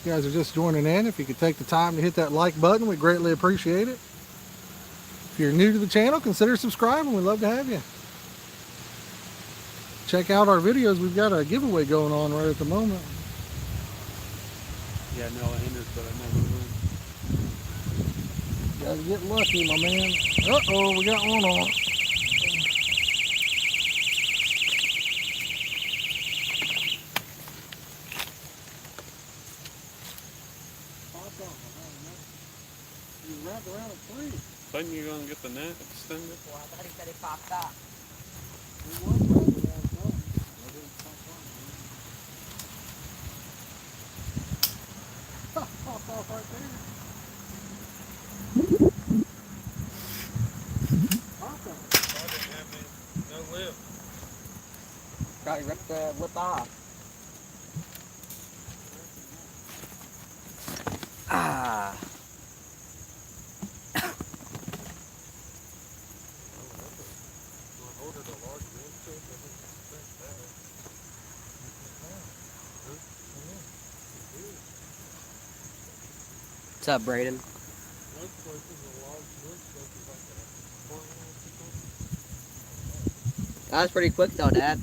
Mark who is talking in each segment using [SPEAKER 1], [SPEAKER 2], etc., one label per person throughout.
[SPEAKER 1] you guys are just joining in, if you could take the time to hit that like button, we greatly appreciate it. If you're new to the channel, consider subscribing. We'd love to have you. Check out our videos. We've got a giveaway going on right at the moment.
[SPEAKER 2] Yeah, no, it hinders, but I never
[SPEAKER 1] Gotta get lucky, my man. Uh-oh, we got one on. You wrap around a tree.
[SPEAKER 2] Think you're gonna get the net extended?
[SPEAKER 3] Well, I thought he said it popped up.
[SPEAKER 1] It was wrapped around something. I didn't pop on. Popped off right there. Popped on.
[SPEAKER 2] I didn't have no lip.
[SPEAKER 3] Probably ripped the lip off. Ah. What's up, Braden? That was pretty quick though, Dad.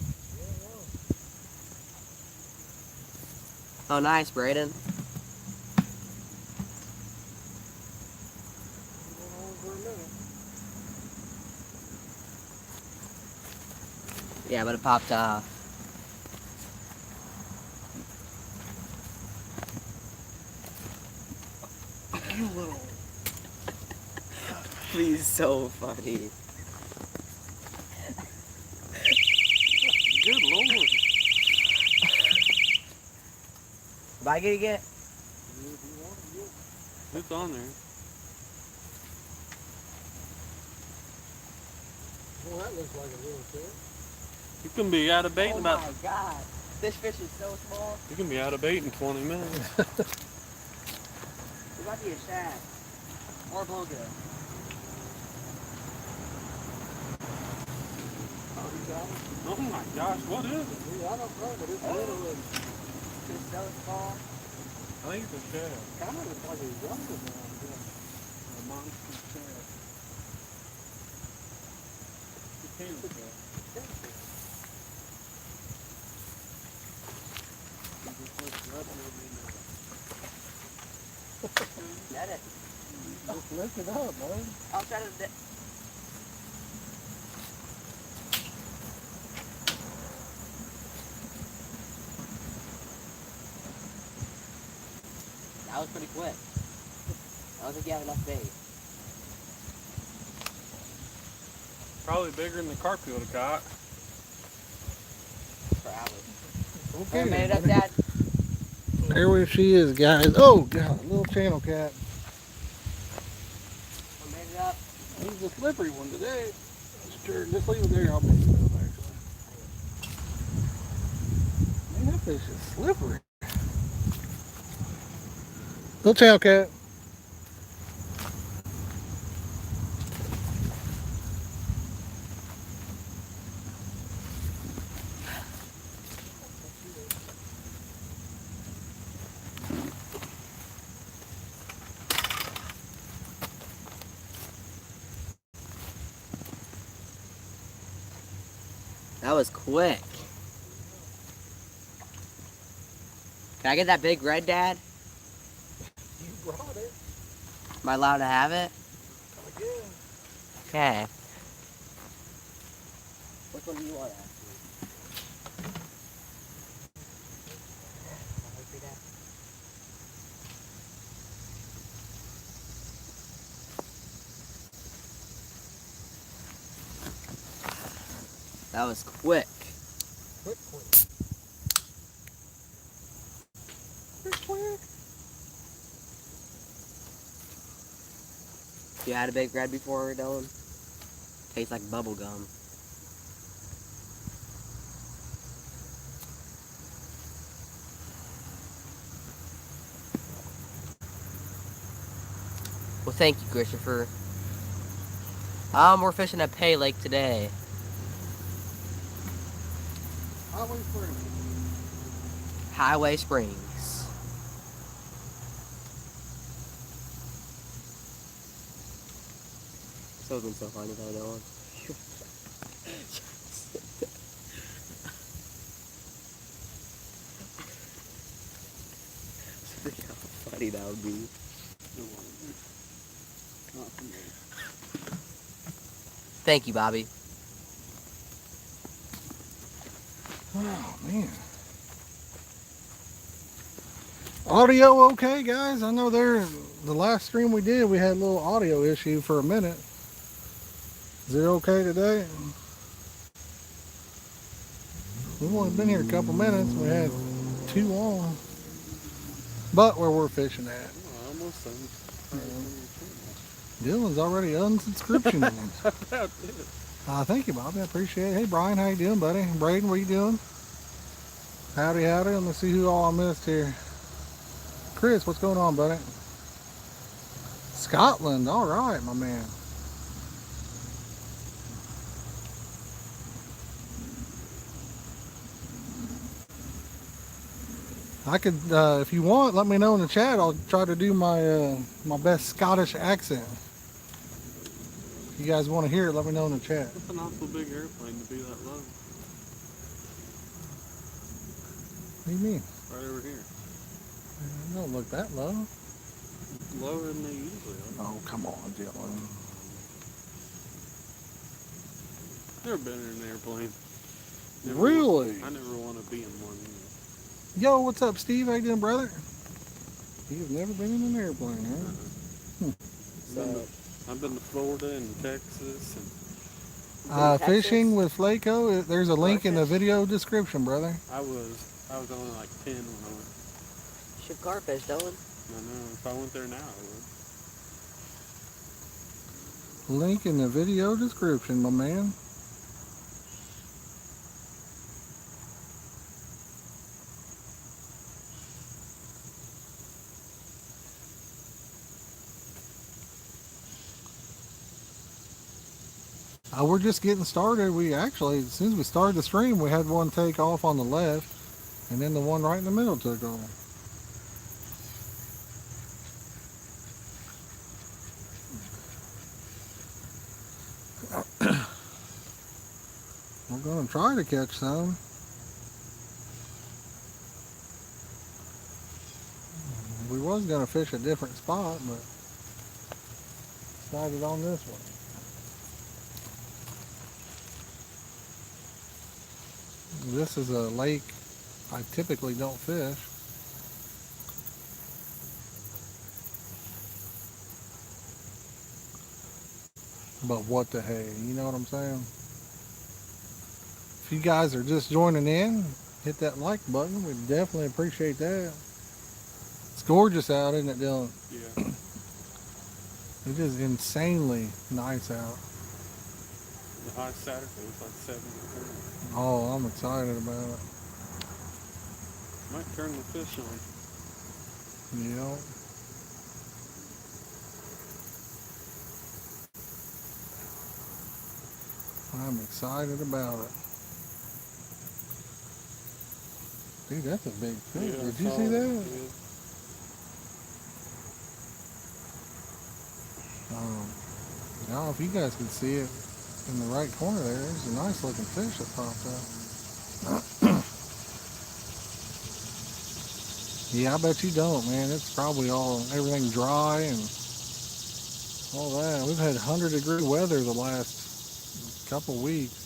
[SPEAKER 3] Oh, nice, Braden. Yeah, but it popped off.
[SPEAKER 1] You little.
[SPEAKER 3] He's so funny.
[SPEAKER 2] Good Lord.
[SPEAKER 3] Am I getting it?
[SPEAKER 2] It's on there.
[SPEAKER 1] Well, that looks like a little fish.
[SPEAKER 2] You can be out of bait in
[SPEAKER 3] Oh
[SPEAKER 2] about.
[SPEAKER 3] my God. This fish is so small.
[SPEAKER 2] You can be out of bait in 20 minutes.
[SPEAKER 3] It might be a shad. Or a bluegill.
[SPEAKER 1] Oh, you got it?
[SPEAKER 2] Oh my gosh, what is it?
[SPEAKER 1] Yeah, I don't know, but it's literally.
[SPEAKER 3] It's so small.
[SPEAKER 2] I think it's a shad.
[SPEAKER 1] Kind of looks like a younger one. Yeah.
[SPEAKER 2] A monster shad. It's a can shad.
[SPEAKER 3] Get it.
[SPEAKER 1] Just lift it up, bud.
[SPEAKER 3] I'll try to. That was pretty quick. I don't think you have enough bait.
[SPEAKER 2] Probably bigger than the carp you would have got.
[SPEAKER 3] For hours.
[SPEAKER 1] Okay,
[SPEAKER 3] Made it up,
[SPEAKER 1] buddy.
[SPEAKER 3] Dad?
[SPEAKER 1] There she is, guys. Oh, God, little channel cat.
[SPEAKER 3] I made it up.
[SPEAKER 1] He's a slippery one today. Sure, just leave it there. I'll make it up, actually. Man, that fish is slippery. Little channel cat.
[SPEAKER 3] That was quick. Can I get that big red, Dad?
[SPEAKER 1] You brought it.
[SPEAKER 3] Am I allowed to have it?
[SPEAKER 1] Again.
[SPEAKER 3] Okay. Which one do you want, actually? That was quick.
[SPEAKER 1] Quick. Quick.
[SPEAKER 3] You had a big red before, Dylan? Tastes like bubble gum. Well, thank you, Christopher. We're fishing at Pay Lake today.
[SPEAKER 1] Highway Springs.
[SPEAKER 3] Highway Springs. would've been so funny though, Dylan. Think how funny that would be. Thank you, Bobby.
[SPEAKER 1] Oh, man. Audio okay, guys? I know the last stream we did, we had a little audio issue for a minute. Is it okay today? We've only been here a couple minutes. We had 2 on. But where we're fishing at.
[SPEAKER 2] Almost done.
[SPEAKER 1] Dylan's already unsubscription. Thank you, Bobby. I appreciate it. Hey, Brian, how you doing, buddy? Braden, what you doing? Howdy, howdy. Let me see who all I missed here. Chris, what's going on, buddy? Scotland. All right, my man. I could, if you want, let me know in the chat. I'll try to do my my best Scottish accent. If you guys want to hear it, let me know in the chat.
[SPEAKER 2] It's an awful big airplane to be that low.
[SPEAKER 1] What do you mean?
[SPEAKER 2] Right over here.
[SPEAKER 1] It don't look that low.
[SPEAKER 2] Lower than they usually are.
[SPEAKER 1] Oh, come on, Dylan.
[SPEAKER 2] Never been in an airplane.
[SPEAKER 1] Really?
[SPEAKER 2] I never want to be in one either.
[SPEAKER 1] Yo, what's up, Steve? How you doing, brother? You've never been in an airplane, huh?
[SPEAKER 2] I've been to Florida and Texas and
[SPEAKER 1] Fishing with Flaco. There's a link in the video description, brother.
[SPEAKER 2] I was only like 10 when I went.
[SPEAKER 3] Should carp fish, Dylan.
[SPEAKER 2] I know, if I went there now I would.
[SPEAKER 1] Link in the video description, my man. We're just getting started. We actually, as soon as we started the stream, we had one take off on the left, and then the one right in the middle took off. We're going to try to catch some. We was going to fish a different spot, but decided on this one. This is a lake I typically don't fish. But what the hey, you know what I'm saying? If you guys are just joining in, hit that like button. We'd definitely appreciate that. It's gorgeous out, isn't it, Dylan?
[SPEAKER 2] Yeah.
[SPEAKER 1] It is insanely nice out.
[SPEAKER 2] The high Saturday was like 70.
[SPEAKER 1] Oh, I'm excited about it.
[SPEAKER 2] Might turn the fish on.
[SPEAKER 1] Yeah. I'm excited about it. Dude, that's a big fish.
[SPEAKER 2] Yeah,
[SPEAKER 1] Did you see that?
[SPEAKER 2] Yeah.
[SPEAKER 1] Now, if you guys can see it in the right corner there's a nice looking fish that popped up. Yeah, I bet you don't, man. It's probably everything dry and all that. We've had 100-degree weather the last couple weeks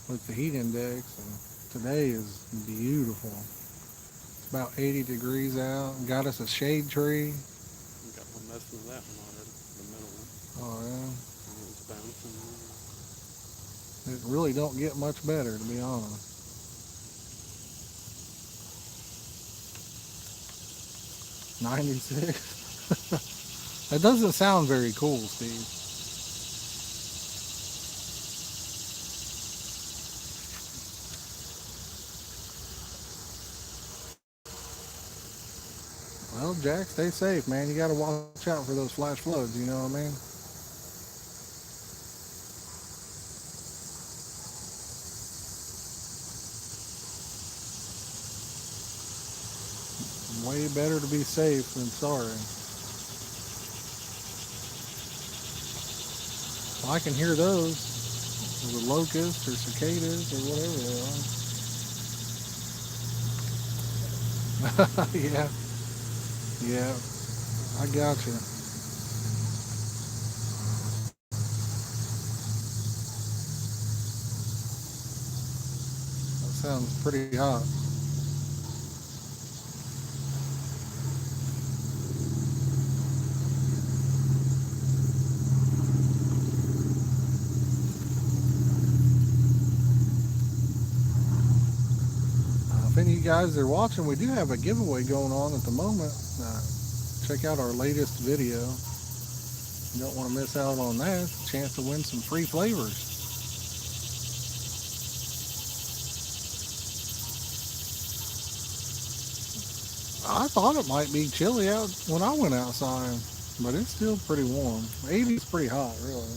[SPEAKER 1] with the heat index, and today is beautiful. It's about 80 degrees out. Got us a shade tree.
[SPEAKER 2] We got one messing with that one already, the middle one.
[SPEAKER 1] Oh yeah.
[SPEAKER 2] And it was bouncing.
[SPEAKER 1] It really don't get much better, to be honest. $96. That doesn't sound very cool, Steve. Well, Jack, stay safe, man. You gotta watch out for those flash floods, you know what I mean? Way better to be safe than sorry. I can hear those. The locusts or cicadas or whatever they are. Yeah, yeah, I got you. That sounds pretty hot. If any of you guys are watching, we do have a giveaway going on at the moment. Check out our latest video. You don't want to miss out on that. It's a chance to win some free flavors. I thought it might be chilly out when I went outside, but it's still pretty warm. 80 is pretty hot, really.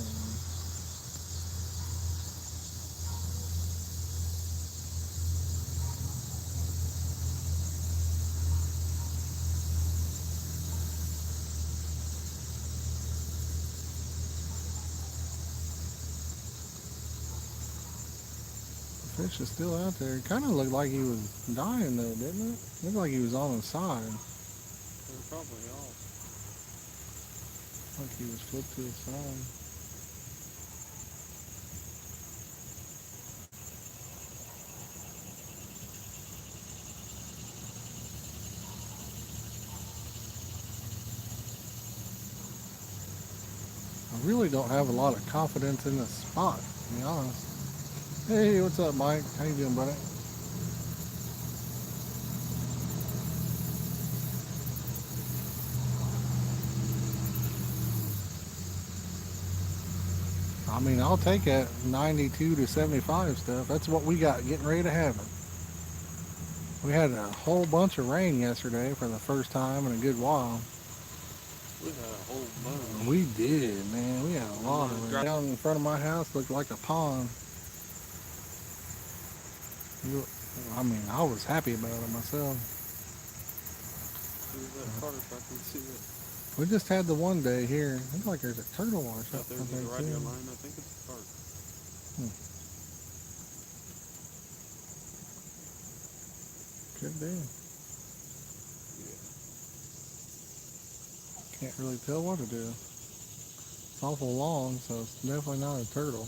[SPEAKER 1] The fish is still out there. It kind of looked like he was dying, though, didn't it? Looked like he was on his side.
[SPEAKER 2] They're probably off.
[SPEAKER 1] Like he was flipped to his side. I really don't have a lot of confidence in this spot, to be honest. Hey, what's up, Mike? How you doing, buddy? I mean, I'll take that 92 to 75 stuff. That's what we got getting ready to happen. We had a whole bunch of rain yesterday for the first time in a good while.
[SPEAKER 2] We had a whole bunch.
[SPEAKER 1] We did, man. We had a lot of rain. Down in front of my house looked like a pond. I mean, I was happy about it myself.
[SPEAKER 2] There's that Carp, I can see it.
[SPEAKER 1] We just had the one day here. It looks like there's a turtle or
[SPEAKER 2] Out
[SPEAKER 1] something.
[SPEAKER 2] there with the radio
[SPEAKER 1] Too.
[SPEAKER 2] line, I think it's a Carp.
[SPEAKER 1] Could be.
[SPEAKER 2] Yeah.
[SPEAKER 1] Can't really tell what it is. It's awful long, so it's definitely not a turtle.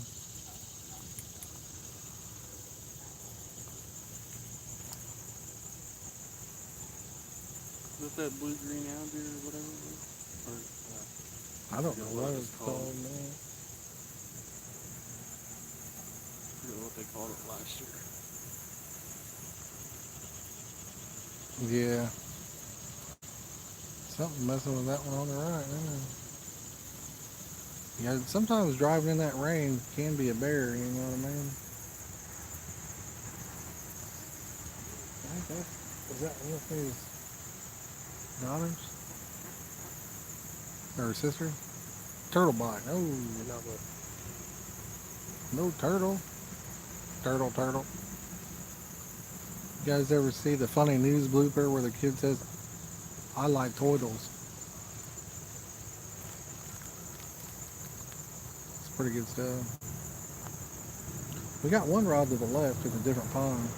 [SPEAKER 2] Is that blue-green algae or whatever it is? Or,
[SPEAKER 1] I don't know what it's called, man.
[SPEAKER 2] I forget what they called it last year.
[SPEAKER 1] Yeah. Something messing with that one on the right, man. Yeah, sometimes driving in that rain can be a bear, you know what I mean? I think is that one of his daughters? Or sister? Turtle bite. No, no turtle. Turtle. You guys ever see the funny news blooper where the kid says, I like turtles? It's pretty good stuff. We got one rod to the left at a different pond.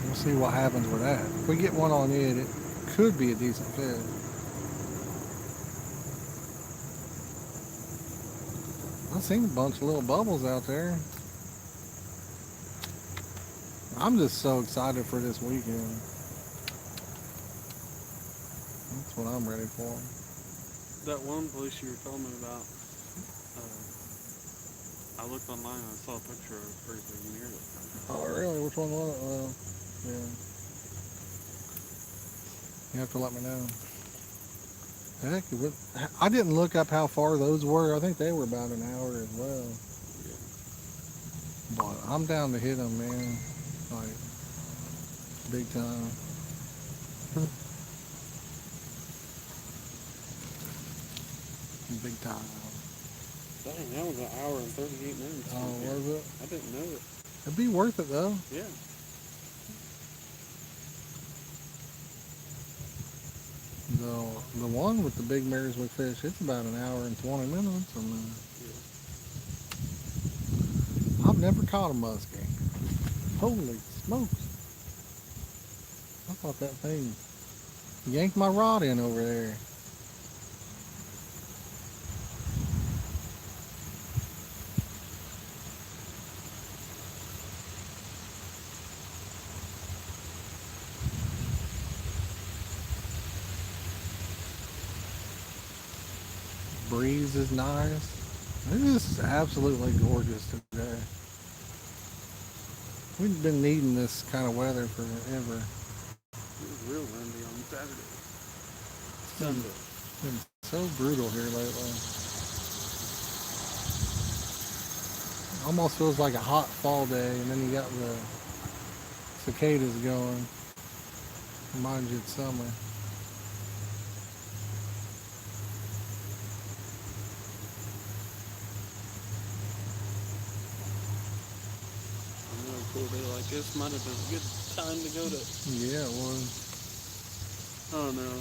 [SPEAKER 1] We'll see what happens with that. If we get one on it, it could be a decent fish. I've seen a bunch of little bubbles out there. I'm just so excited for this weekend. That's what I'm ready for.
[SPEAKER 2] That one place you were telling me about, I looked online and I saw a picture of it pretty near it.
[SPEAKER 1] Oh, really? Which one was it? Yeah. You have to let me know. Heck, I didn't look up how far those were. I think they were about an hour as well.
[SPEAKER 2] Yeah.
[SPEAKER 1] But I'm down to hit them, man. Like, big time. Big time.
[SPEAKER 2] Dang, that was an hour and 38 minutes.
[SPEAKER 1] Oh, was it?
[SPEAKER 2] I didn't know it.
[SPEAKER 1] It'd be worth it, though.
[SPEAKER 2] Yeah.
[SPEAKER 1] Well, the one with the big mirrors we fish, it's about an hour and 20 minutes. I mean, I've never caught a muskie. Holy smokes. I thought that thing yanked my rod in over there. Breeze is nice. This is absolutely gorgeous today. We've been needing this kind of weather forever.
[SPEAKER 2] It was real windy on Saturday.
[SPEAKER 1] It's been so brutal here lately. Almost feels like a hot fall day, and then you got the cicadas going. Reminds you of summer.
[SPEAKER 2] I know a cool day like this might have been a good time to go to.
[SPEAKER 1] Yeah, it was.
[SPEAKER 2] I don't know.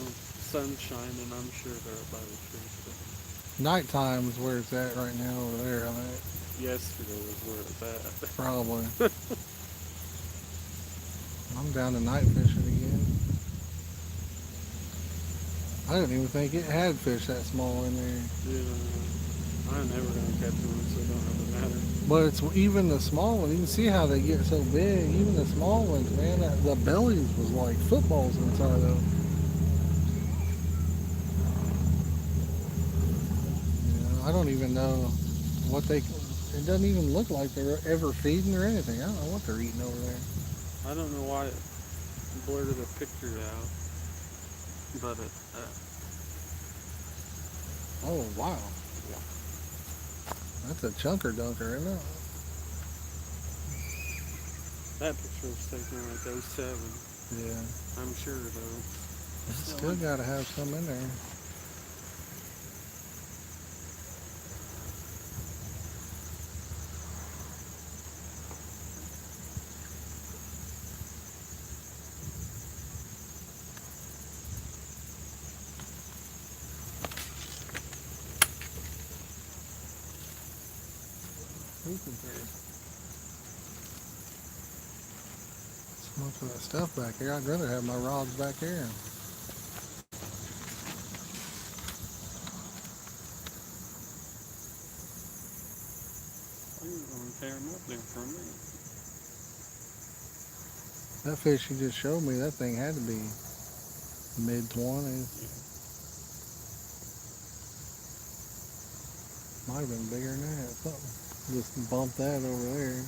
[SPEAKER 2] Sun's shining. I'm sure they're up by the trees. But
[SPEAKER 1] Nighttime is where it's at right now over there, I think.
[SPEAKER 2] yesterday was where it's at.
[SPEAKER 1] Probably. I'm down to night fishing again. I didn't even think it had fish that small in there.
[SPEAKER 2] Yeah, I'm never gonna catch one, so it don't really matter.
[SPEAKER 1] But it's even the small one. You can see how they get so big. Even the small ones, man. The bellies was like footballs inside of them. Yeah, I don't even know what they. It doesn't even look like they're ever feeding or anything. I don't know what they're eating over there.
[SPEAKER 2] I don't know why it blurted a picture out, but it.
[SPEAKER 1] Oh wow,
[SPEAKER 2] Yeah.
[SPEAKER 1] that's a chunker dunker, isn't it?
[SPEAKER 2] That picture was taken in like '07.
[SPEAKER 1] Yeah.
[SPEAKER 2] I'm sure though.
[SPEAKER 1] Still got to have some in there. So much of that stuff back here. I'd rather have my rods back here.
[SPEAKER 2] I'm gonna tear them up there for a minute.
[SPEAKER 1] That fish you just showed me, that thing had to be mid-20s.
[SPEAKER 2] Yeah.
[SPEAKER 1] Might have been bigger than that. Something just bumped that over there.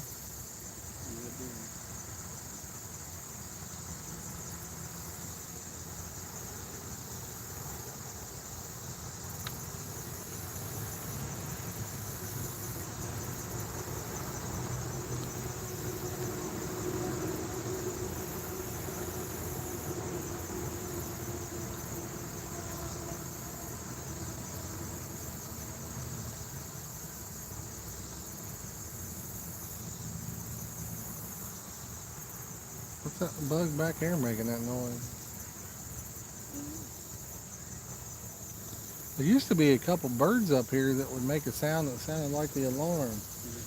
[SPEAKER 1] What's that bug back here making that noise? There used to be a couple birds up here that would make a sound that sounded like the alarm.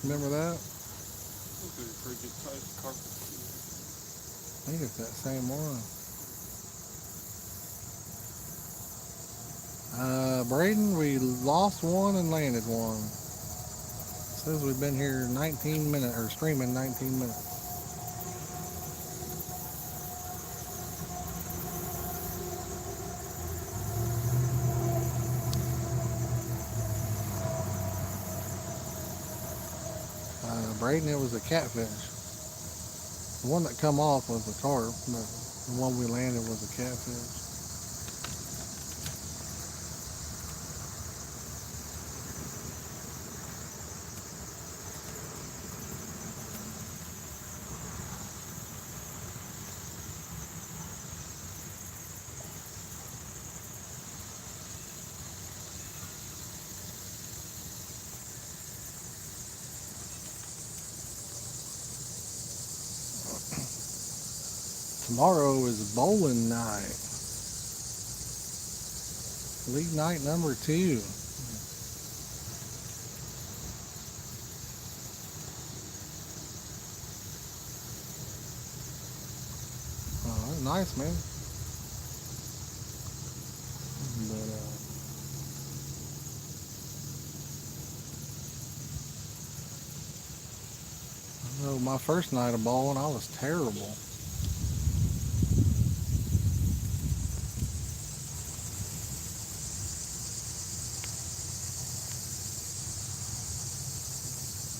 [SPEAKER 1] Remember that?
[SPEAKER 2] Those are pretty good sized carpets.
[SPEAKER 1] I think it's that same one. Braden, we lost one and landed one. Says we've been here 19 minutes, or streaming 19 minutes. Braden, it was a catfish. The one that come off was a carp, but the one we landed was a catfish. Tomorrow is bowling night. League night number 2. Oh, that's nice, man. But, I know my first night of bowling, I was terrible.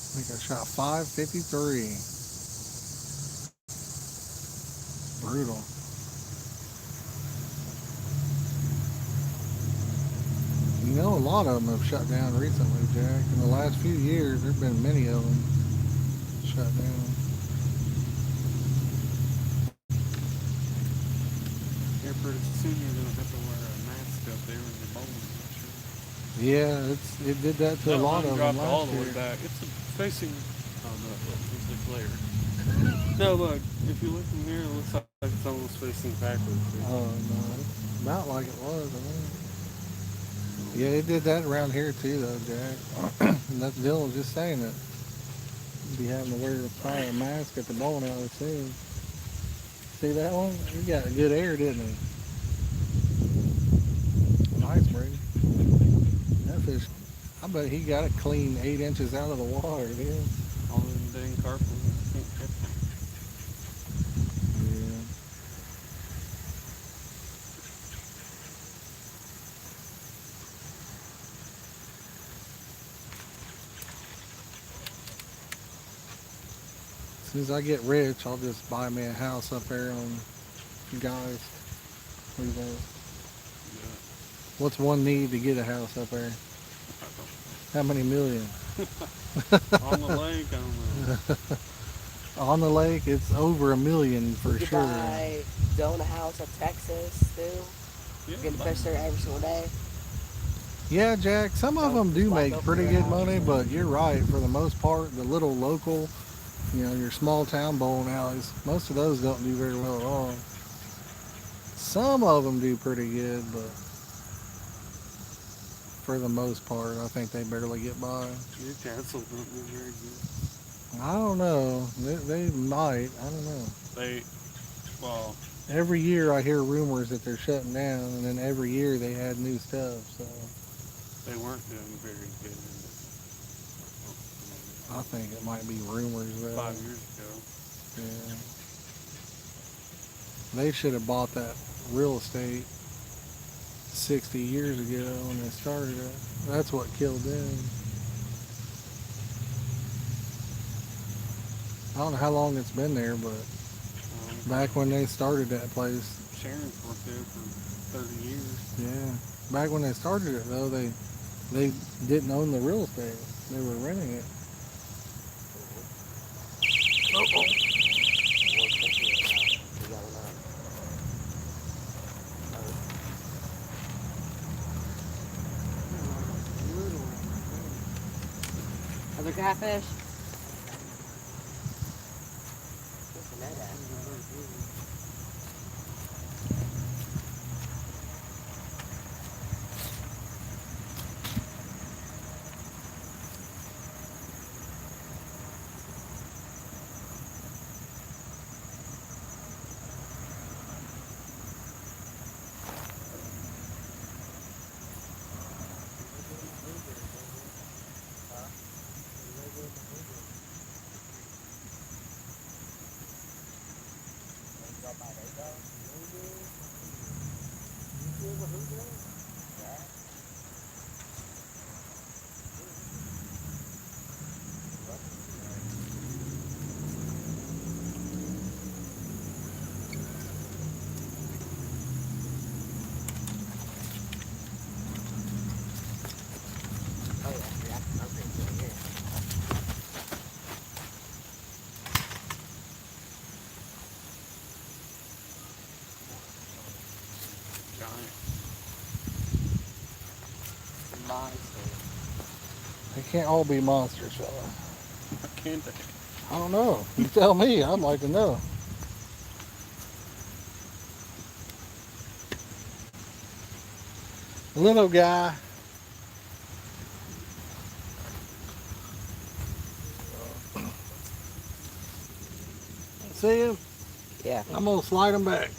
[SPEAKER 1] I think I shot 553. Brutal. You know, a lot of them have shut down recently, Jack. In the last few years, there have been many of them shut down.
[SPEAKER 2] Yeah, pretty soon you're gonna have to wear a mask up there when you're bowling. I'm sure.
[SPEAKER 1] Yeah, it did that to a
[SPEAKER 2] That
[SPEAKER 1] lot
[SPEAKER 2] line
[SPEAKER 1] of them
[SPEAKER 2] dropped all
[SPEAKER 1] last
[SPEAKER 2] the way
[SPEAKER 1] year.
[SPEAKER 2] back. It's facing. Oh no, look, there's the glare. No, look. If you look from here, it looks like it's almost facing backwards.
[SPEAKER 1] Oh no, it's about like it was. I think. Yeah, it did that around here too, though, Jack. And that's Dylan just saying that. You'd be having to wear probably a mask at the bowling alley soon. See that one? He got good air, didn't he? Nice, Brady. That fish, I bet he got it clean 8 inches out of the water, dude.
[SPEAKER 2] All them dang carp can't catch them.
[SPEAKER 1] Yeah. As soon as I get rich, I'll just buy me a house up there on guys. What do you think? What's one need to get a house up there? How many million?
[SPEAKER 2] On the lake, I don't know.
[SPEAKER 1] On the lake, it's over $1 million for
[SPEAKER 3] You could
[SPEAKER 1] sure.
[SPEAKER 3] buy Dona House of Texas too.
[SPEAKER 2] Yeah,
[SPEAKER 3] You can fish there every single day.
[SPEAKER 1] Yeah, Jack, some of
[SPEAKER 3] So,
[SPEAKER 1] them do
[SPEAKER 3] walk
[SPEAKER 1] make
[SPEAKER 3] up to
[SPEAKER 1] pretty
[SPEAKER 3] their
[SPEAKER 1] good
[SPEAKER 3] house.
[SPEAKER 1] money, but you're right. For the most part, the little local, your small town bowling alleys, most of those don't do very well at all. Some of them do pretty good, but for the most part, I think they barely get by.
[SPEAKER 2] Newcastle don't do very good.
[SPEAKER 1] I don't know. They might. I don't know.
[SPEAKER 2] Well,
[SPEAKER 1] Every year I hear rumors that they're shutting down, and then every year they add new stuff. So
[SPEAKER 2] they weren't doing very good
[SPEAKER 1] I think it might be rumors. Though.
[SPEAKER 2] 5 years ago.
[SPEAKER 1] Yeah. They should have bought that real estate 60 years ago when they started it. That's what killed them. I don't know how long it's been there, but back when they started that place,
[SPEAKER 2] Sharon's worked there for 30 years.
[SPEAKER 1] yeah. Back when they started it, though, they didn't own the real estate. They were renting it.
[SPEAKER 3] Other catfish?
[SPEAKER 1] They can't all be monsters, fella.
[SPEAKER 2] Can't they?
[SPEAKER 1] I don't know. You tell me. I'd like to know. Little guy. See him?
[SPEAKER 3] Yeah.
[SPEAKER 1] I'm gonna slide him back.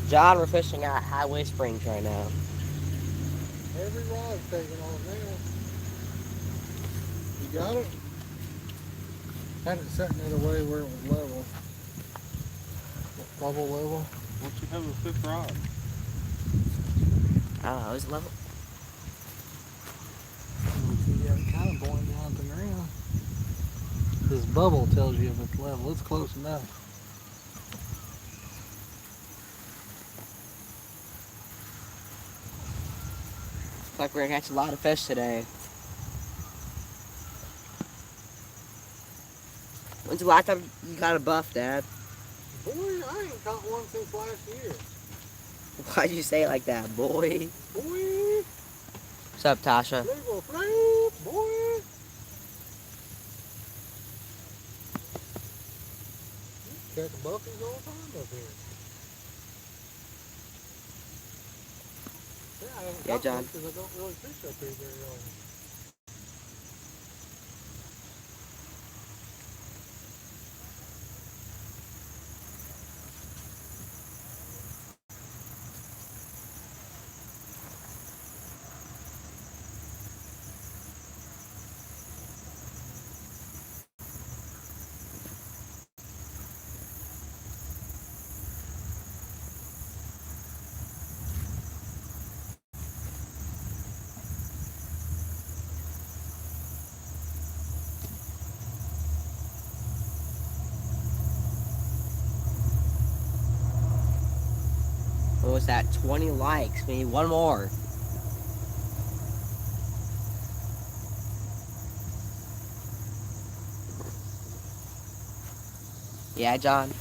[SPEAKER 3] John, we're fishing at Highway Springs right now.
[SPEAKER 1] Every rod's taking off now. You got it? Had it set the other way where it was level. Bubble level.
[SPEAKER 2] Once you have a fifth rod.
[SPEAKER 3] I don't know, is it level?
[SPEAKER 1] Yeah, it's kind of going down to the ground. This bubble tells you if it's level. It's close enough.
[SPEAKER 3] Looks like we're gonna catch a lot of fish today. When's the last time you got a buff, Dad?
[SPEAKER 1] Boy, I ain't caught one since last year.
[SPEAKER 3] Why'd you say it like that, boy?
[SPEAKER 1] Boy,
[SPEAKER 3] What's up, Tasha?
[SPEAKER 1] little flip, boy. Catch buffies all the time up here. Yeah, I haven't
[SPEAKER 3] Yeah,
[SPEAKER 1] caught
[SPEAKER 3] John.
[SPEAKER 1] one because I don't really fish up here very often.
[SPEAKER 3] What was that? 20 likes. We need one more. Yeah, John?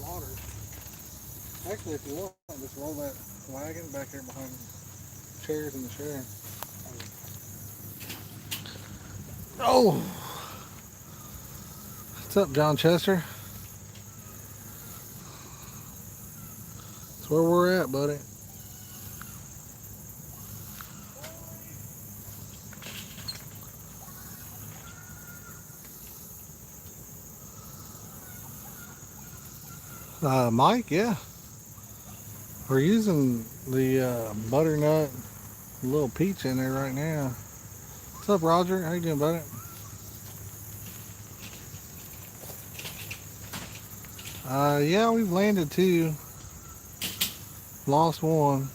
[SPEAKER 1] Water. Actually, if you want, just roll that wagon back here behind the chairs in the shed. Oh! What's up, John Chester? That's where we're at, buddy. Mike, yeah. We're using the butternut little peach in there right now. What's up, Roger? How you doing, buddy? Yeah, we've landed 2. Lost 1.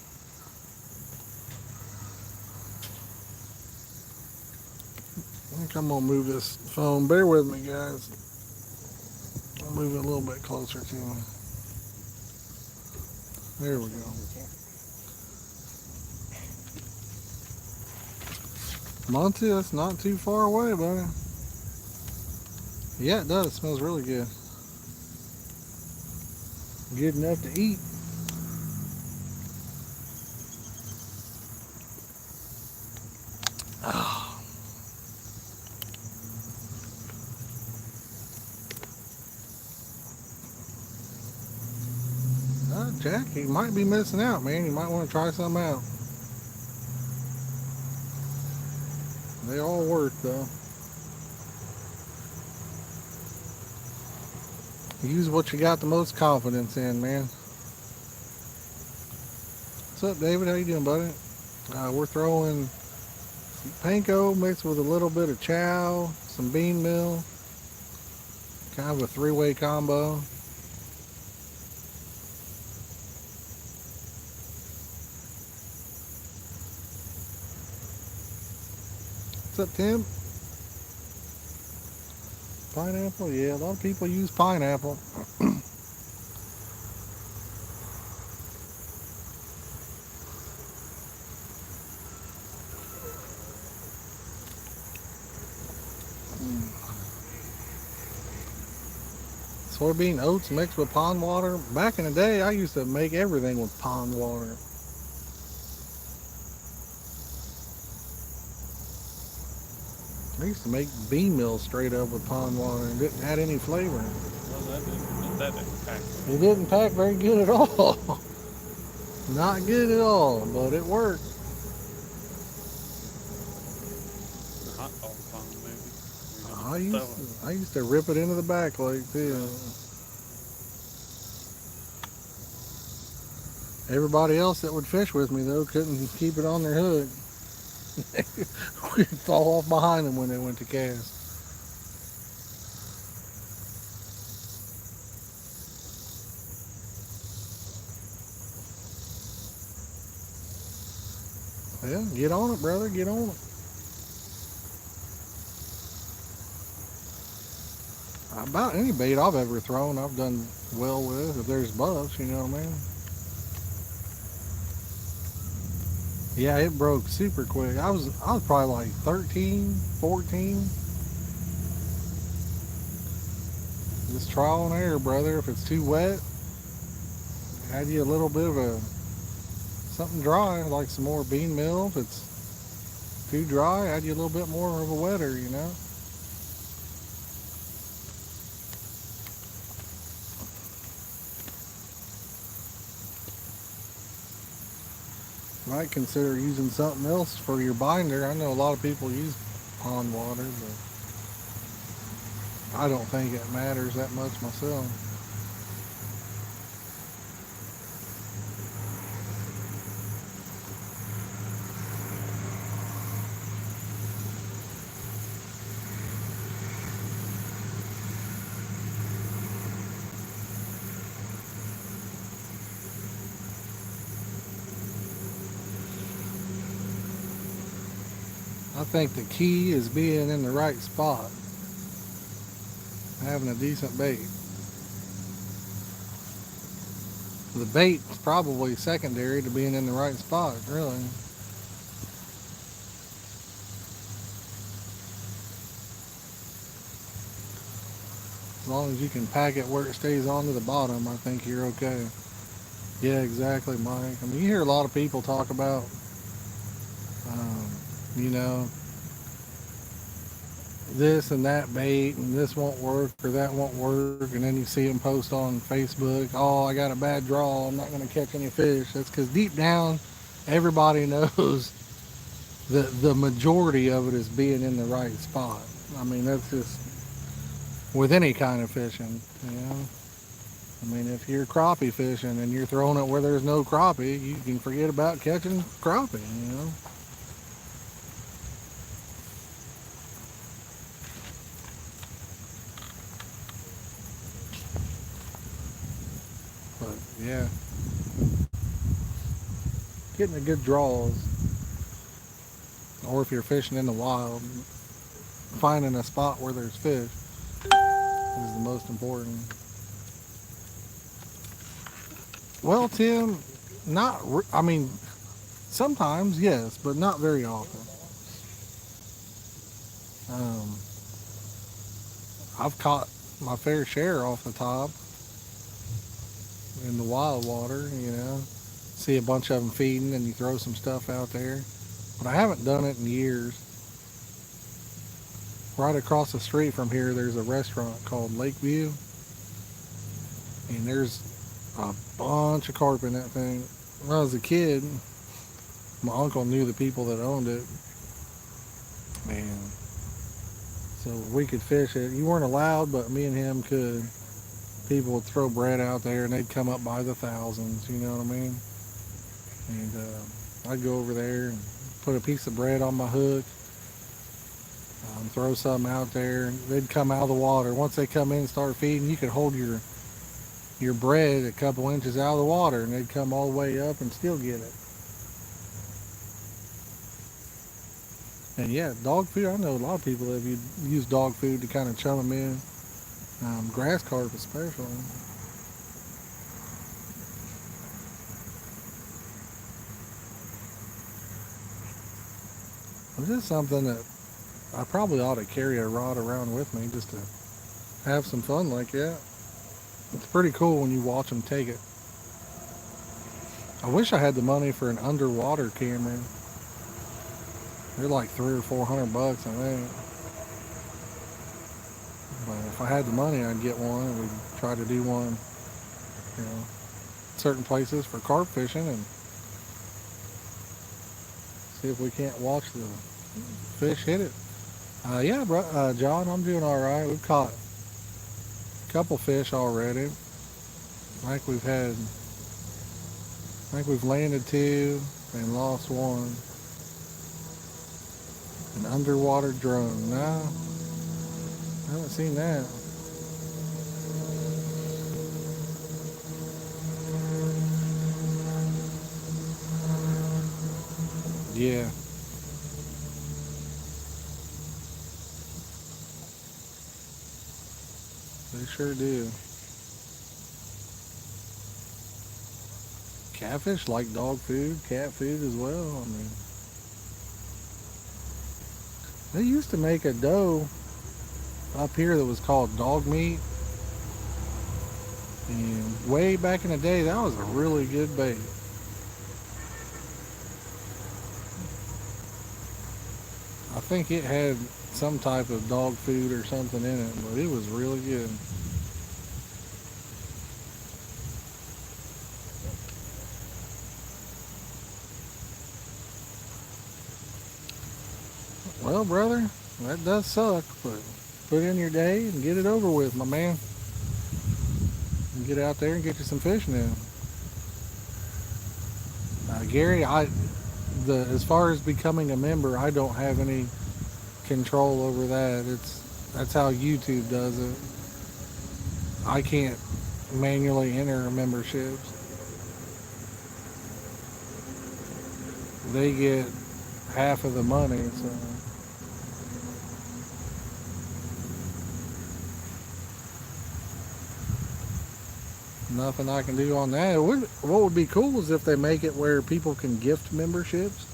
[SPEAKER 1] I think I'm gonna move this phone. Bear with me, guys. I'll move it a little bit closer to me. There we go. Monty, that's not too far away, buddy. Yeah, it does. It smells really good. Good enough to eat. Oh. Jack, you might be missing out, man. You might want to try something out. They all work, though. Use what you got the most confidence in, man. What's up, David? How you doing, buddy? We're throwing panko mixed with a little bit of chow, some bean meal. Kind of a 3-way combo. What's up, Tim? Pineapple? Yeah, a lot of people use pineapple. soybean oats mixed with pond water. Back in the day, I used to make everything with pond water. I used to make bean meal straight up with pond water and didn't add any flavor.
[SPEAKER 2] Well, that didn't pack.
[SPEAKER 1] It didn't pack very good at all. Not good at all, but it worked.
[SPEAKER 2] The hot dog pond, maybe.
[SPEAKER 1] I used to rip it into the back lake too. Everybody else that would fish with me though couldn't keep it on their hook. We'd fall off behind them when they went to cast. Yeah, get on it, brother. Get on it. About any bait I've ever thrown, I've done well with. If there's bugs, you know what I mean? Yeah, it broke super quick. I was probably like 13, 14. Just trial and error, brother. If it's too wet, add you a little bit of a something dry, like some more bean meal. If it's too dry, add you a little bit more of a wetter, you know? Might consider using something else for your binder. I know a lot of people use pond water, but I don't think it matters that much myself. I think the key is being in the right spot, having a decent bait. The bait is probably secondary to being in the right spot, really. As long as you can pack it where it stays onto the bottom, I think you're okay. Yeah, exactly, Mike. I mean, you hear a lot of people talk about, you know, this and that bait, and this won't work or that won't work, and then you see them post on Facebook, oh, I got a bad draw, I'm not going to catch any fish. That's because deep down, everybody knows that the majority of it is being in the right spot. I mean, that's just with any kind of fishing, you know. I mean, if you're crappie fishing and you're throwing it where there's no crappie, you can forget about catching crappie, you know. But yeah, getting a good draws, or if you're fishing in the wild, finding a spot where there's fish is the most important. Well, Tim, I mean, sometimes yes, but not very often. I've caught my fair share off the top in the wild water, you know. See a bunch of them feeding and you throw some stuff out there. But I haven't done it in years. Right across the street from here, there's a restaurant called Lakeview. And there's a bunch of carp in that thing. When I was a kid, my uncle knew the people that owned it. Man. So we could fish it. You weren't allowed, but me and him could. People would throw bread out there and they'd come up by the thousands, you know what I mean? And I'd go over there and put a piece of bread on my hook, throw some out there, and they'd come out of the water. Once they come in and start feeding, you could hold your bread a couple inches out of the water and they'd come all the way up and still get it. And yeah, dog food, I know a lot of people that use dog food to kind of chum them in. Grass carp especially. This is something that I probably ought to carry a rod around with me just to have some fun like that. It's pretty cool when you watch them take it. I wish I had the money for an underwater camera. They're like 300 or 400 bucks, I think. But if I had the money, I'd get one, and we'd try to do one, you know, certain places for carp fishing, and see if we can't watch the fish hit it. Yeah, bro, John, I'm doing all right. We've caught a couple fish already. I think we've landed two and lost one. An underwater drone. No, I haven't seen that. Yeah. They sure do. Catfish like dog food, cat food as well. I mean, they used to make a dough up here that was called dog meat, and way back in the day, that was a really good bait. I think it had some type of dog food or something in it, but it was really good. Well, brother, that does suck, but put in your day and get it over with, my man. And get out there and get you some fishing in. Gary, as far as becoming a member, I don't have any control over that. That's how YouTube does it. I can't manually enter memberships. They get half of the money, so nothing I can do on that. What would be cool is if they make it where people can gift memberships.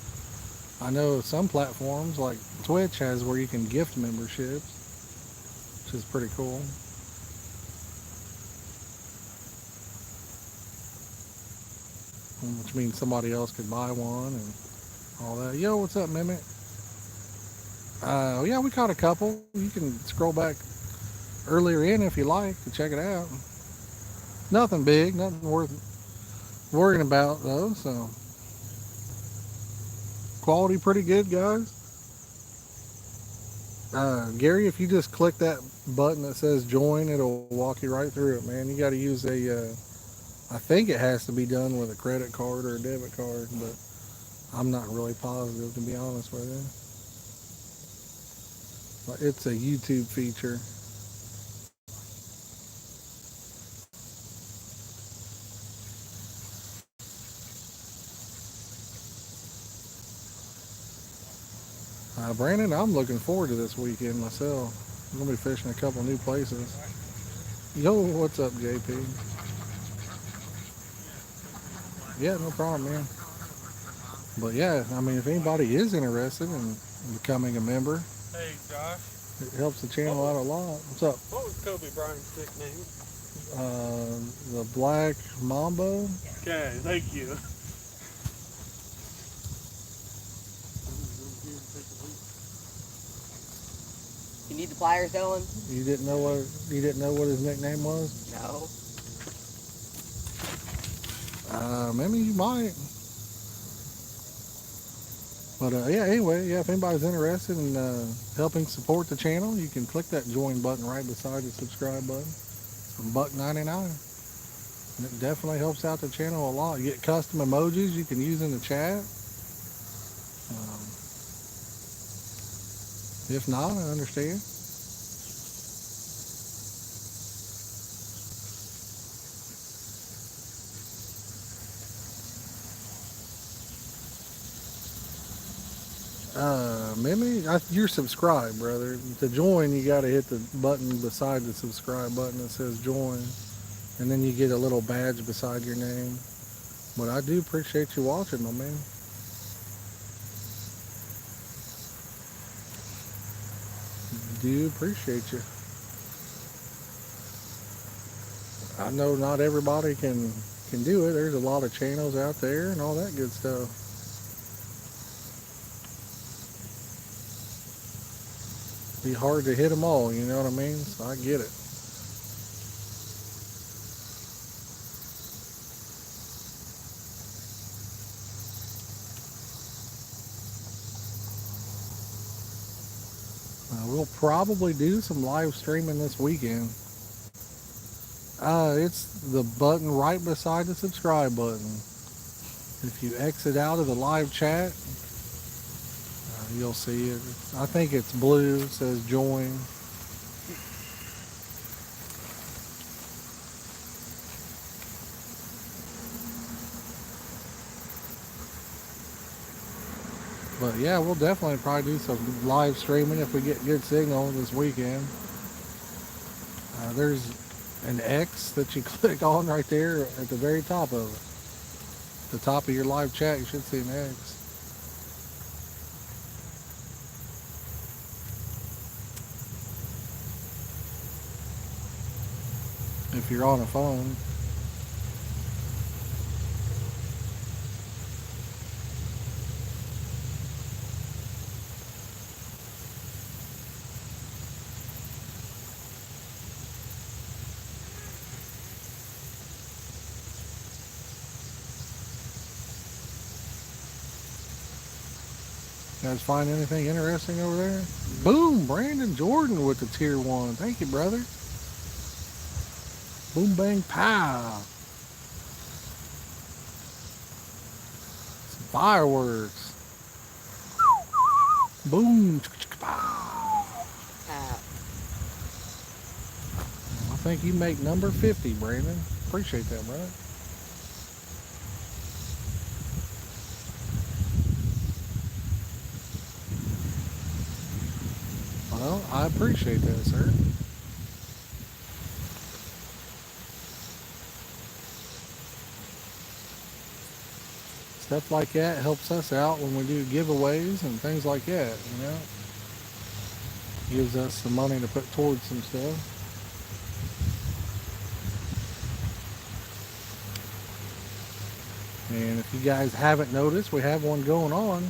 [SPEAKER 1] I know some platforms like Twitch has where you can gift memberships, which is pretty cool. Which means somebody else could buy one and all that. Yo, what's up, Mimic? Yeah, we caught a couple. You can scroll back earlier in if you like to check it out. Nothing big, nothing worth worrying about though. So quality pretty good, guys. Gary, if you just click that button that says join, it'll walk you right through it, man. You got to use I think it has to be done with a credit card or a debit card, but I'm not really positive, to be honest with you. But it's a YouTube feature. Brandon, I'm looking forward to this weekend myself. I'm going to be fishing a couple new places. Yo, what's up, JP? Yeah, no problem, man. But yeah, I mean, if anybody is interested in becoming a member,
[SPEAKER 2] Hey, Josh.
[SPEAKER 1] it helps the channel out a lot. What's up?
[SPEAKER 2] What was Kobe Bryant's nickname?
[SPEAKER 1] The Black Mambo.
[SPEAKER 2] Okay, thank you.
[SPEAKER 3] You need the pliers, Dylan?
[SPEAKER 1] You didn't know what his nickname was?
[SPEAKER 3] No.
[SPEAKER 1] Maybe you might. But yeah, anyway, yeah, if anybody's interested in helping support the channel, you can click that join button right beside the subscribe button. It's $1.99. And it definitely helps out the channel a lot. You get custom emojis you can use in the chat. If not, I understand. Mimi, you're subscribed, brother. To join, you got to hit the button beside the subscribe button that says join, and then you get a little badge beside your name. But I do appreciate you watching, my man. Do appreciate you. I know not everybody can do it. There's a lot of channels out there and all that good stuff. Be hard to hit them all, you know what I mean? So I get it. We'll probably do some live streaming this weekend. It's the button right beside the subscribe button. If you exit out of the live chat, you'll see it. I think it's blue. It says join. But yeah, we'll definitely probably do some live streaming if we get good signal this weekend. There's an X that you click on right there at the very top of it. The top of your live chat, you should see an X. If you're on a phone. You guys find anything interesting over there? Boom! Brandon Jordan with the tier 1. Thank you, brother. Boom, bang, pow. Some fireworks. Boom. Pow. I think you make number 50, Brandon. Appreciate that, brother. Well, I appreciate that, sir. Stuff like that helps us out when we do giveaways and things like that, you know. Gives us some money to put towards some stuff. And if you guys haven't noticed, we have one going on.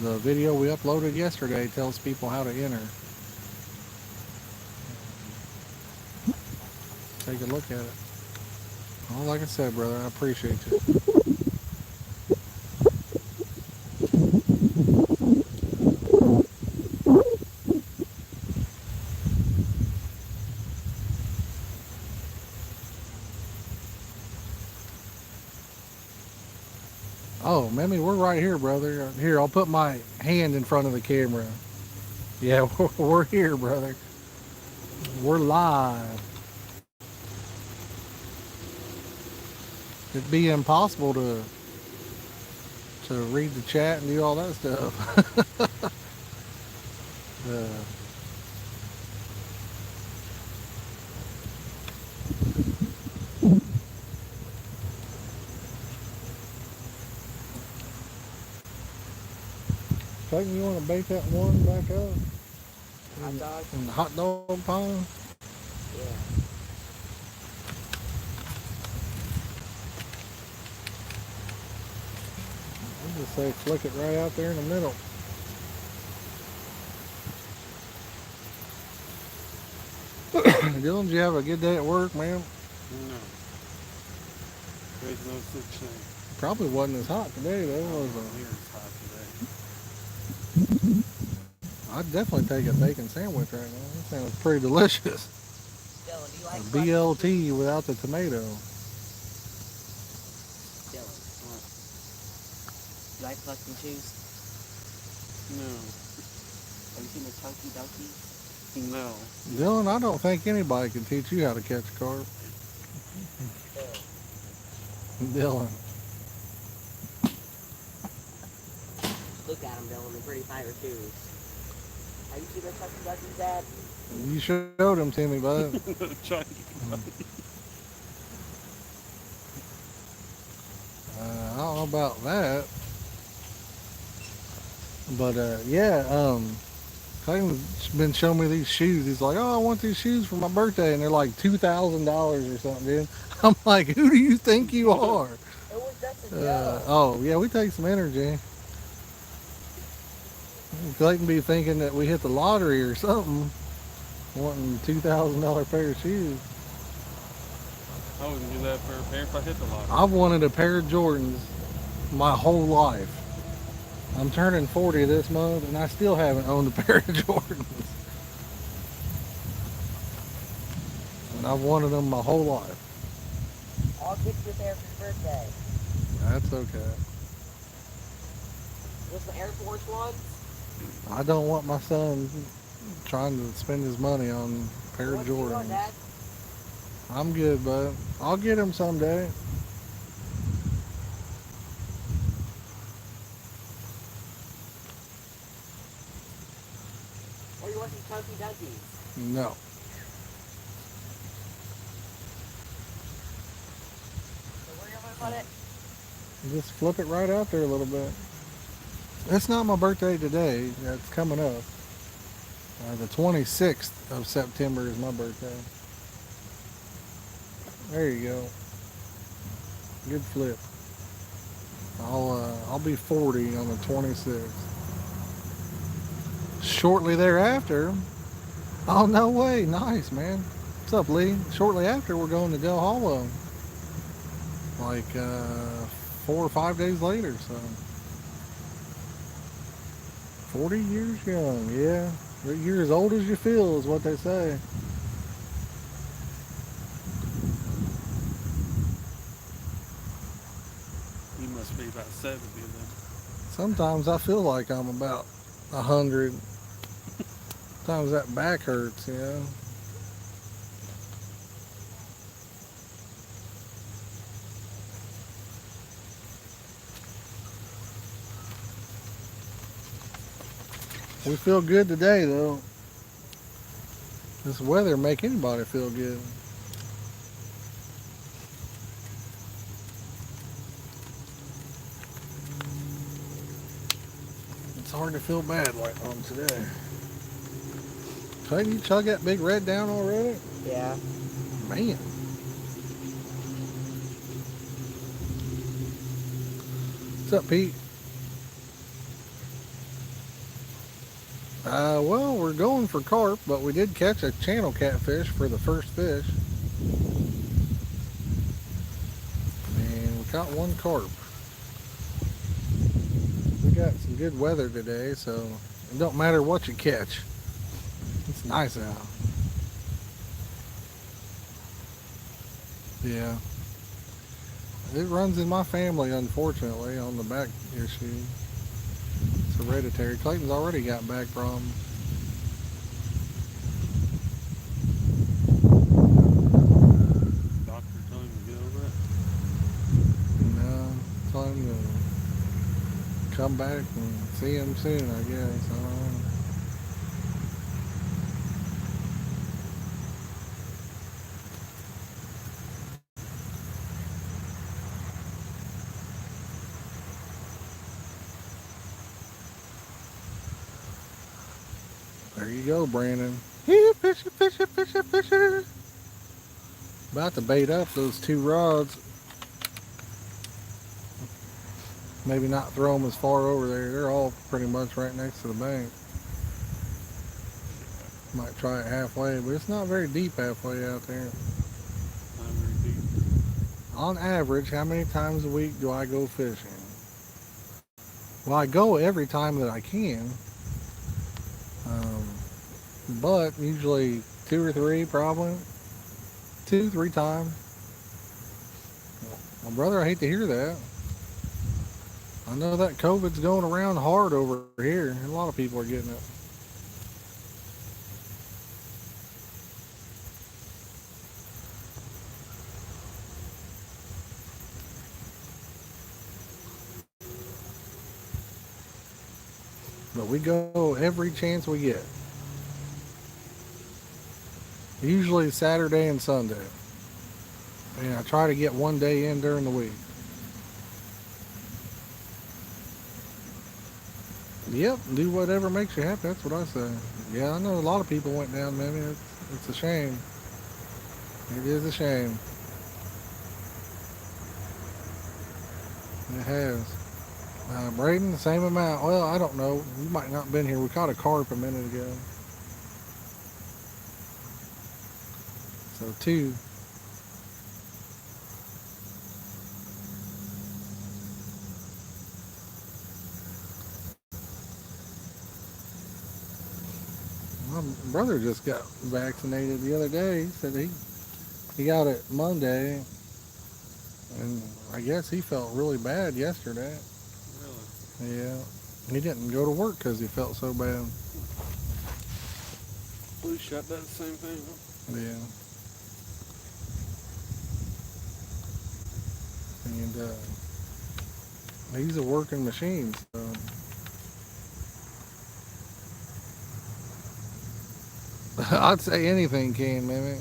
[SPEAKER 1] The video we uploaded yesterday tells people how to enter. Take a look at it. Well, like I said, brother, I appreciate you. Oh, Memmy, we're right here, brother. Here, I'll put my hand in front of the camera. Yeah, we're here, brother. We're live. It'd be impossible to read the chat and do all that stuff. Clayton, you want to bait that one back up?
[SPEAKER 3] Hot dog?
[SPEAKER 1] In the hot dog pond?
[SPEAKER 3] Yeah.
[SPEAKER 1] I'll just say flick it right out there in the middle. Dylan, did you have a good day at work, man?
[SPEAKER 2] No. There's no such thing.
[SPEAKER 1] Probably wasn't as hot today, though, was it?
[SPEAKER 2] Here it's hot today.
[SPEAKER 1] I'd definitely take a bacon sandwich right now. That sounds pretty delicious.
[SPEAKER 3] Dylan, do you like
[SPEAKER 1] A BLT without the tomato.
[SPEAKER 3] Dylan, you like fucking shoes?
[SPEAKER 2] No.
[SPEAKER 3] Have you seen the chunky donkeys?
[SPEAKER 2] No.
[SPEAKER 1] Dylan, I don't think anybody can teach you how to catch a carp. Dylan.
[SPEAKER 3] Look at them, Dylan. They're pretty fire shoes. Have you seen the chunky donkeys, Dad?
[SPEAKER 1] You showed them to me, bud.
[SPEAKER 2] Chunky.
[SPEAKER 1] I don't know about that. But, yeah, Clayton's been showing me these shoes. He's like, "Oh, I want these shoes for my birthday," and they're like $2,000 or something, dude. I'm like, "Who do you think you are?"
[SPEAKER 3] It was just a joke.
[SPEAKER 1] Oh yeah, we take some energy. Clayton be thinking that we hit the lottery or something, wanting $2,000 pair of shoes.
[SPEAKER 2] I wouldn't do that for a pair if I hit the lottery.
[SPEAKER 1] I've wanted a pair of Jordans my whole life. I'm turning 40 this month, and I still haven't owned a pair of Jordans. And I've wanted them my whole life.
[SPEAKER 3] I'll get you a pair for your birthday.
[SPEAKER 1] That's okay.
[SPEAKER 3] Just the Air Force ones?
[SPEAKER 1] I don't want my son trying to spend his money on a pair of
[SPEAKER 3] What do you want,
[SPEAKER 1] Jordans.
[SPEAKER 3] Dad?
[SPEAKER 1] I'm good, bud. I'll get him someday.
[SPEAKER 3] Or you want some Chunky Dunkies?
[SPEAKER 1] No.
[SPEAKER 3] So where you gonna put it?
[SPEAKER 1] Just flip it right out there a little bit. It's not my birthday today. It's coming up. The 26th of September is my birthday. There you go. Good flip. I'll be 40 on the 26th. Shortly thereafter, oh no way, nice man. What's up, Lee? Shortly after, we're going to Del Hollow. Like 4 or 5 days later, so 40 years young, yeah. You're as old as you feel, is what they say.
[SPEAKER 2] You must be about 70 then.
[SPEAKER 1] Sometimes I feel like I'm about 100. Sometimes that back hurts, you know. We feel good today, though. This weather make anybody feel good. It's hard to feel bad like on today. Clayton, you chug that big red down already?
[SPEAKER 3] Yeah.
[SPEAKER 1] Man. What's up, Pete? Well, we're going for carp, but we did catch a channel catfish for the first fish. And we caught one carp. We got some good weather today, so it don't matter what you catch. It's nice out. Yeah. It runs in my family, unfortunately, on the back issue. It's hereditary. Clayton's already got back problems.
[SPEAKER 2] Doctor told him to get over it.
[SPEAKER 1] No, tell him to come back and see him soon, I guess. I don't know. There you go, Brandon. Here, fisher, fisher, fisher, fisher. About to bait up those 2 rods. Maybe not throw them as far over there. They're all pretty much right next to the bank. Might try it halfway, but it's not very deep halfway out there.
[SPEAKER 2] Not very deep.
[SPEAKER 1] On average, how many times a week do I go fishing? Well, I go every time that I can. But usually 2 or 3, probably 2, 3 times. My brother, I hate to hear that. I know that COVID's going around hard over here. A lot of people are getting it. But we go every chance we get. Usually Saturday and Sunday. And I try to get one day in during the week. Yep, do whatever makes you happy. That's what I say. Yeah, I know a lot of people went down, man. It's a shame. It is a shame. It has. Braden, the same amount. Well, I don't know. You might not have been here. We caught a carp a minute ago. So two. My brother just got vaccinated the other day. He said he got it Monday, and I guess he felt really bad yesterday.
[SPEAKER 2] Really?
[SPEAKER 1] Yeah, he didn't go to work because he felt so bad.
[SPEAKER 2] Flu shot does the same thing, huh?
[SPEAKER 1] Yeah, and he's a working machine. So I'd say anything can, man.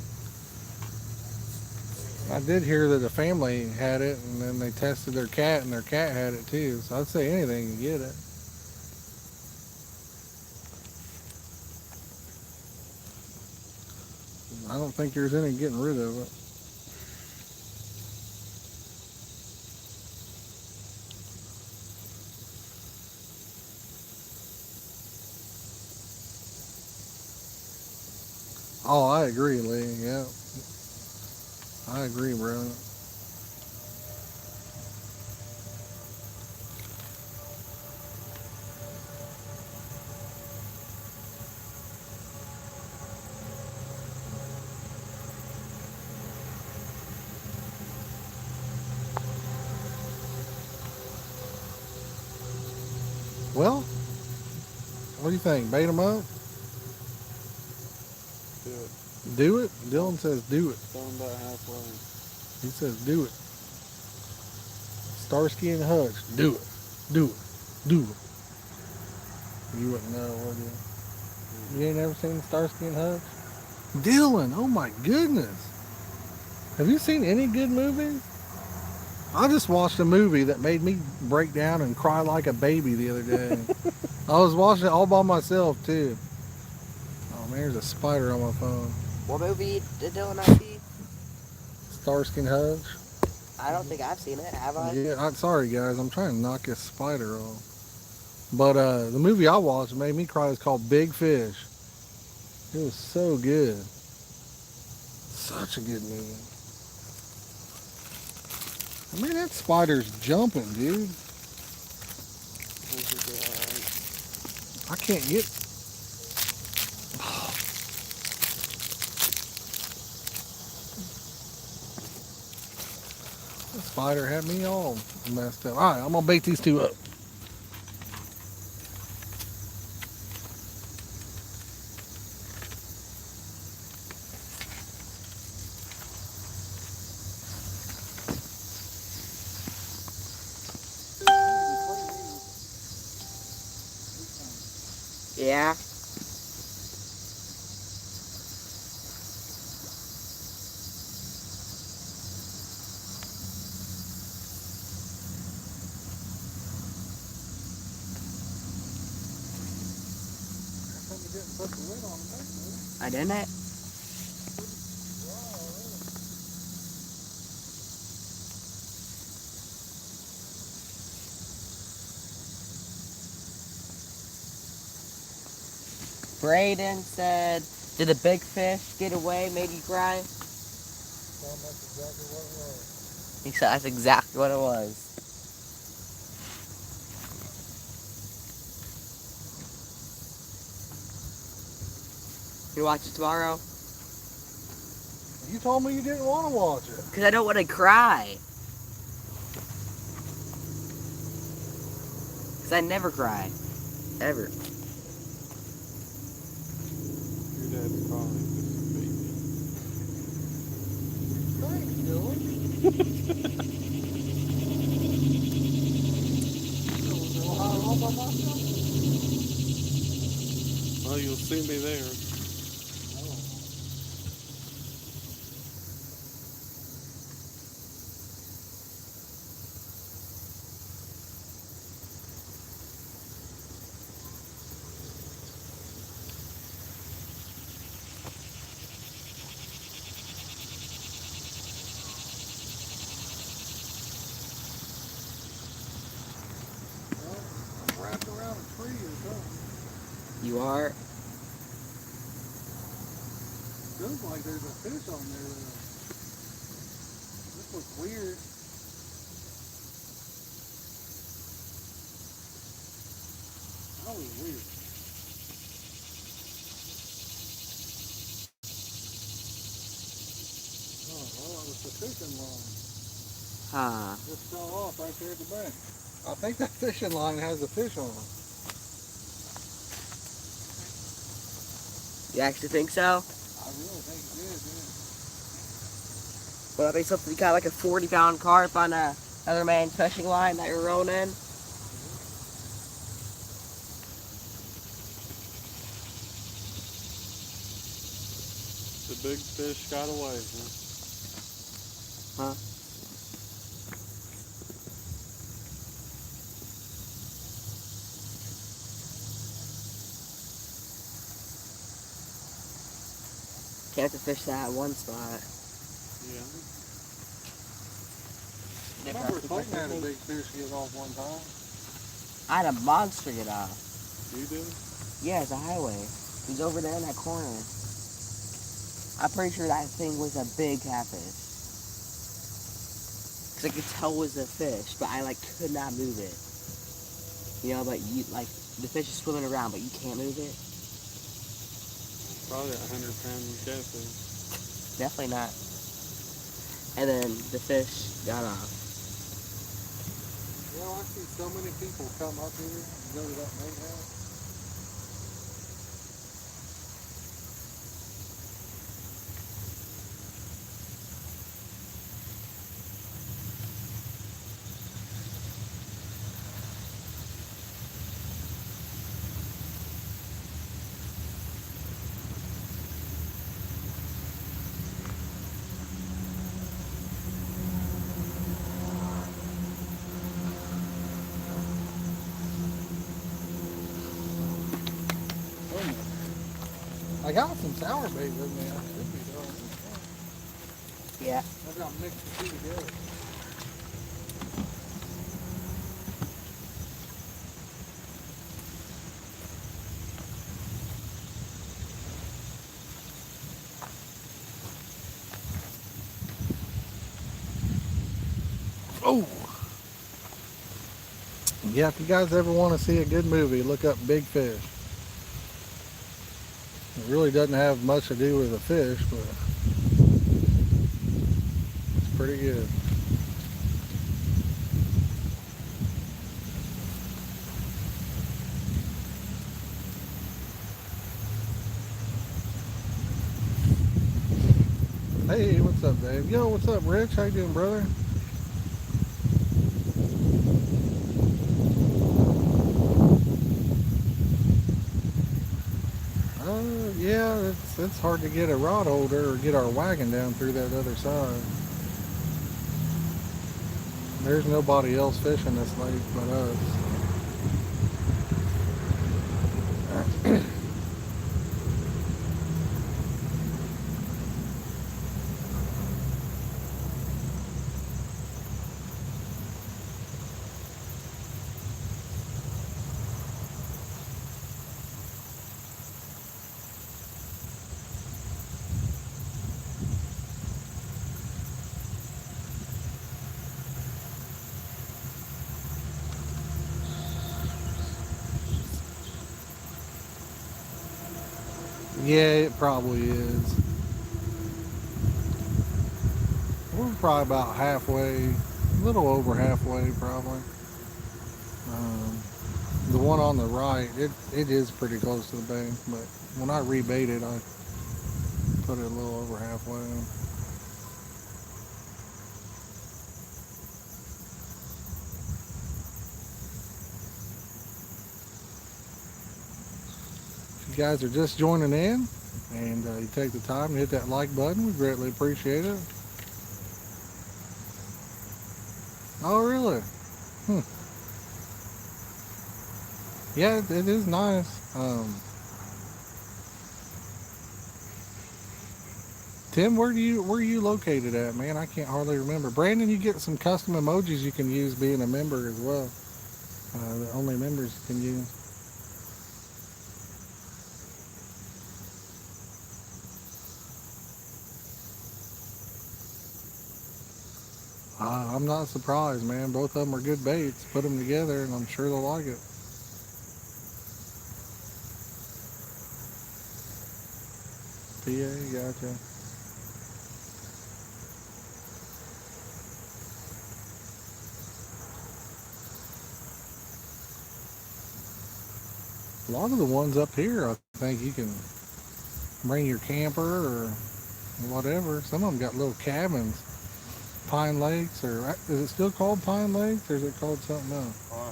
[SPEAKER 1] I did hear that a family had it, and then they tested their cat, and their cat had it too. So I'd say anything can get it. I don't think there's any getting rid of it. Oh, I agree, Lee. Yeah, I agree, bro. Well, what do you think? Bait them up?
[SPEAKER 2] Do it.
[SPEAKER 1] Do it? Dylan says do it.
[SPEAKER 2] Throw them about halfway.
[SPEAKER 1] He says do it. Starsky and Hutch, do it. Do it. Do it. You wouldn't know, would you? You ain't never seen Starsky and Hutch? Dylan, oh my goodness. Have you seen any good movies? I just watched a movie that made me break down and cry like a baby the other day. I was watching it all by myself too. Oh man, there's a spider on my phone.
[SPEAKER 3] What movie did Dylan not see?
[SPEAKER 1] Starsky and Hutch.
[SPEAKER 3] I don't think I've seen it. Have I?
[SPEAKER 1] Yeah, I'm sorry guys. I'm trying to knock this spider off. But the movie I watched made me cry. It's called Big Fish. It was so good. Such a good movie. I mean, that spider's jumping, dude.
[SPEAKER 2] I think they're alright.
[SPEAKER 1] I can't get. The spider had me all messed up. All right, I'm gonna bait these two up.
[SPEAKER 3] Yeah. I didn't. Braden said, did the big fish get away, made you cry?
[SPEAKER 1] That's exactly what it was.
[SPEAKER 3] He said that's exactly what it was. You watch it tomorrow?
[SPEAKER 1] You told me you didn't want to watch it.
[SPEAKER 3] Because I don't want to cry. Because I never cry. Ever.
[SPEAKER 2] Your dad's calling because he beat me.
[SPEAKER 1] Thanks, Dylan. All by myself.
[SPEAKER 2] Oh, you'll see me there.
[SPEAKER 1] free or something.
[SPEAKER 3] You are?
[SPEAKER 1] Feels like there's a fish on there though. This looks weird. That was weird. Oh, well, that was the fishing line.
[SPEAKER 3] Huh.
[SPEAKER 1] Just fell off right there at the bank. I think that fishing line has a fish on it.
[SPEAKER 3] You actually think so?
[SPEAKER 1] I really think it did, yeah.
[SPEAKER 3] Well, I think something got like a 40-pound carp on another man's fishing line that you're rolling in.
[SPEAKER 2] The big fish got away, huh?
[SPEAKER 3] Huh? Can't have to fish that at one spot.
[SPEAKER 2] Yeah.
[SPEAKER 1] I remember Clayton had a big fish get off one time.
[SPEAKER 3] I had a monster get off.
[SPEAKER 2] You did?
[SPEAKER 3] Yeah, it's a highway. He's over there in that corner. I'm pretty sure that thing was a big catfish. Cause I could tell it was a fish, but I like could not move it. You know, but you like the fish is swimming around, but you can't move it.
[SPEAKER 2] Probably a 100-pound catfish.
[SPEAKER 3] Definitely not. And then the fish got off.
[SPEAKER 1] You know, I see so many people come up here and go to that main house. I got some sour bait with me. I should be done.
[SPEAKER 3] Yeah.
[SPEAKER 1] I got mixed the two together. Oh! Yeah, if you guys ever want to see a good movie, look up Big Fish. It really doesn't have much to do with the fish, but it's pretty good. Hey, what's up, Dave? Yo, what's up, Rich? How you doing, brother? Yeah, it's hard to get a rod holder or get our wagon down through that other side. There's nobody else fishing this lake but us. Yeah, it probably is. We're probably about halfway, a little over halfway probably. The one on the right, it is pretty close to the bank, but when I rebait it, I put it a little over halfway. If you guys are just joining in and you take the time to hit that like button, we greatly appreciate it. Oh, really? Yeah, it is nice. Tim, where are you located at, man? I can't hardly remember. Brandon, you get some custom emojis you can use being a member as well. That only members can use. I'm not surprised, man. Both of them are good baits. Put them together, and I'm sure they'll like it. PA, gotcha. A lot of the ones up here, I think you can bring your camper or whatever. Some of them got little cabins. Pine Lakes, or is it still called Pine Lakes, or is it called something else?
[SPEAKER 2] Oh,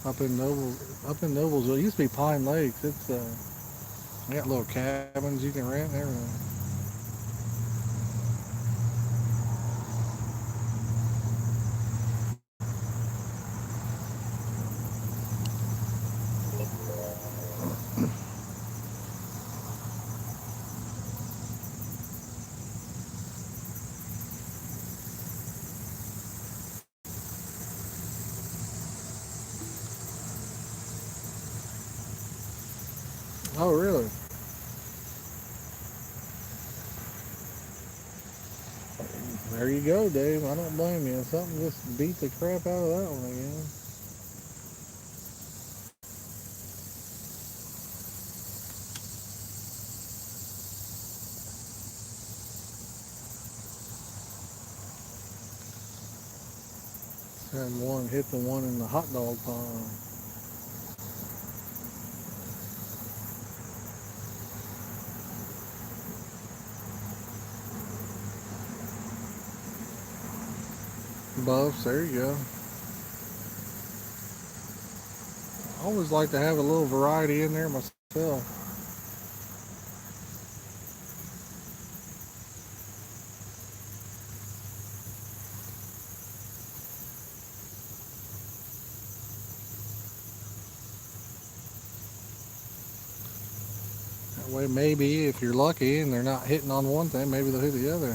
[SPEAKER 2] I have no idea.
[SPEAKER 1] Up in Noblesville, it used to be Pine Lakes. It's they got little cabins you can rent and everything. Oh, really? There you go, Dave. I don't blame you. Something just beat the crap out of that one again. Had one hit the one in the hot dog pond. Buffs, there you go. I always like to have a little variety in there myself. That way, maybe if you're lucky and they're not hitting on one thing, maybe they'll hit the other.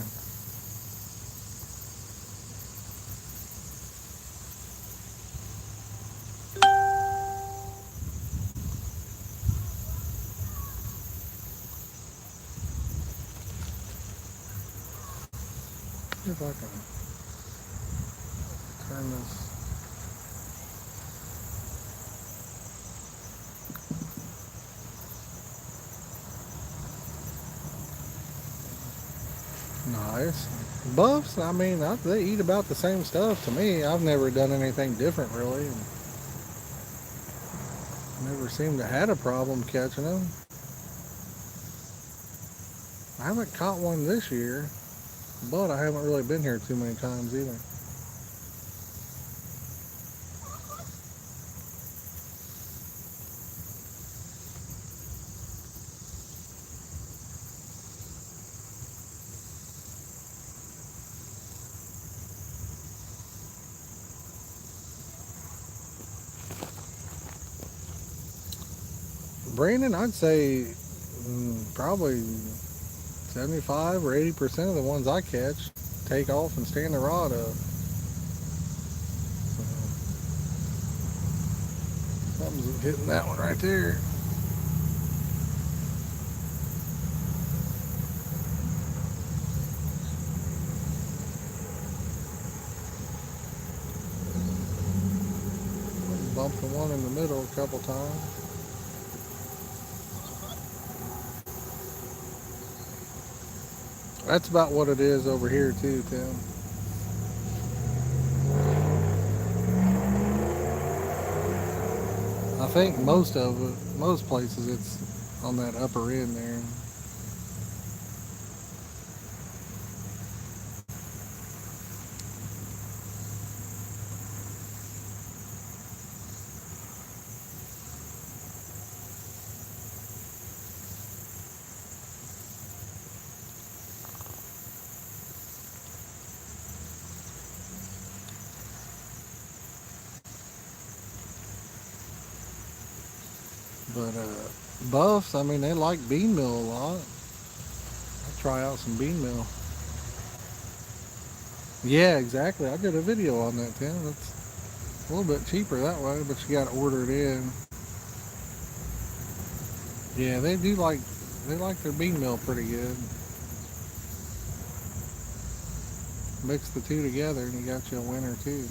[SPEAKER 1] See if I can turn this. Nice. Buffs, I mean, they eat about the same stuff to me. I've never done anything different, really. And never seemed to had a problem catching them. I haven't caught one this year, but I haven't really been here too many times either. Brandon, I'd say probably 75 or 80% of the ones I catch take off and stand the rod up. So, something's hitting that one right there. Bumped the one in the middle a couple times. That's about what it is over here too, Tim. I think most of it, most places, it's on that upper end there. But buffs, I mean, they like bean meal a lot. I'll try out some bean meal. Yeah, exactly. I did a video on that, Tim. It's a little bit cheaper that way, but you got to order it in. Yeah, they like their bean meal pretty good. Mix the two together and you got you a winner too.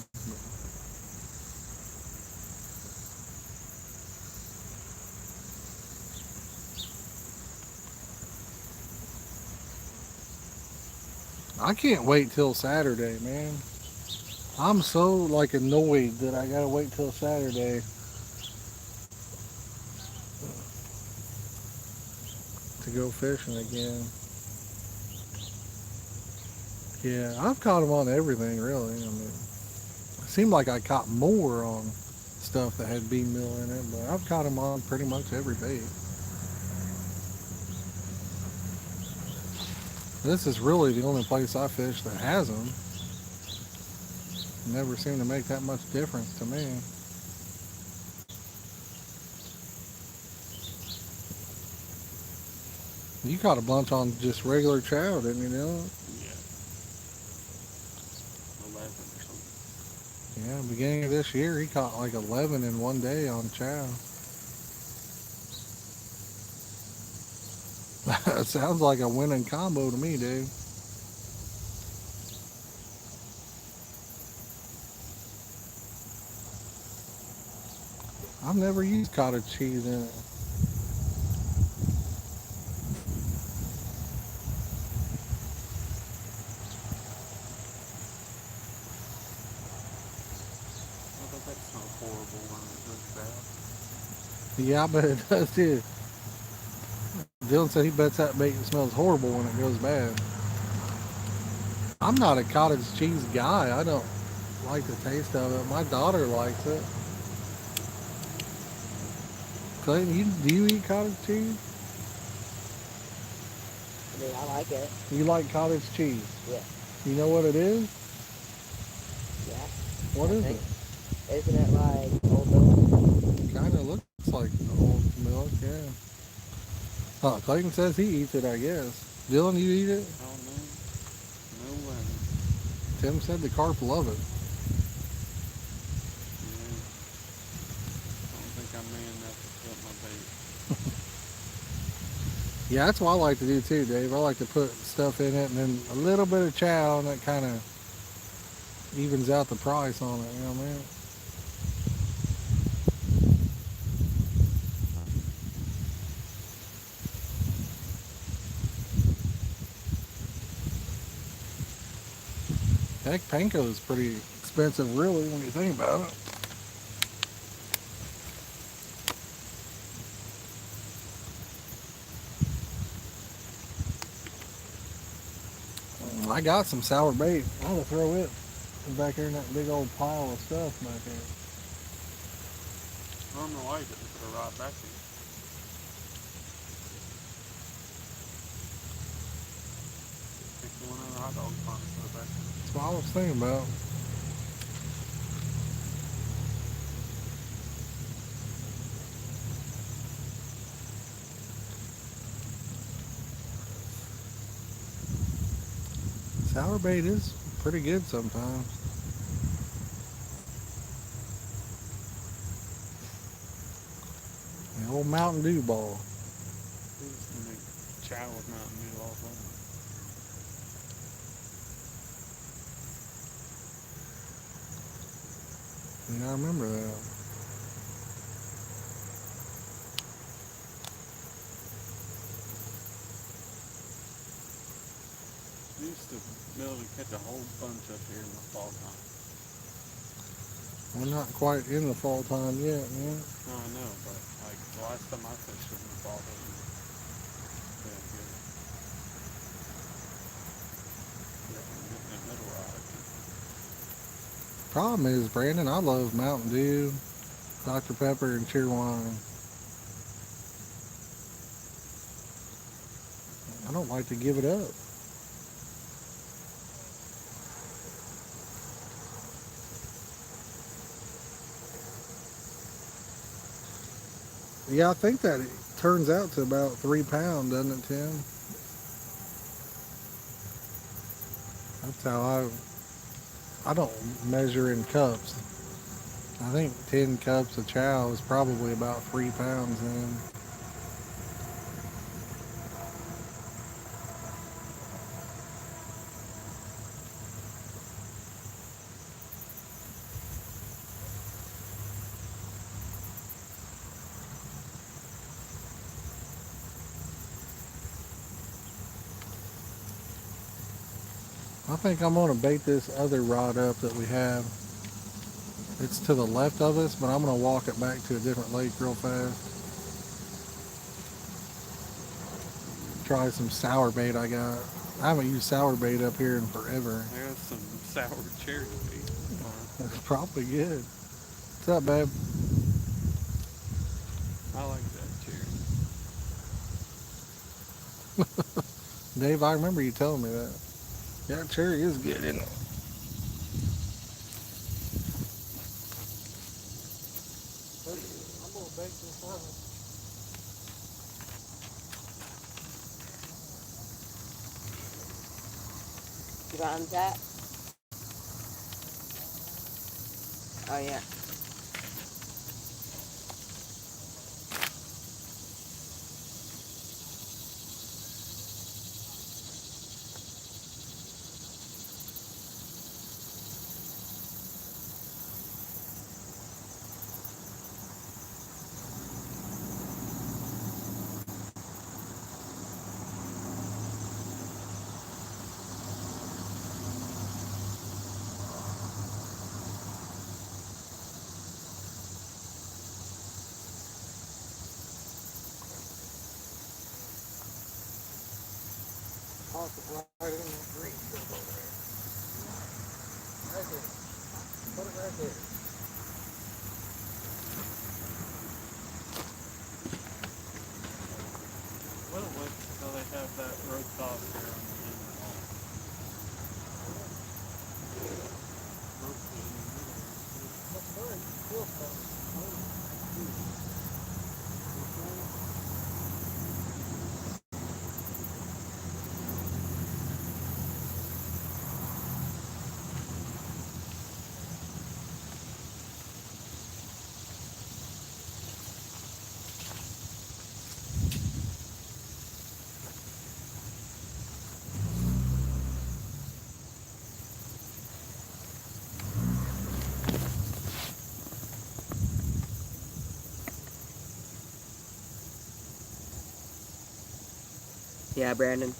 [SPEAKER 1] I can't wait till Saturday, man. I'm so like annoyed that I gotta wait till Saturday to go fishing again. Yeah, I've caught them on everything really. I mean, it seemed like I caught more on stuff that had bean meal in it, but I've caught them on pretty much every bait. This is really the only place I fish that has them. Never seem to make that much difference to me. You caught a bunch on just regular trout, didn't you, Dylan?
[SPEAKER 2] Yeah. 11 or something.
[SPEAKER 1] Yeah, beginning of this year, he caught like 11 in one day on chow. That sounds like a winning combo to me, dude. I've never used cottage cheese in it.
[SPEAKER 2] I bet that smells horrible when it goes bad.
[SPEAKER 1] Yeah, I bet it does too. Dylan said he bets that bait smells horrible when it goes bad. I'm not a cottage cheese guy. I don't like the taste of it. My daughter likes it. Clayton, do you eat cottage cheese?
[SPEAKER 3] I mean, I like it.
[SPEAKER 1] You like cottage cheese?
[SPEAKER 3] Yeah.
[SPEAKER 1] You know what it is?
[SPEAKER 3] Yeah.
[SPEAKER 1] What
[SPEAKER 3] I
[SPEAKER 1] is
[SPEAKER 3] think.
[SPEAKER 1] it?
[SPEAKER 3] Isn't it like old milk?
[SPEAKER 1] Kind of looks like old milk, yeah. Oh, Clayton says he eats it, I guess. Dylan, you eat it?
[SPEAKER 2] Oh no. No lemon.
[SPEAKER 1] Tim said the carp love it.
[SPEAKER 2] Yeah. I don't think I'm man enough to put my bait.
[SPEAKER 1] Yeah, that's what I like to do too, Dave. I like to put stuff in it and then a little bit of chow, and that kind of evens out the price on it, you know what I mean? Heck, panko is pretty expensive, really, when you think about it. I got some sour bait. I'm gonna throw it back there in that big old pile of stuff back there.
[SPEAKER 2] I don't know why you didn't put a rod back in. Pick one of the hot dog ponds and put it back in.
[SPEAKER 1] That's what I was thinking about. Sour bait is pretty good sometimes. The old Mountain Dew ball.
[SPEAKER 2] We used to make chow with Mountain Dew all the time.
[SPEAKER 1] Yeah, I remember that.
[SPEAKER 2] We used to be able to catch a whole bunch up here in the fall time.
[SPEAKER 1] We're not quite in the fall time yet, man.
[SPEAKER 2] No, I know, but like the last time I fished it in the fall, it was good. Getting that middle rod.
[SPEAKER 1] Problem is, Brandon, I love Mountain Dew, Dr. Pepper, and Cheerwine. I don't like to give it up. Yeah, I think that it turns out to about 3 pounds, doesn't it, Tim? That's how I don't measure in cups. I think 10 cups of chow is probably about 3 pounds in. I think I'm gonna bait this other rod up that we have. It's to the left of us, but I'm gonna walk it back to a different lake real fast. Try some sour bait I got. I haven't used sour bait up here in forever.
[SPEAKER 2] I got some sour cherry bait.
[SPEAKER 1] That's probably good. What's up, babe?
[SPEAKER 2] I like that cherry.
[SPEAKER 1] Dave, I remember you telling me that. Yeah, cherry is good, isn't it? I'm gonna bake this up.
[SPEAKER 3] You got that? Oh yeah.
[SPEAKER 1] Toss it right in that green stuff over there. Right there. Put it right there.
[SPEAKER 2] Well, look how they have that road top there on the end.
[SPEAKER 3] Yeah, Brandon.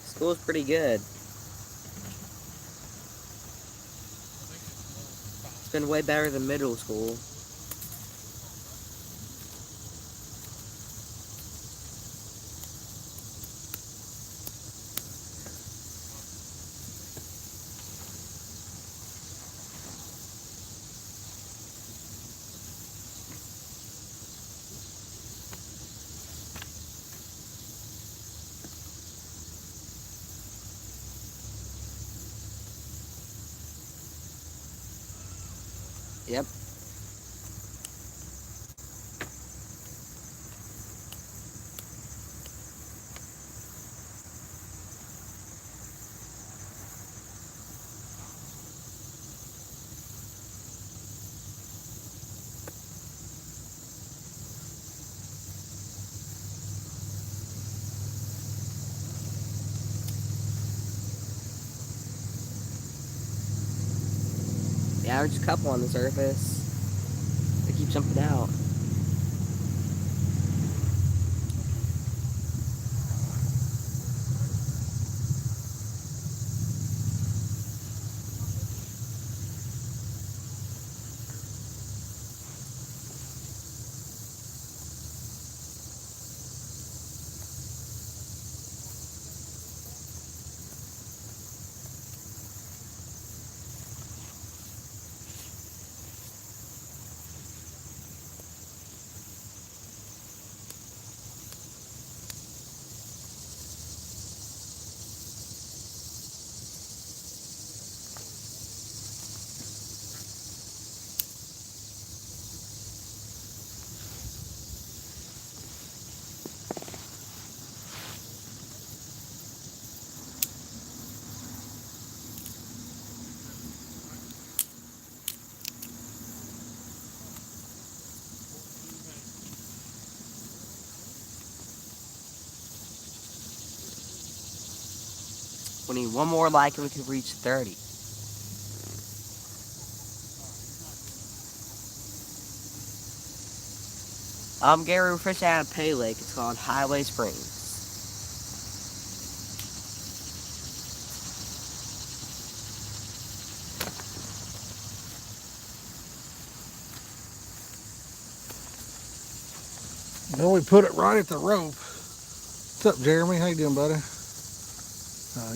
[SPEAKER 3] School's pretty good. It's been way better than middle school. Yep. Yeah, there's a couple on the surface. They keep jumping out. We need one more like and we can reach 30. Gary, we're fishing at a pay lake. It's called Highway Springs.
[SPEAKER 1] Then we put it right at the rope. What's up, Jeremy? How you doing, buddy?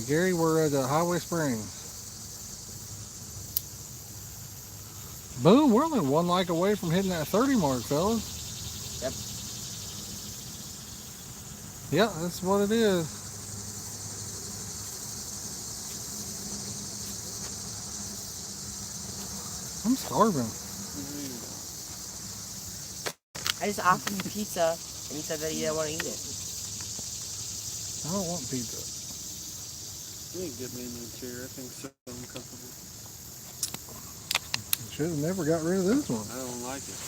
[SPEAKER 1] Gary, we're at Highway Springs. Boom, we're only one like away from hitting that 30 mark, fellas.
[SPEAKER 3] Yep.
[SPEAKER 1] Yeah, that's what it is. I'm starving.
[SPEAKER 3] I just offered him pizza, and he said that he didn't want to eat it.
[SPEAKER 1] I don't want pizza.
[SPEAKER 2] You can get me a new chair. I think so uncomfortable.
[SPEAKER 1] Should have never got rid of this one.
[SPEAKER 2] I don't like it.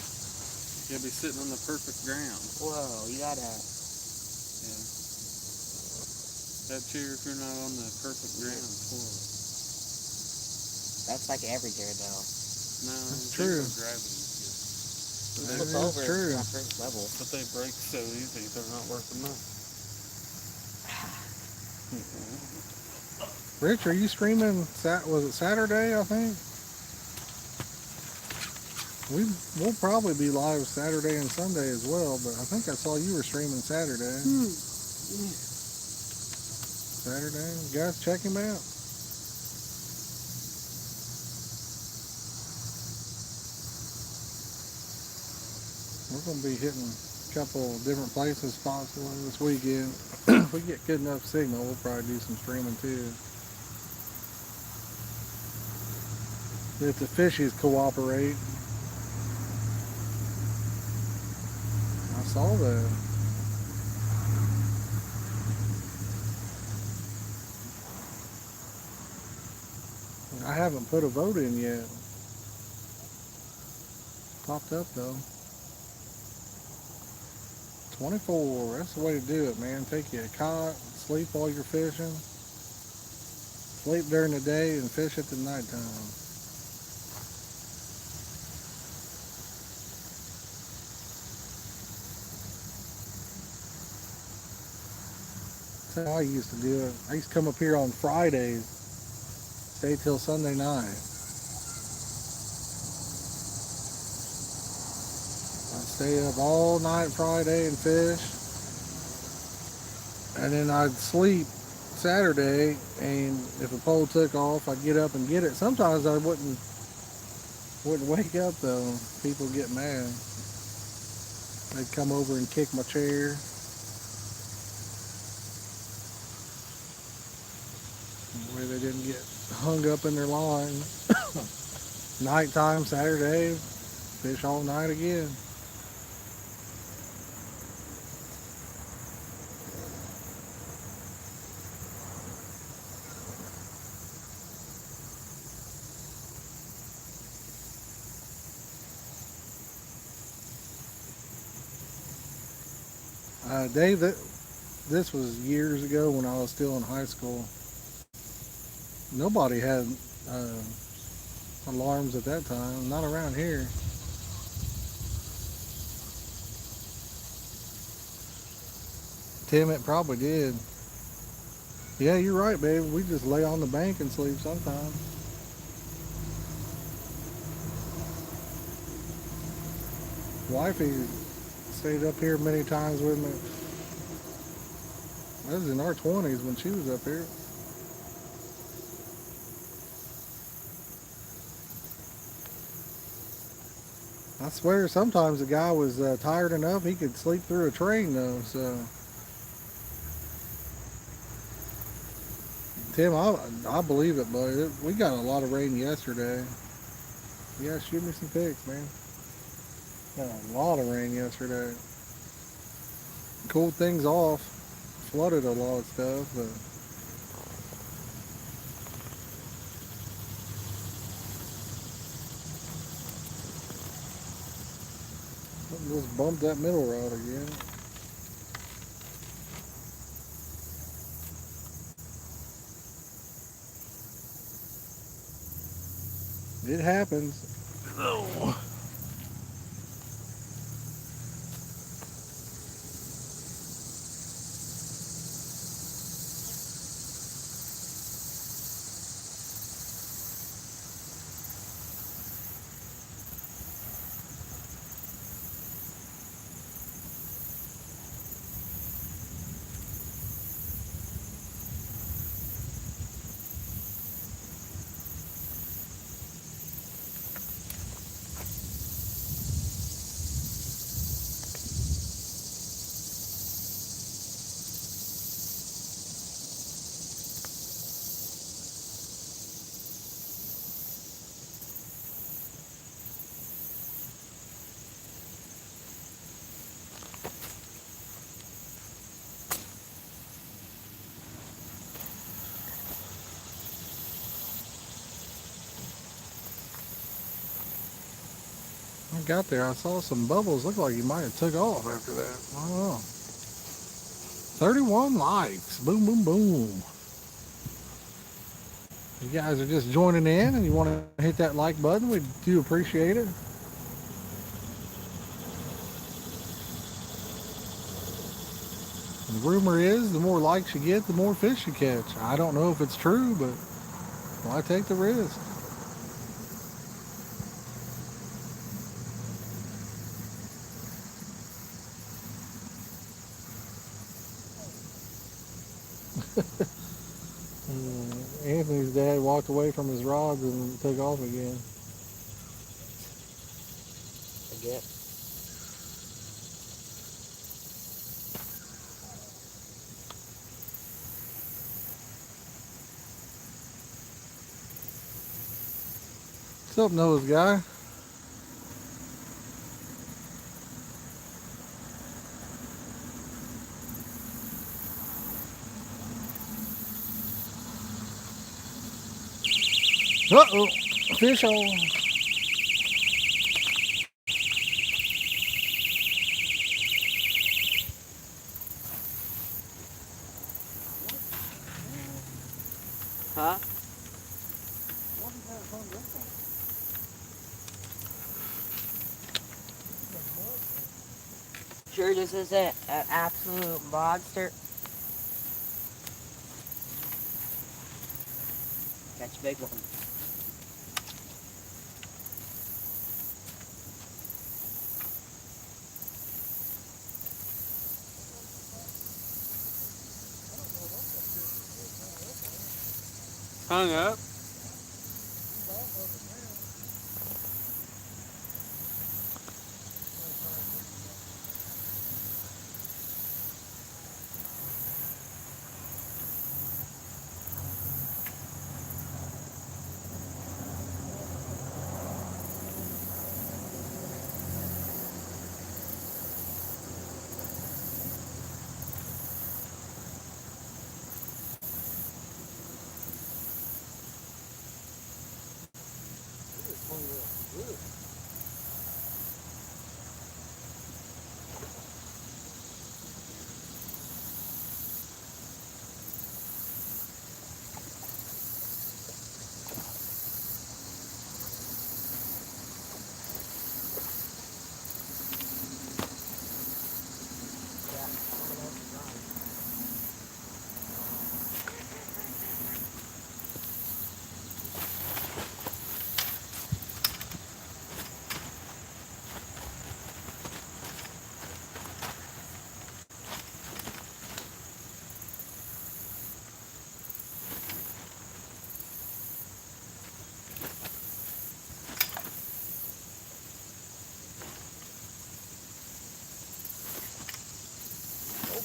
[SPEAKER 2] You gotta be sitting on the perfect ground.
[SPEAKER 3] Whoa, you gotta.
[SPEAKER 2] Yeah. That chair, if you're not on the perfect ground, it's horrible.
[SPEAKER 3] That's like every chair, though.
[SPEAKER 2] No,
[SPEAKER 1] That's true.
[SPEAKER 2] Gravity is good.
[SPEAKER 3] It
[SPEAKER 1] That
[SPEAKER 3] flips
[SPEAKER 1] is
[SPEAKER 3] over
[SPEAKER 1] true.
[SPEAKER 3] at first level.
[SPEAKER 2] But they break so easy, they're not worth the money.
[SPEAKER 1] Rich, are you streaming? Was it Saturday? I think we'll probably be live Saturday and Sunday as well. But I think I saw you were streaming Saturday. Saturday, you guys check him out. We're gonna be hitting a couple different places possibly this weekend. If we get good enough signal, we'll probably do some streaming too. If the fishies cooperate. I saw that. I haven't put a vote in yet. Popped up though. 24, that's the way to do it, man. Take you a cot, sleep while you're fishing. Sleep during the day and fish at the nighttime. That's how I used to do it. I used to come up here on Fridays, stay till Sunday night. I'd stay up all night Friday and fish. And then I'd sleep Saturday, and if a pole took off, I'd get up and get it. Sometimes I wouldn't wake up though. People get mad. They'd come over and kick my chair. That way they didn't get hung up in their line. Nighttime, Saturday, fish all night again. Dave, this was years ago when I was still in high school. Nobody had alarms at that time, not around here. Tim, it probably did. Yeah, you're right, babe. We just lay on the bank and sleep sometimes. Wifey stayed up here many times with me. I was in our 20s when she was up here. I swear sometimes the guy was tired enough he could sleep through a train though, so. Tim, I believe it, buddy. We got a lot of rain yesterday. Yeah, shoot me some pics, man. Got a lot of rain yesterday. Cooled things off. Flooded a lot of stuff, but just bumped that middle rod again. It happens. Oh. I got there, I saw some bubbles. Looked like he might have took off after that. I don't know. 31 likes. Boom, boom, boom. You guys are just joining in and you want to hit that like button, we do appreciate it. And the rumor is the more likes you get, the more fish you catch. I don't know if it's true, but why take the risk? Anthony's dad walked away from his rods and took off again.
[SPEAKER 3] Again.
[SPEAKER 1] What's up, nose guy? Uh-oh, fish on.
[SPEAKER 3] Huh? Sure, this is an absolute monster. Catch a big one.
[SPEAKER 2] Hung up.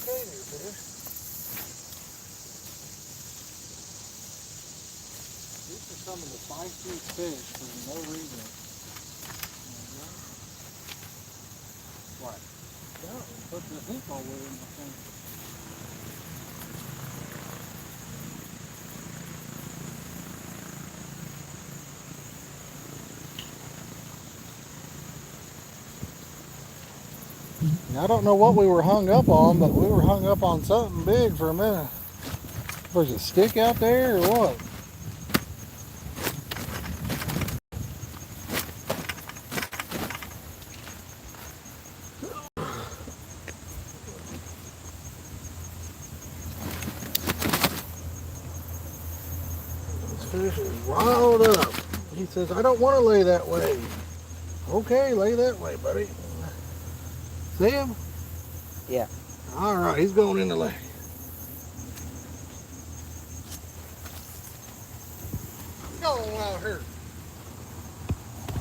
[SPEAKER 1] Okay there, fish. These are some of the spiciest fish for no reason. What? Yeah, put the hook all the way in my thing. I don't know what we were hung up on, but we were hung up on something big for a minute. Was it a stick out there or what? fish is riled up. He says, I don't want to lay that way. Okay, lay that way, buddy. See him?
[SPEAKER 3] Yeah.
[SPEAKER 1] All right, he's going in the lake. Go on out here.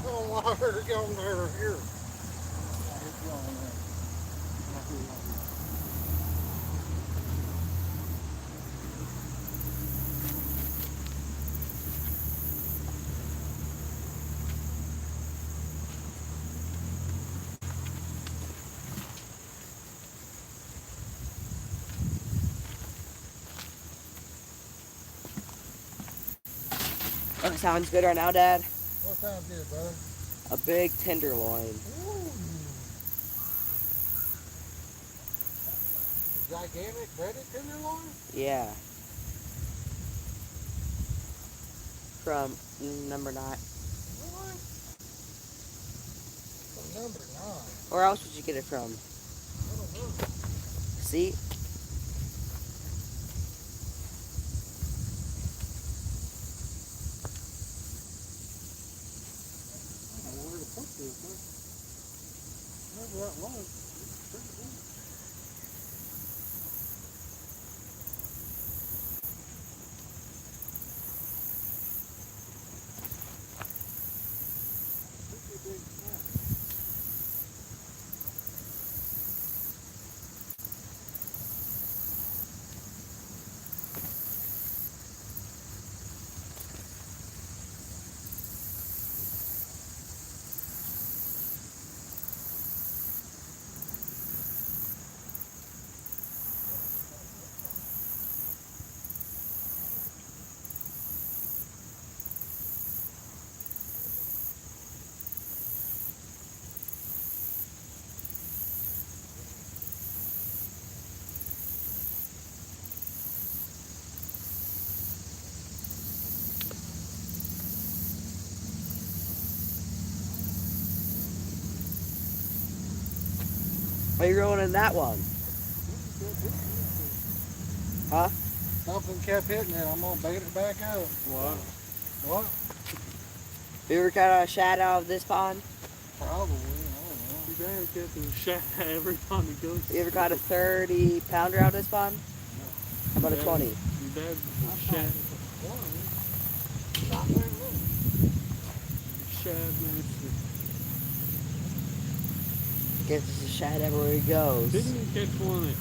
[SPEAKER 1] Go on out here. Go on there. Here.
[SPEAKER 3] What sounds good right now, Dad?
[SPEAKER 1] What sounds good, brother?
[SPEAKER 3] A big tenderloin.
[SPEAKER 1] Ooh. Gigantic breaded tenderloin?
[SPEAKER 3] Yeah. From number 9.
[SPEAKER 1] What? From number 9.
[SPEAKER 3] Where else would you get it from?
[SPEAKER 1] I don't know.
[SPEAKER 3] See?
[SPEAKER 1] I don't know where to put this, man. Never that long. It's pretty good. Pretty big snap.
[SPEAKER 3] Are you rolling in that one? Huh?
[SPEAKER 1] Something kept hitting it. I'm gonna bait it back up.
[SPEAKER 2] What?
[SPEAKER 1] What?
[SPEAKER 3] You ever caught a shad out of this pond?
[SPEAKER 1] Probably. I
[SPEAKER 2] You better get the shot every time he goes.
[SPEAKER 3] You ever caught a 30 pounder out of this pond? How about a 20?
[SPEAKER 2] Your dad's
[SPEAKER 1] don't know.
[SPEAKER 2] shad.
[SPEAKER 1] Not very little.
[SPEAKER 2] Shad master.
[SPEAKER 3] Gets a shad everywhere he goes.
[SPEAKER 2] Didn't you catch one at...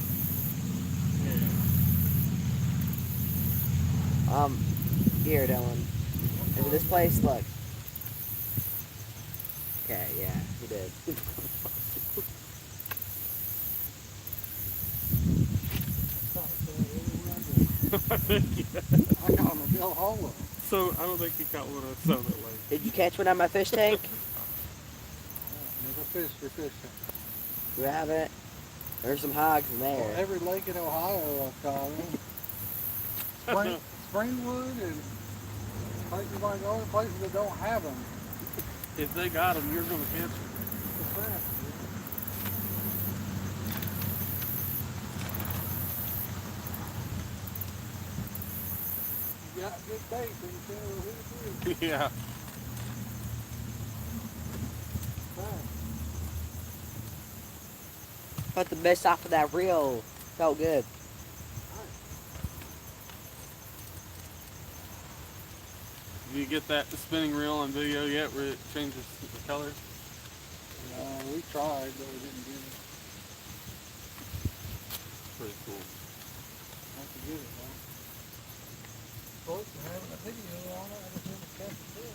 [SPEAKER 3] Here, Dylan. Is it this place? Look. Okay, yeah, he did.
[SPEAKER 1] I got him a Bill Hollow.
[SPEAKER 2] So, I don't think he caught one at Summit Lake.
[SPEAKER 3] Did you catch one on my fish tank?
[SPEAKER 1] Never fished your fish tank.
[SPEAKER 3] You haven't? There's some hogs in
[SPEAKER 1] Well,
[SPEAKER 3] there.
[SPEAKER 1] every lake in Ohio I've caught them. Springwood and places like other places that don't have them.
[SPEAKER 2] If they got them, you're going to catch them.
[SPEAKER 1] You got good bait, then you tell who it is.
[SPEAKER 2] Yeah.
[SPEAKER 3] But the mist off of that reel felt good.
[SPEAKER 2] Did you get that spinning reel on video yet where it changes the color?
[SPEAKER 1] We tried, but we didn't get it.
[SPEAKER 2] Pretty cool.
[SPEAKER 1] Have to get it, though. Close to having a video on it. I just didn't catch it then.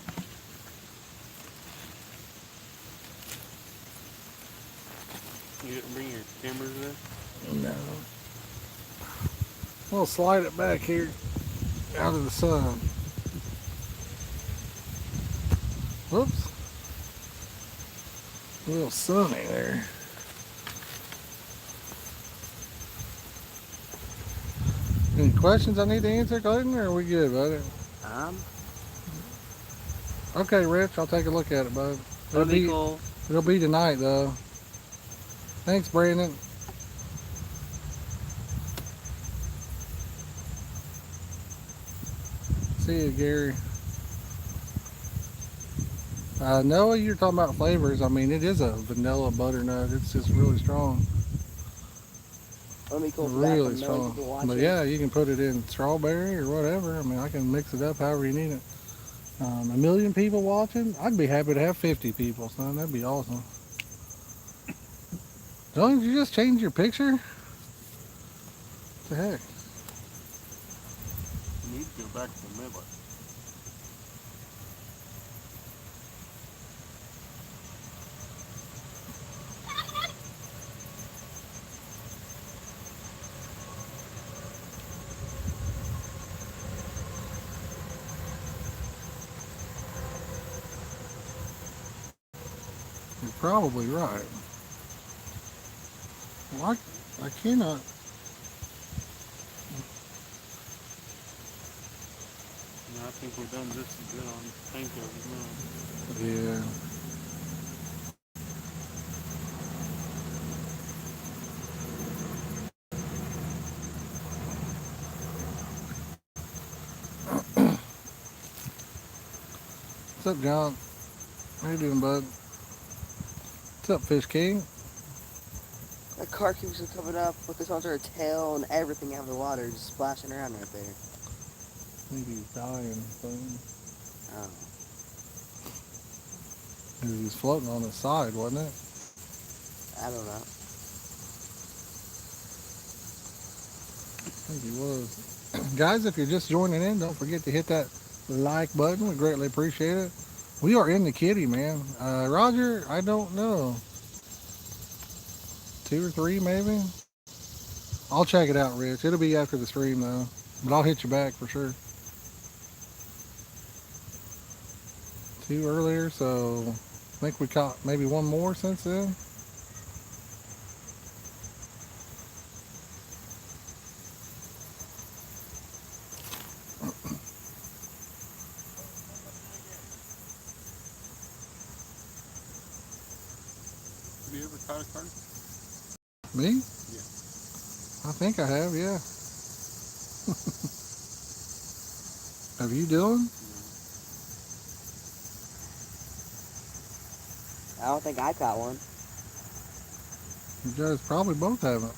[SPEAKER 2] You didn't bring your cameras there?
[SPEAKER 1] No. We'll slide it back here out of the sun. Whoops. A little sunny there. Any questions I need to answer, Clayton, or are we good, buddy? Okay, Rich, I'll take a look at it, bud.
[SPEAKER 3] That'd be cool.
[SPEAKER 1] It'll be tonight, though. Thanks, Brandon. See you, Gary. No, you're talking about flavors. I mean, it is a vanilla butternut. It's just really strong.
[SPEAKER 3] Let me cool for that for a
[SPEAKER 1] Really
[SPEAKER 3] million
[SPEAKER 1] strong.
[SPEAKER 3] people
[SPEAKER 1] But
[SPEAKER 3] watching.
[SPEAKER 1] yeah, you can put it in strawberry or whatever. I mean, I can mix it up however you need it. A million people watching? I'd be happy to have 50 people, son. That'd be awesome. Don't you just change your picture? What the heck?
[SPEAKER 2] You need to go back to the middle.
[SPEAKER 1] You're probably right. Well, I cannot.
[SPEAKER 2] And I think we've done just as good on painkillers now.
[SPEAKER 1] Yeah. What's up, John? How you doing, bud? What's up, Fish King?
[SPEAKER 3] That car keeps coming up with this onto her tail and everything out of the water, just splashing around right there.
[SPEAKER 1] Maybe he's dying.
[SPEAKER 3] Oh.
[SPEAKER 1] He was floating on the side, wasn't it?
[SPEAKER 3] I don't know.
[SPEAKER 1] I think he was. Guys, if you're just joining in, don't forget to hit that like button. We greatly appreciate it. We are in the kitty, man. Roger, I don't know. 2 or 3, maybe? I'll check it out, Rich. It'll be after the stream, though. But I'll hit you back for sure. 2 earlier, so I think we caught maybe one more since then.
[SPEAKER 2] Have you ever caught a carp?
[SPEAKER 1] Me?
[SPEAKER 2] Yeah.
[SPEAKER 1] I think I have, yeah. Have you, Dylan?
[SPEAKER 3] I don't think I caught one.
[SPEAKER 1] You guys probably both haven't.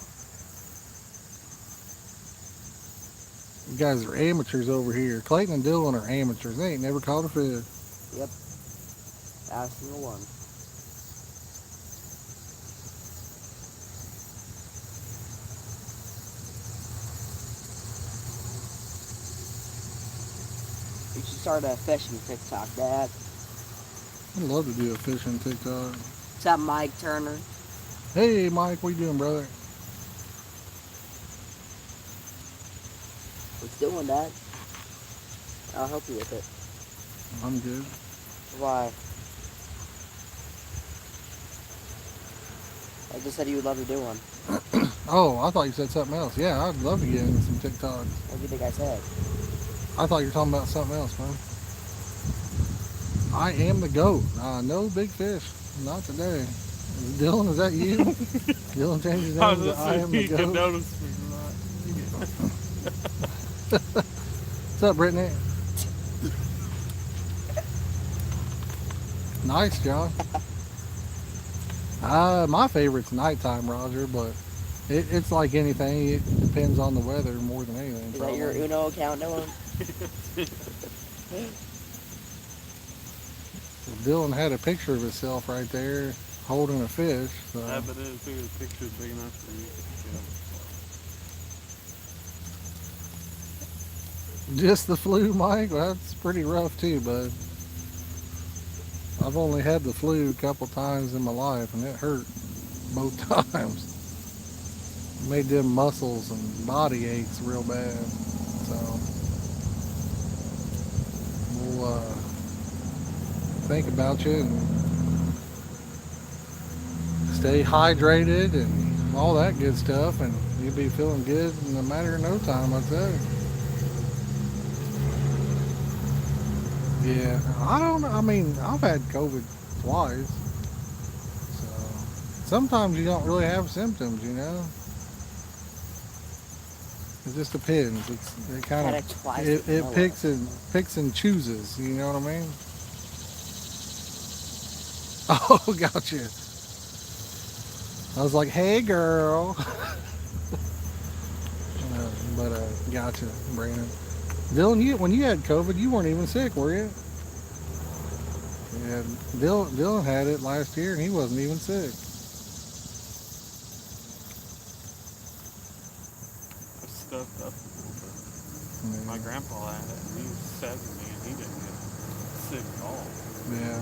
[SPEAKER 1] You guys are amateurs over here. Clayton and Dylan are amateurs. They ain't never caught a fish.
[SPEAKER 3] Yep. Not a single one. You should start a fishing TikTok, Dad.
[SPEAKER 1] I'd love to do a fishing TikTok.
[SPEAKER 3] What's up, Mike Turner?
[SPEAKER 1] Hey, Mike, what you doing, brother?
[SPEAKER 3] What's doing, Dad? I'll help you with it.
[SPEAKER 1] I'm good.
[SPEAKER 3] Why? I just said you would love to do one.
[SPEAKER 1] Oh, I thought you said something else. Yeah, I'd love to get into some TikToks.
[SPEAKER 3] What do you think I said?
[SPEAKER 1] I thought you were talking about something else, man. I am the GOAT. No big fish. Not today. Dylan, is that you? Dylan changed his name to I am the
[SPEAKER 2] You can
[SPEAKER 1] GOAT.
[SPEAKER 2] notice me or not.
[SPEAKER 1] What's up, Brittany? Nice, John. My favorite's nighttime, Roger, but it's like anything. It depends on the weather more than anything.
[SPEAKER 3] Is that your Uno account, Dylan?
[SPEAKER 1] Dylan had a picture of himself right there holding a fish. So.
[SPEAKER 2] Yeah, but it took a picture big enough for you.
[SPEAKER 1] Just the flu, Mike? Well, that's pretty rough too, bud. I've only had the flu a couple times in my life, and it hurt both times. It made them muscles and body aches real bad. So we'll think about you and stay hydrated and all that good stuff, and you'll be feeling good in a matter of no time, I'd say. Yeah, I don't know. I mean, I've had COVID twice. So sometimes you don't really have symptoms, you know. It just depends. It kind of it picks and chooses. You know what I mean? Oh, gotcha. I was like, hey, girl. Gotcha, Brandon. Dylan, when you had COVID, you weren't even sick, were you? Yeah, Dylan had it last year, and he wasn't even sick.
[SPEAKER 2] I stuffed up a little bit. My
[SPEAKER 1] Yeah.
[SPEAKER 2] grandpa had it, and he was 70, and he didn't get sick at all.
[SPEAKER 1] Yeah.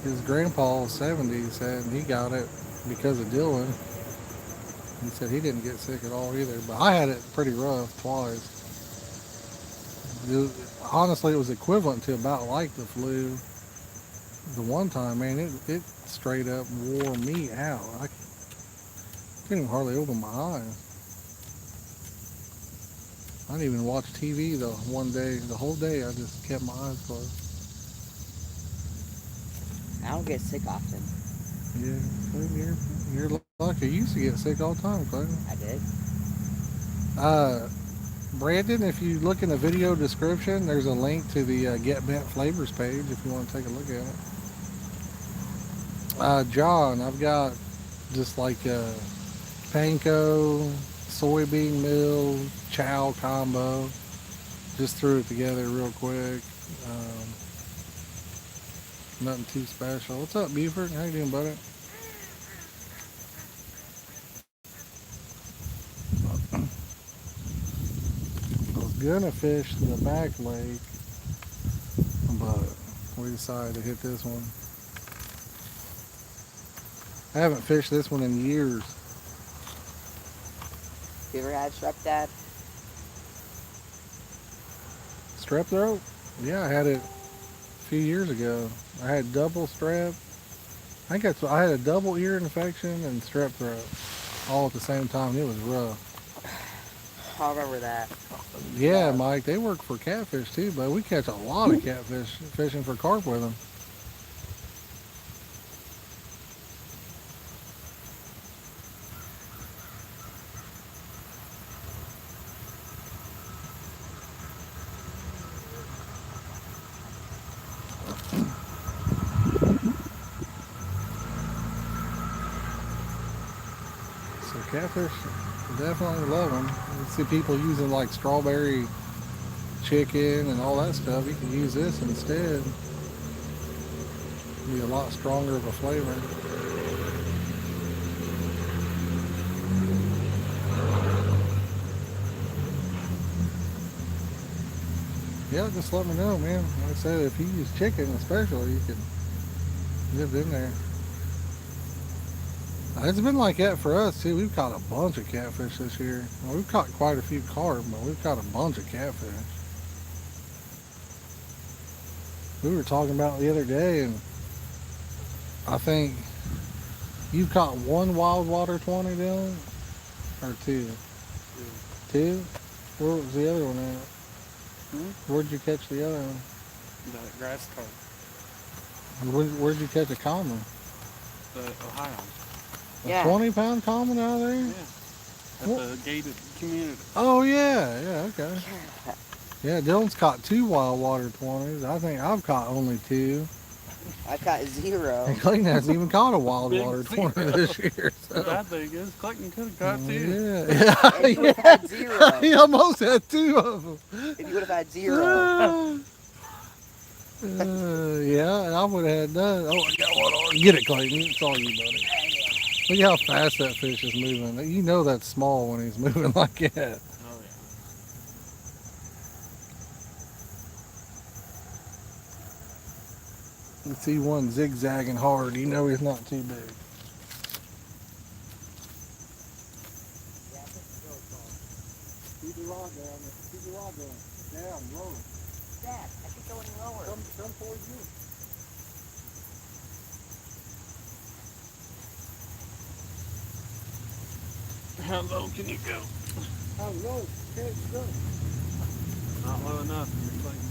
[SPEAKER 1] His grandpa, 70, said he got it because of Dylan. He said he didn't get sick at all either, but I had it pretty rough twice. Honestly, it was equivalent to about like the flu. The one time, man, it straight up wore me out. I couldn't even hardly open my eyes. I didn't even watch TV the one day, the whole day. I just kept my eyes closed.
[SPEAKER 3] I don't get sick often.
[SPEAKER 1] Yeah, you're lucky. You used to get sick all the time, Clayton.
[SPEAKER 3] I did.
[SPEAKER 1] Uh, Brandon, if you look in the video description, there's a link to the Get Bent Flavors page if you want to take a look at it. John, I've got just like panko, soybean meal, chow combo. Just threw it together real quick. Nothing too special. What's up, Buford? How you doing, buddy? I was gonna fish the back lake, but we decided to hit this one. I haven't fished this one in years.
[SPEAKER 3] You ever had strep, Dad?
[SPEAKER 1] Strep throat? Yeah, I had it a few years ago. I had double strep. I had a double ear infection and strep throat all at the same time. It was rough.
[SPEAKER 3] I remember that.
[SPEAKER 1] Yeah, Mike, they work for catfish too, but we catch a lot of catfish fishing for carp with them. So catfish, definitely love them. You see people using like strawberry chicken and all that stuff. You can use this instead. Be a lot stronger of a flavor. Yeah, just let me know, man. Like I said, if you use chicken especially, you can get it in there. It's been like that for us too. We've caught a bunch of catfish this year. Well, we've caught quite a few carp, but we've caught a bunch of catfish. We were talking about it the other day, and I think you've caught one wild water 20, Dylan? Or two? Two? Where was the other one at? Where'd you catch the other one?
[SPEAKER 2] The grass carp.
[SPEAKER 1] Where'd you catch a common?
[SPEAKER 2] The Ohio.
[SPEAKER 1] A 20-pound common out of there?
[SPEAKER 2] Yeah. At the gated community.
[SPEAKER 1] Oh, yeah, okay. Yeah, Dylan's caught 2 wild water 20s. I think I've caught only 2.
[SPEAKER 3] I caught 0.
[SPEAKER 1] And Clayton hasn't even caught a wild
[SPEAKER 2] Big
[SPEAKER 1] water
[SPEAKER 2] zero.
[SPEAKER 1] 20 this year. So.
[SPEAKER 2] The bad thing is, Clayton could have got 2.
[SPEAKER 1] Yeah.
[SPEAKER 3] If you would have had 0.
[SPEAKER 1] He almost had 2 of them.
[SPEAKER 3] If you would have had 0.
[SPEAKER 1] Yeah, and I would have had none. Oh, I got one on. Get it, Clayton. It's all you, buddy. Look how fast that fish is moving. You know that's small when he's moving like that.
[SPEAKER 2] Oh, yeah.
[SPEAKER 1] You see one zigzagging hard, you know he's not too big. Keep the rod down. Keep the rod down. Down, low.
[SPEAKER 3] Dad, I keep going lower.
[SPEAKER 1] Come towards you.
[SPEAKER 2] How low can you go?
[SPEAKER 1] How low can it go?
[SPEAKER 2] Not low enough. You're Clayton.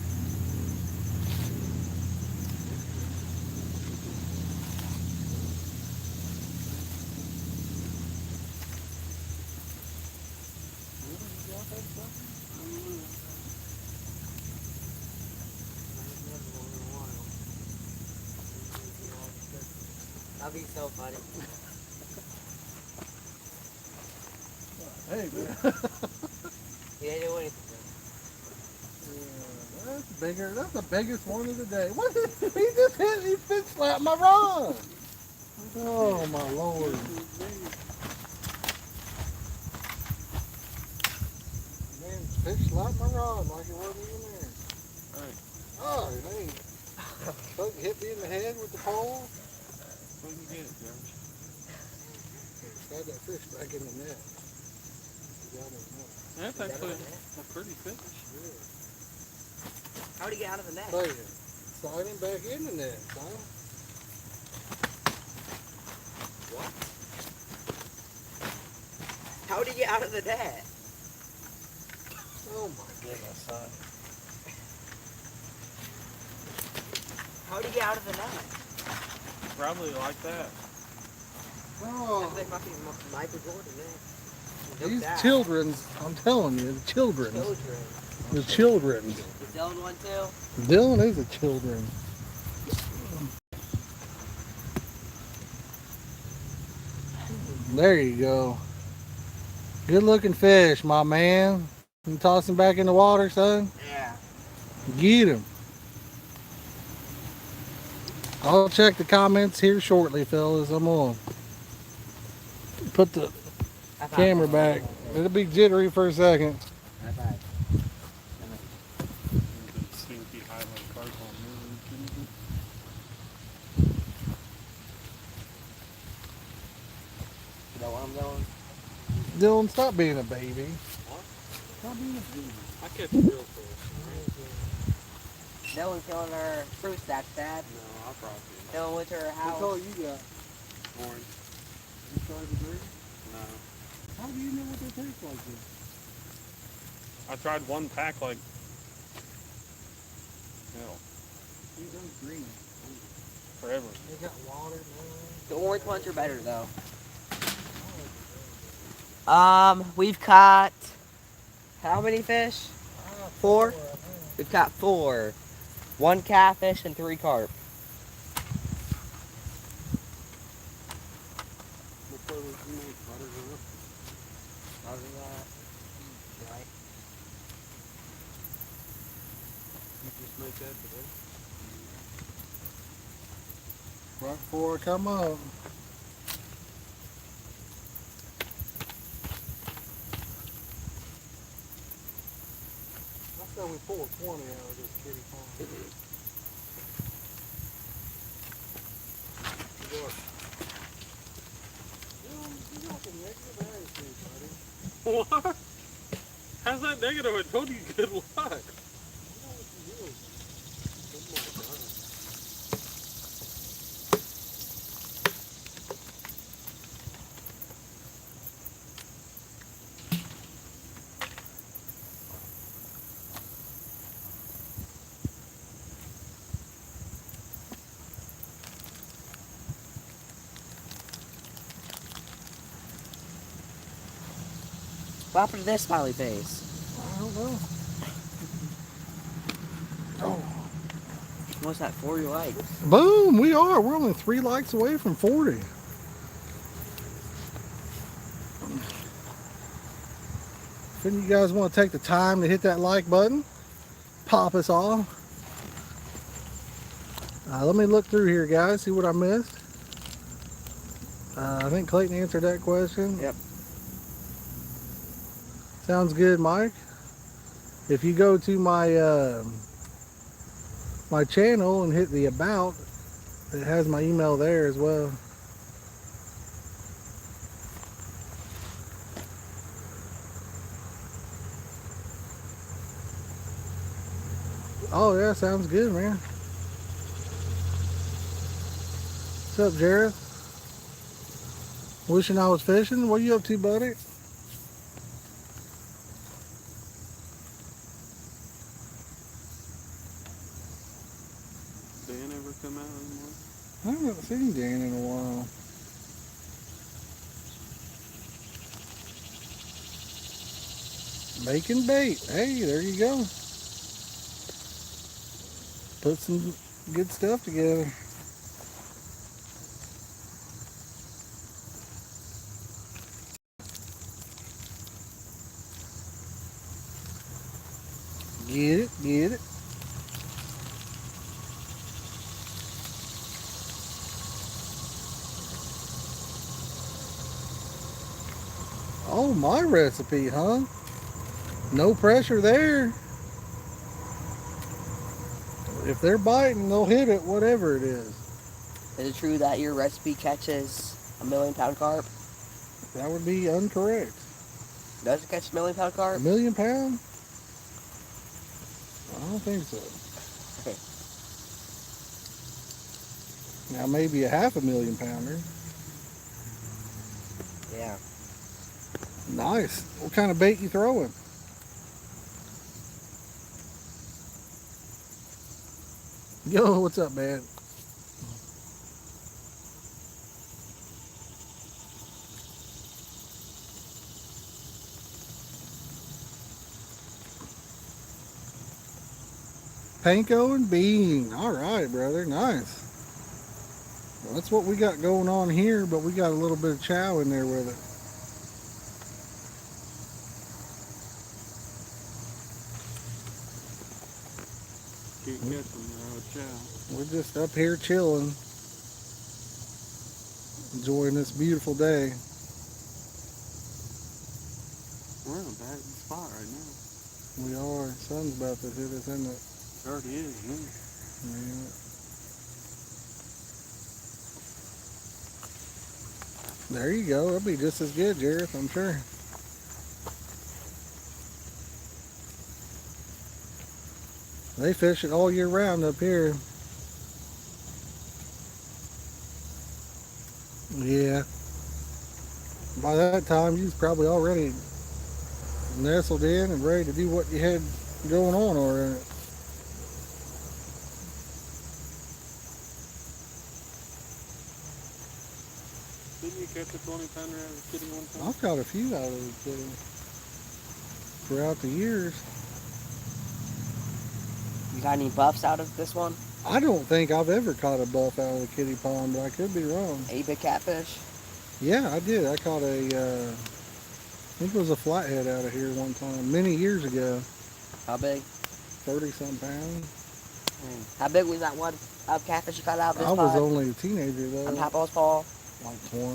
[SPEAKER 3] That'd be so funny.
[SPEAKER 1] Hey, man.
[SPEAKER 3] He ain't doing anything.
[SPEAKER 1] Yeah, that's bigger. That's the biggest one of the day. What is he just hit? He spit slapped my rod. Oh my lord. Man, fish slapped my rod like it wasn't even there.
[SPEAKER 2] Hey.
[SPEAKER 1] Oh, hey. Fuck hit me in the head with the pole.
[SPEAKER 2] What did you get, Josh?
[SPEAKER 1] Got that fish back in the net. Got it in the net.
[SPEAKER 2] That's actually a pretty fish.
[SPEAKER 1] Yeah.
[SPEAKER 3] How'd he get out of the net?
[SPEAKER 1] Play it. Slide him back in the net, son.
[SPEAKER 3] What? How'd he get out of the net?
[SPEAKER 1] Oh my goodness, son.
[SPEAKER 3] How'd he get out of the net?
[SPEAKER 2] Probably like that.
[SPEAKER 1] Oh,
[SPEAKER 3] That's like fucking Michael Jordan, man.
[SPEAKER 1] these children's, I'm telling you, the children's.
[SPEAKER 3] Children.
[SPEAKER 1] The children's.
[SPEAKER 3] Is Dylan one too?
[SPEAKER 1] Dylan is a children. There you go. Good looking fish, my man. You toss him back in the water, son?
[SPEAKER 3] Yeah.
[SPEAKER 1] Get him. I'll check the comments here shortly, fellas. I'm on. Put the camera back. It'll be jittery for a second.
[SPEAKER 3] High five.
[SPEAKER 2] Stinky highlight carp on
[SPEAKER 3] You know what I'm doing?
[SPEAKER 1] Dylan, stop being a baby.
[SPEAKER 2] What?
[SPEAKER 1] Stop being a baby.
[SPEAKER 2] I catch real fish.
[SPEAKER 3] Dylan killing her fruit stack, Dad.
[SPEAKER 2] No, I probably didn't.
[SPEAKER 3] Dylan went to her
[SPEAKER 1] What
[SPEAKER 3] house.
[SPEAKER 1] color you got?
[SPEAKER 2] Orange.
[SPEAKER 1] You tried to drink?
[SPEAKER 2] No.
[SPEAKER 1] How do you know what they taste like this?
[SPEAKER 2] I tried one pack like hell.
[SPEAKER 1] These are green.
[SPEAKER 2] Forever.
[SPEAKER 1] They got water, man.
[SPEAKER 3] The orange ones are better though. We've caught how many fish? 4? We've caught 4. 1 catfish and 3 carp.
[SPEAKER 2] What color would you make? Butter or what?
[SPEAKER 3] Other than that, right?
[SPEAKER 2] You just make that today?
[SPEAKER 1] Right before I come up. I said we pulled 20 out of this kitty pond. You got some negative attitude, buddy.
[SPEAKER 2] What? How's that negative? I told you good luck.
[SPEAKER 1] I know what you do. Oh my God.
[SPEAKER 3] What happened to this smiley face?
[SPEAKER 1] I don't know. Oh.
[SPEAKER 3] What's that, 40 likes?
[SPEAKER 1] Boom, we are. We're only 3 likes away from 40. If any of you guys want to take the time to hit that like button, pop us off. Let me look through here, guys, see what I missed. I think Clayton answered that question.
[SPEAKER 3] Yep.
[SPEAKER 1] Sounds good, Mike. If you go to my my channel and hit the about, it has my email there as well. Oh yeah, sounds good, man. What's up, Jared? Wishing I was fishing. What are you up to, buddy?
[SPEAKER 2] Dan ever come out anymore?
[SPEAKER 1] I haven't seen Dan in a while. Making bait. Hey, there you go. Put some good stuff together. Get it, get it. Oh, my recipe, huh? No pressure there. If they're biting, they'll hit it, whatever it is.
[SPEAKER 3] Is it true that your recipe catches a 1,000,000-pound carp?
[SPEAKER 1] That would be incorrect.
[SPEAKER 3] Does it catch a 1,000,000-pound
[SPEAKER 1] A
[SPEAKER 3] carp?
[SPEAKER 1] 1,000,000 pound? I don't think so. Now maybe a 500,000 pounder.
[SPEAKER 3] Yeah.
[SPEAKER 1] Nice. What kind of bait you throwing? Yo, what's up, man? Panko and bean. All right, brother. Nice. Well, that's what we got going on here, but we got a little bit of chow in there with it.
[SPEAKER 2] Can't catch them without chow.
[SPEAKER 1] We're just up here chilling, enjoying this beautiful day.
[SPEAKER 2] We're in a bad spot right now.
[SPEAKER 1] We are. Sun's about to hit us, isn't it?
[SPEAKER 2] It already is, man.
[SPEAKER 1] Yeah. There you go. It'll be just as good, Jareth, I'm sure. They fish it all year round up here. Yeah. By that time, you was probably already nestled in and ready to do what you had going on over in it.
[SPEAKER 2] Didn't you catch a 20-pounder out of a kitty one time?
[SPEAKER 1] I've caught a few out of it throughout the years.
[SPEAKER 3] You got any buffs out of this one?
[SPEAKER 1] I don't think I've ever caught a buff out of the kitty pond, but I could be wrong.
[SPEAKER 3] 8-bit catfish?
[SPEAKER 1] Yeah, I did. I caught I think it was a flathead out of here one time, many years ago.
[SPEAKER 3] How big?
[SPEAKER 1] 30-some pounds.
[SPEAKER 3] How big was that one catfish you caught out of this
[SPEAKER 1] I was
[SPEAKER 3] pond?
[SPEAKER 1] only a teenager though.
[SPEAKER 3] On Papa's paw?
[SPEAKER 1] Like 20.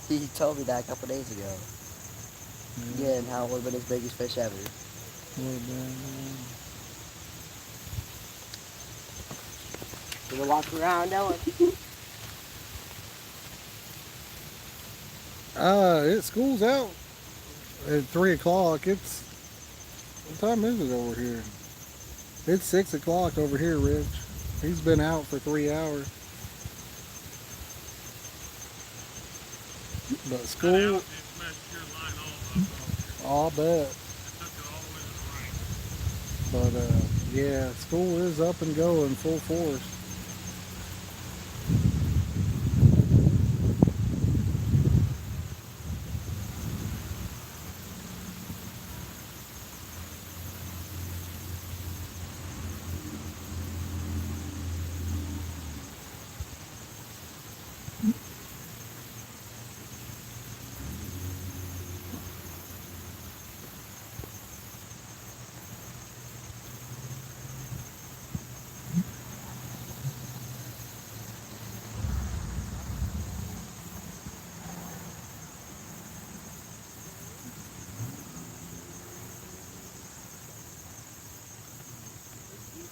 [SPEAKER 3] He told me that a couple days ago. Yeah, and how it would have been his biggest fish ever. We're gonna walk around now.
[SPEAKER 1] School's out at 3 o'clock. What time is it over here? It's 6 o'clock over here, Rich. He's been out for 3 hours. But school, I'll bet. But yeah, school is up and going full force.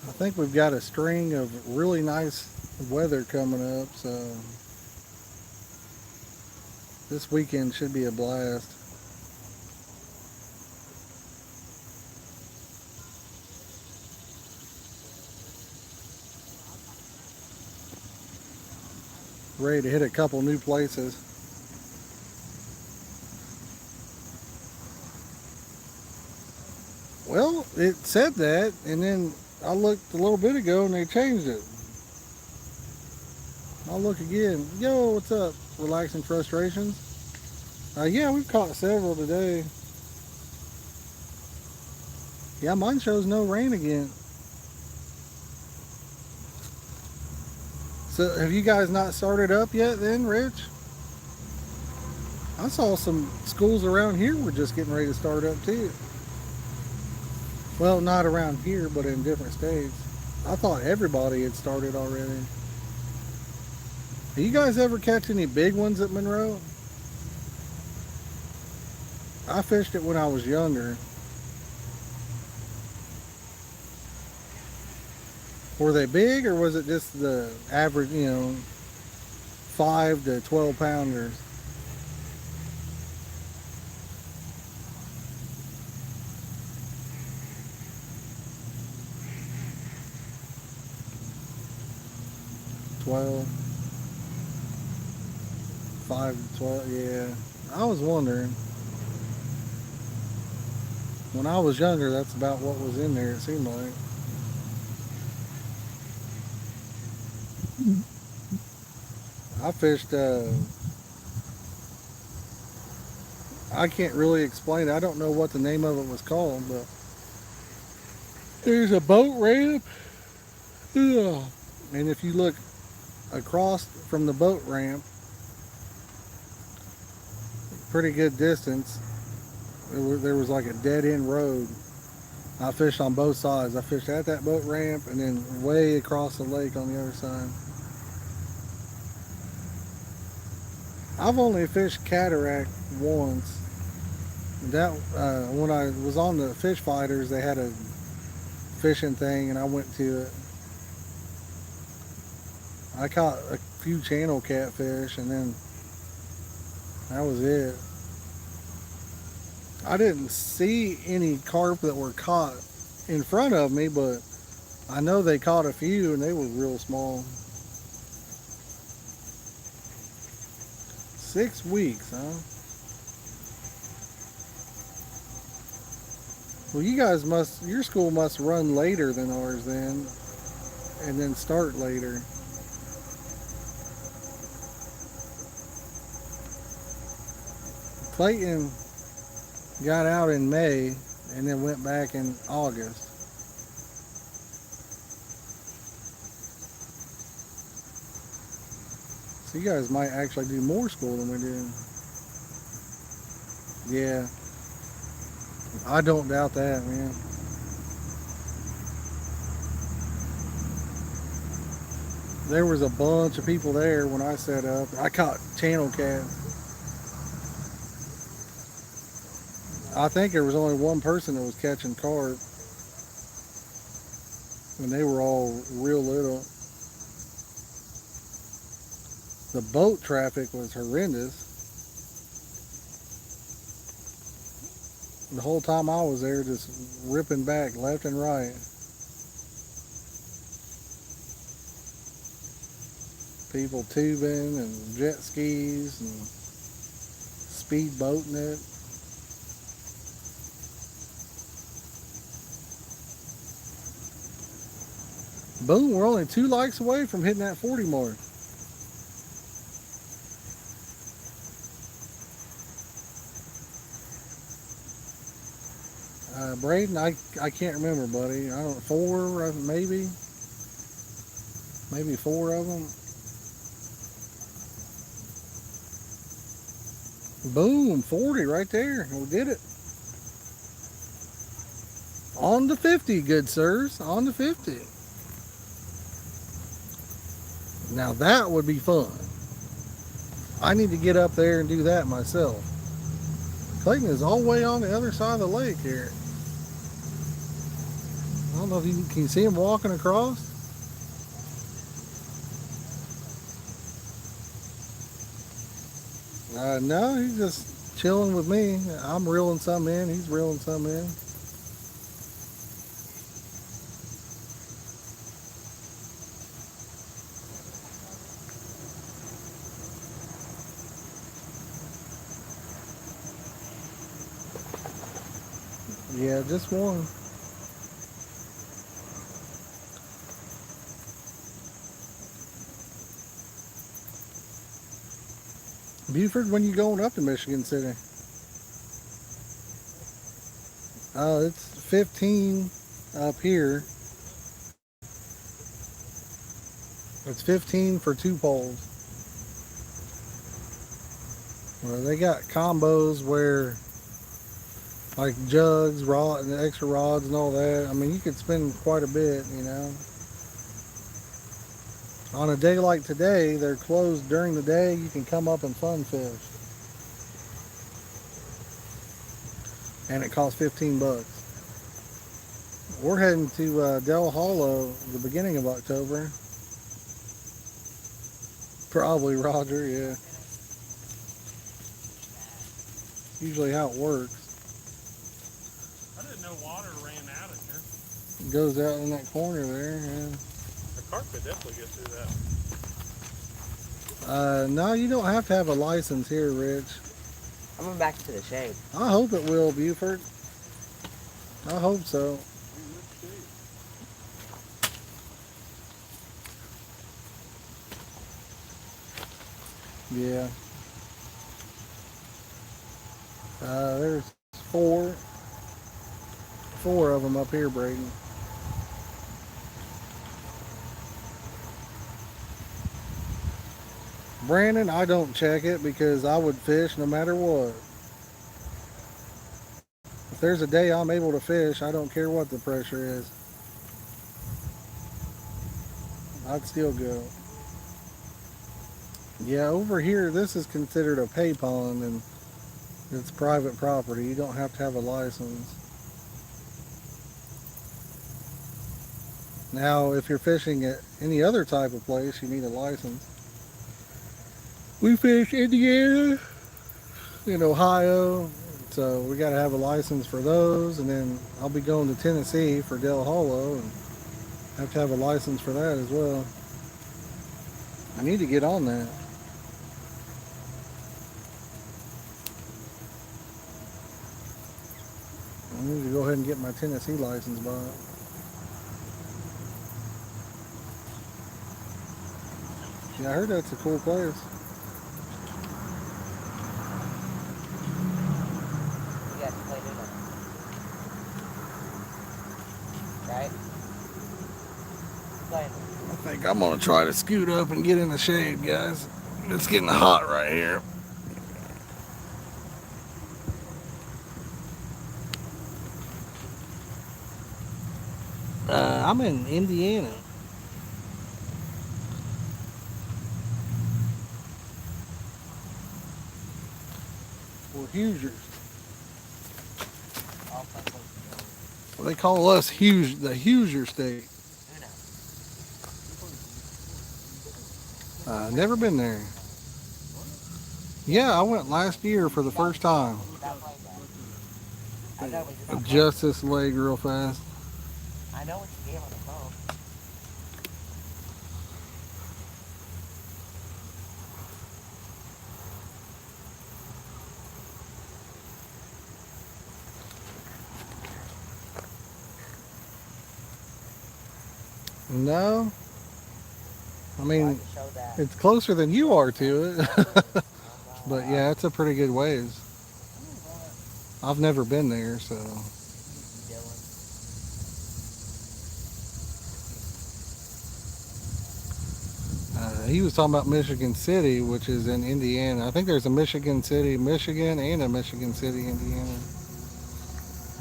[SPEAKER 1] I think we've got a string of really nice weather coming up, so this weekend should be a blast. Ready to hit a couple new places. Well, it said that, and then I looked a little bit ago and they changed it. I'll look again. Yo, what's up? Relaxing frustrations? Yeah, we've caught several today. Yeah, mine shows no rain again. So have you guys not started up yet then, Rich? I saw some schools around here were just getting ready to start up too. Well, not around here, but in different states. I thought everybody had started already. Do you guys ever catch any big ones at Monroe? I fished it when I was younger. Were they big, or was it just the average, 5 to 12 pounders? Twelve, 5 to 12, yeah. I was wondering. When I was younger, that's about what was in there, it seemed like. I fished, I can't really explain it. I don't know what the name of it was called, but there's a boat ramp. Ugh. And if you look across from the boat ramp, pretty good distance, there was like a dead end road. I fished on both sides. I fished at that boat ramp and then way across the lake on the other side. I've only fished Cataract once. That when I was on the fish fighters, they had a fishing thing, and I went to it. I caught a few channel catfish, and then that was it. I didn't see any carp that were caught in front of me, but I know they caught a few, and they were real small. 6 weeks, huh? Well, your school must run later than ours then, and then start later. Clayton got out in May and then went back in August. So you guys might actually do more school than we do. Yeah, I don't doubt that, man. There was a bunch of people there when I set up. I caught channel cats. I think there was only one person that was catching carp, and they were all real little. The boat traffic was horrendous. The whole time I was there, just ripping back left and right. People tubing and jet skis and speed boating it. Boom, we're only 2 likes away from hitting that 40 mark. Braden, I can't remember, buddy. I don't know, 4 maybe 4 of them. Boom, 40 right there. We did it. On the 50, good sirs. On the 50. Now that would be fun. I need to get up there and do that myself. Clayton is all the way on the other side of the lake here. I don't know if you can see him walking across. No, he's just chilling with me. I'm reeling some in. He's reeling some in. Yeah, just one. Buford, when you going up to Michigan City? It's 15 up here. It's 15 for 2 poles. Well, they got combos where like jugs, rod, and the extra rods and all that. I mean, you could spend quite a bit, you know. On a day like today, they're closed during the day. You can come up and fun fish, and it costs 15 bucks. We're heading to Del Hollow the beginning of October. Probably Roger, yeah. Usually how it works.
[SPEAKER 2] I didn't know water ran out of here.
[SPEAKER 1] It goes out in that corner there, yeah.
[SPEAKER 2] The carp could definitely get through that.
[SPEAKER 1] No, you don't have to have a license here, Rich.
[SPEAKER 3] I'm going back to the shade.
[SPEAKER 1] I hope it will, Buford. I hope so. Yeah. There's four of them up here, Braden. Brandon, I don't check it because I would fish no matter what. If there's a day I'm able to fish, I don't care what the pressure is. I'd still go. Yeah, over here, this is considered a pay pond and it's private property. You don't have to have a license. Now, if you're fishing at any other type of place, you need a license. We fish Indiana in Ohio, so we got to have a license for those. And then I'll be going to Tennessee for Del Hollow and have to have a license for that as well. I need to get on that. I need to go ahead and get my Tennessee license by it. Yeah, I heard that's a cool place.
[SPEAKER 3] You guys played it on. Right? Playing.
[SPEAKER 1] I think I'm gonna try to scoot up and get in the shade, guys. It's getting hot right here. I'm in Indiana. We're Hoosiers. Well, they call us the Hoosier State. Never been there. Yeah, I went last year for the first time. Adjust this leg real fast.
[SPEAKER 3] I know what you gave on the phone.
[SPEAKER 1] No. I mean, it's closer than you are to it. But yeah, it's a pretty good ways. I've never been there, so. He was talking about Michigan City, which is in Indiana. I think there's a Michigan City, Michigan, and a Michigan City, Indiana.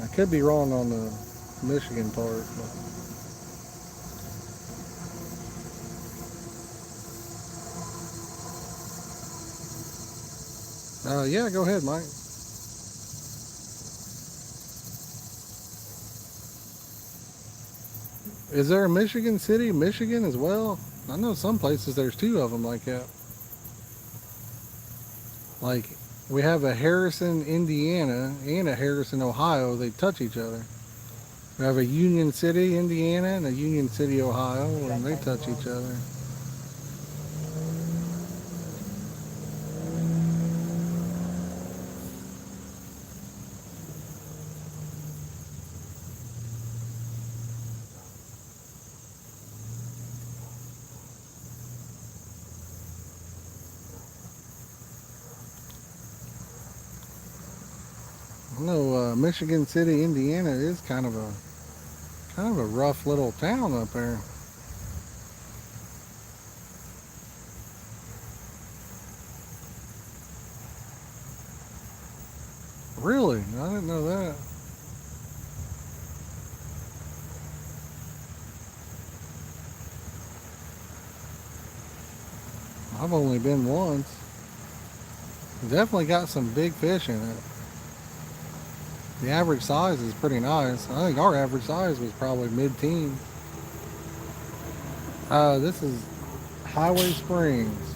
[SPEAKER 1] I could be wrong on the Michigan part, but. Yeah, go ahead, Mike. Is there a Michigan City, Michigan as well? I know some places there's two of them like that. Like, we have a Harrison, Indiana, and a Harrison, Ohio. They touch each other. We have a Union City, Indiana, and a Union City, Ohio, and they touch each other. I know Michigan City, Indiana is kind of a rough little town up there. Really? I didn't know that. I've only been once. Definitely got some big fish in it. The average size is pretty nice. I think our average size was probably mid-teen. This is Highway Springs.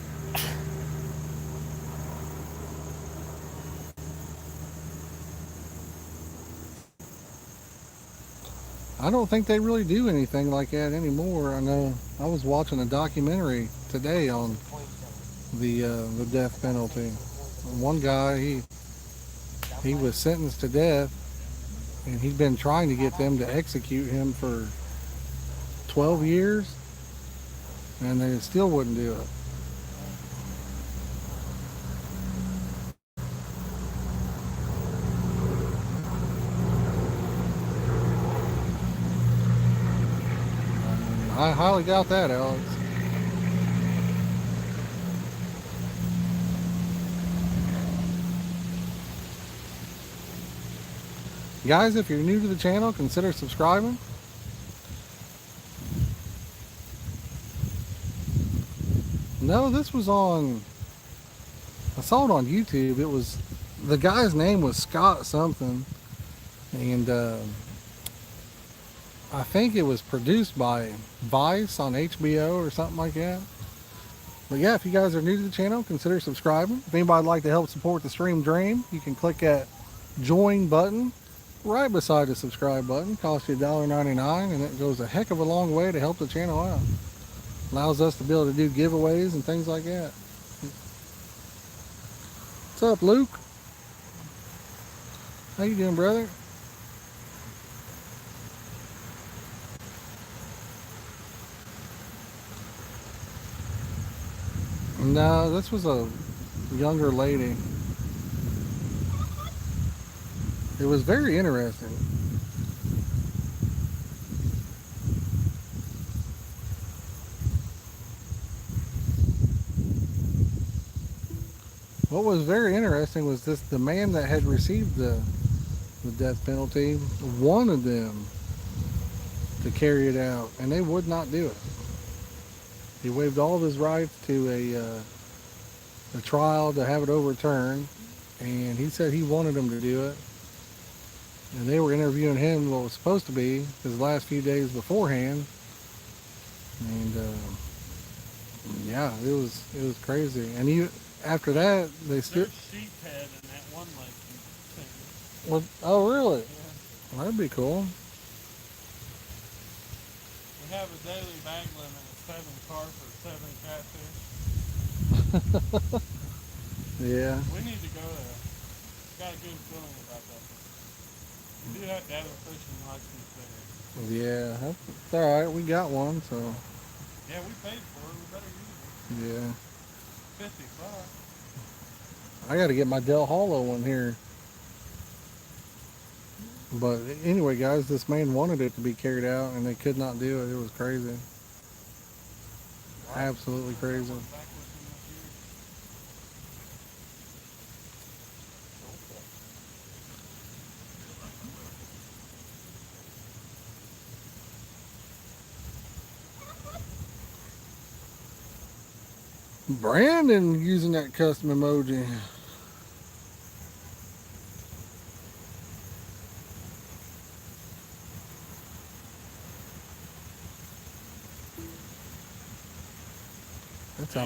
[SPEAKER 1] I don't think they really do anything like that anymore. I know I was watching a documentary today on the death penalty. One guy, he was sentenced to death, and he'd been trying to get them to execute him for 12 years, and they still wouldn't do it. I highly doubt that, Alex. Guys, if you're new to the channel, consider subscribing. No, this was on, I saw it on YouTube. It was, the guy's name was Scott something, and I think it was produced by Vice on HBO or something like that. But yeah, if you guys are new to the channel, consider subscribing. If anybody would like to help support the stream dream, you can click that join button right beside the subscribe button. Costs you $1.99, and it goes a heck of a long way to help the channel out. Allows us to be able to do giveaways and things like that. What's up, Luke? How you doing, brother? No, this was a younger lady. It was very interesting. What was very interesting was the man that had received the death penalty wanted them to carry it out, and they would not do it. He waived all of his rights to a trial to have it overturned, and he said he wanted them to do it. And they were interviewing him what was supposed to be his last few days beforehand, and yeah, it was crazy. And he, after that, they still.
[SPEAKER 2] There's sheep head in that one lake you seen.
[SPEAKER 1] Well, oh really?
[SPEAKER 2] Yeah.
[SPEAKER 1] Well, that'd be cool.
[SPEAKER 2] We have a daily bag limit of 7 carp or 7 catfish.
[SPEAKER 1] Yeah.
[SPEAKER 2] We need to go there. Got a good feeling about that. You do have to have a fishing license there.
[SPEAKER 1] Yeah, that's all right. We got one, so.
[SPEAKER 2] Yeah, we paid for it. We better use it.
[SPEAKER 1] Yeah.
[SPEAKER 2] 50 bucks.
[SPEAKER 1] I got to get my Del Hollow one here. But anyway, guys, this man wanted it to be carried out, and they could not do it. It was crazy. Absolutely crazy. Brandon using that custom emoji. That's a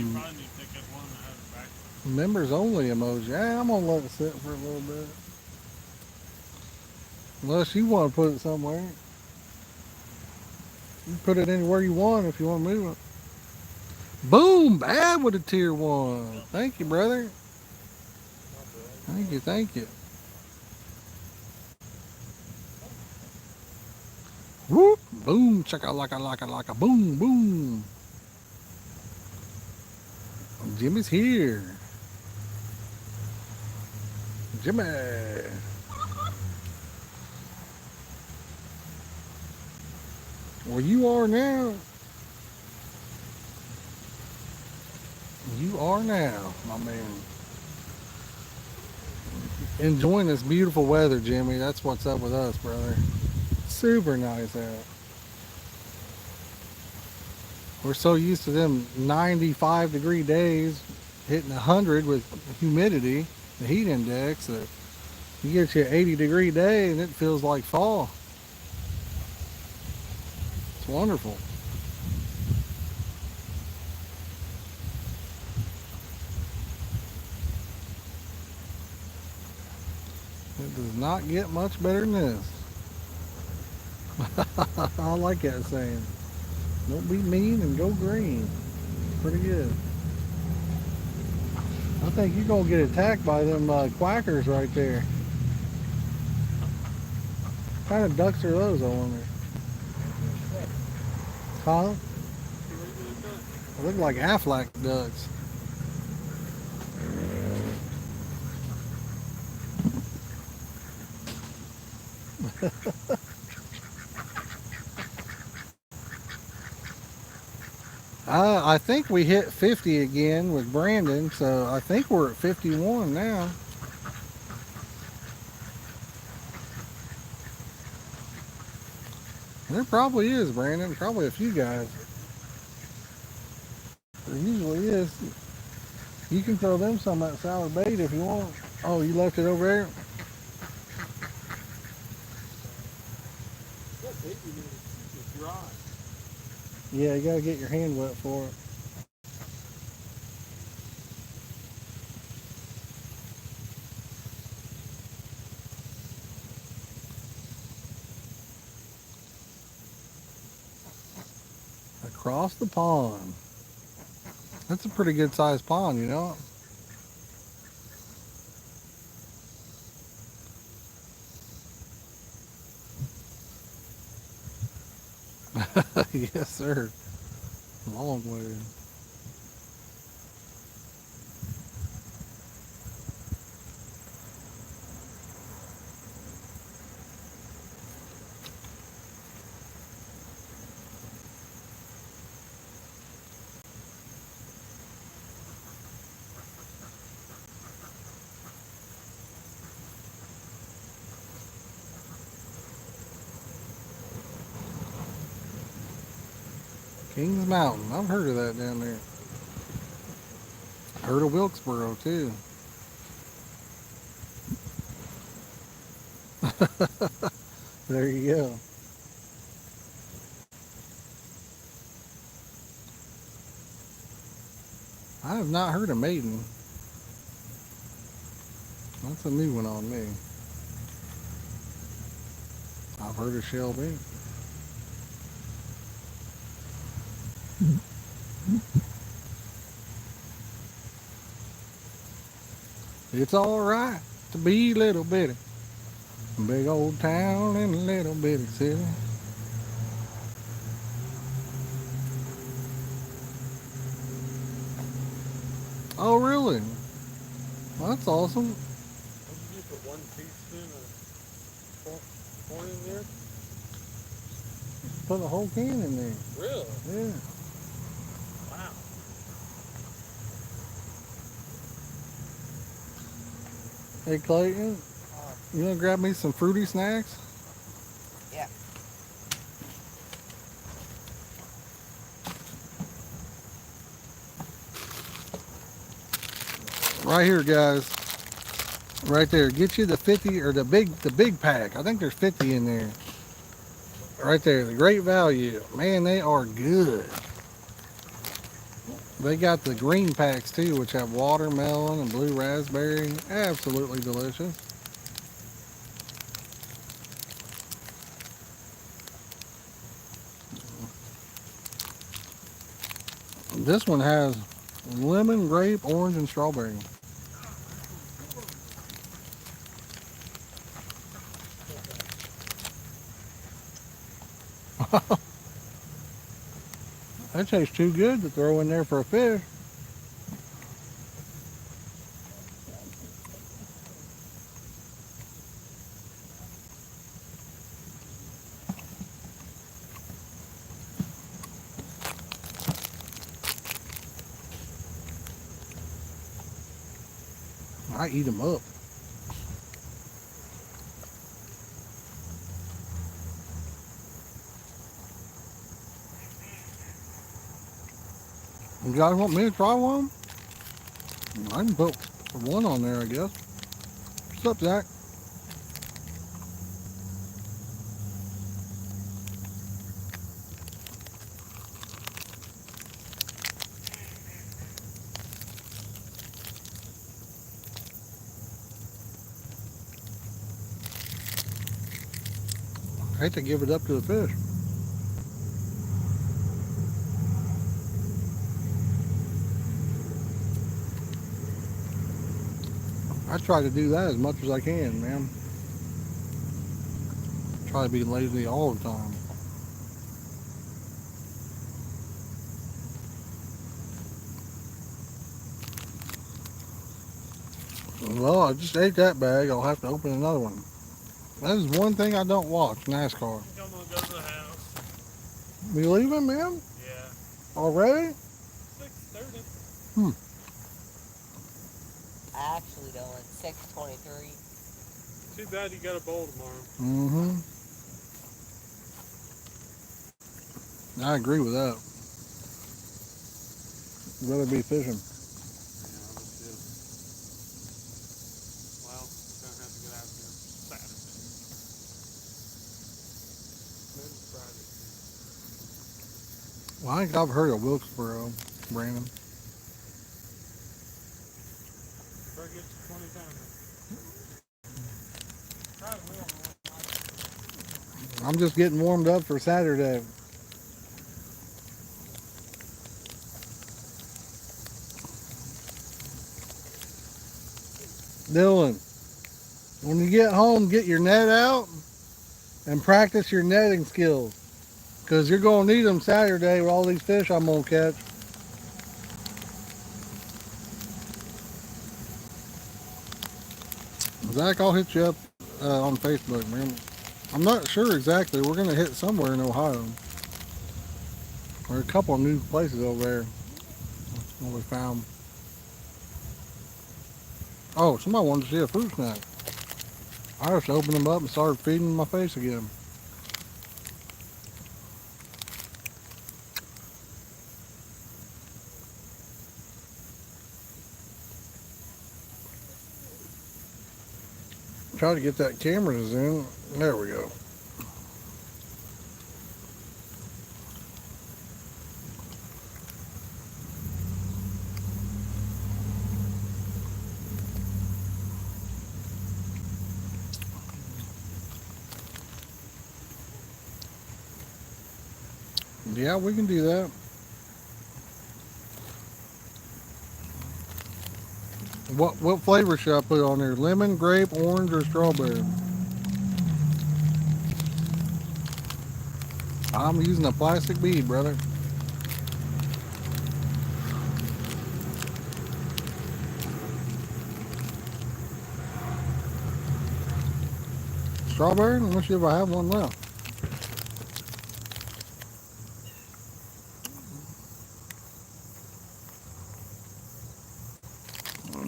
[SPEAKER 1] members only emoji. Yeah, I'm gonna let it sit for a little bit. Unless you want to put it somewhere. You can put it anywhere you want if you want to move it. Boom! Bad with a tier 1. Thank you, brother. Thank you, thank you. Whoop! Boom! Chaka laka laka laka. Boom! Boom! Jimmy's here. Jimmy! Well, you are now. You are now, my man. enjoying this beautiful weather, Jimmy. That's what's up with us, brother. Super nice out. We're so used to them 95-degree days hitting 100 with humidity, the heat index, that you get you an 80-degree day and it feels like fall. It's wonderful. It does not get much better than this. I like that saying. Don't be mean and go green. Pretty good. I think you're going to get attacked by them quackers right there. What kind of ducks are those, I wonder? Huh? They look like Aflac ducks. I think we hit 50 again with Brandon, so I think we're at 51 now. There probably is, Brandon. Probably a few guys. There usually is. You can throw them some of that sour bait if you want. Oh, you left it over there?
[SPEAKER 2] It's dry.
[SPEAKER 1] Yeah, you gotta get your hand wet for it. Across the pond. That's a pretty good sized pond, you know? Yes, sir. Long way. Kings Mountain. I've heard of that down there. Heard of Wilkesboro too. There you go. I have not heard of Maiden. That's a new one on me. I've heard of Shelby. It's alright to be little bitty. Big old town in a little bitty city. Oh, really? Well, that's awesome.
[SPEAKER 2] What did you put 1 teaspoon of corn in there?
[SPEAKER 1] Put a whole can in there.
[SPEAKER 2] Really?
[SPEAKER 1] Yeah.
[SPEAKER 2] Wow.
[SPEAKER 1] Hey, Clayton, you want to grab me some fruity snacks?
[SPEAKER 3] Yeah.
[SPEAKER 1] Right here, guys. Right there. Get you the 50 or the big pack. I think there's 50 in there. Right there, the great value. Man, they are good. They got the green packs too, which have watermelon and blue raspberry. Absolutely delicious. This one has lemon, grape, orange, and strawberry. That tastes too good to throw in there for a fish. I eat them up. You guys want me to try one? I can put one on there, I guess. What's up, Zach? I hate to give it up to the fish. I try to do that as much as I can, man. Try to be lazy all the time. Well, I just ate that bag. I'll have to open another one. That is one thing I don't watch, NASCAR.
[SPEAKER 2] I'm gonna go to the house.
[SPEAKER 1] We leaving, man?
[SPEAKER 2] Yeah.
[SPEAKER 1] Already?
[SPEAKER 2] 6:30.
[SPEAKER 3] Actually, though, it's 6:23.
[SPEAKER 2] Too bad you got a bowl tomorrow.
[SPEAKER 1] Mm-hmm. I agree with that. Rather be fishing.
[SPEAKER 2] Yeah, me too. Well, we're gonna have to get out there Saturday. Maybe Friday.
[SPEAKER 1] Well, I think I've heard of Wilkesboro, Brandon.
[SPEAKER 2] Better get you 20 pounder. Try it well.
[SPEAKER 1] I'm just getting warmed up for Saturday. Dylan, when you get home, get your net out and practice your netting skills. Because you're going to need them Saturday with all these fish I'm going to catch. Zach, I'll hit you up on Facebook, man. I'm not sure exactly. We're going to hit somewhere in Ohio. There are a couple of new places over there. That's what we found. Oh, somebody wanted to see a fruit snack. I just opened them up and started feeding my face again. Try to get that camera to zoom. There we go. Yeah, we can do that. What flavor should I put on there? Lemon, grape, orange, or strawberry? I'm using a plastic bead, brother. Strawberry? Let me see if I have one left.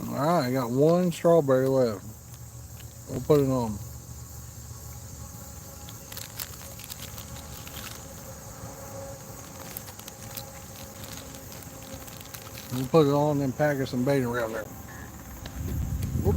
[SPEAKER 1] Alright, I got one strawberry left. We'll put it on. We'll put it on and package some bait around there. Whoop.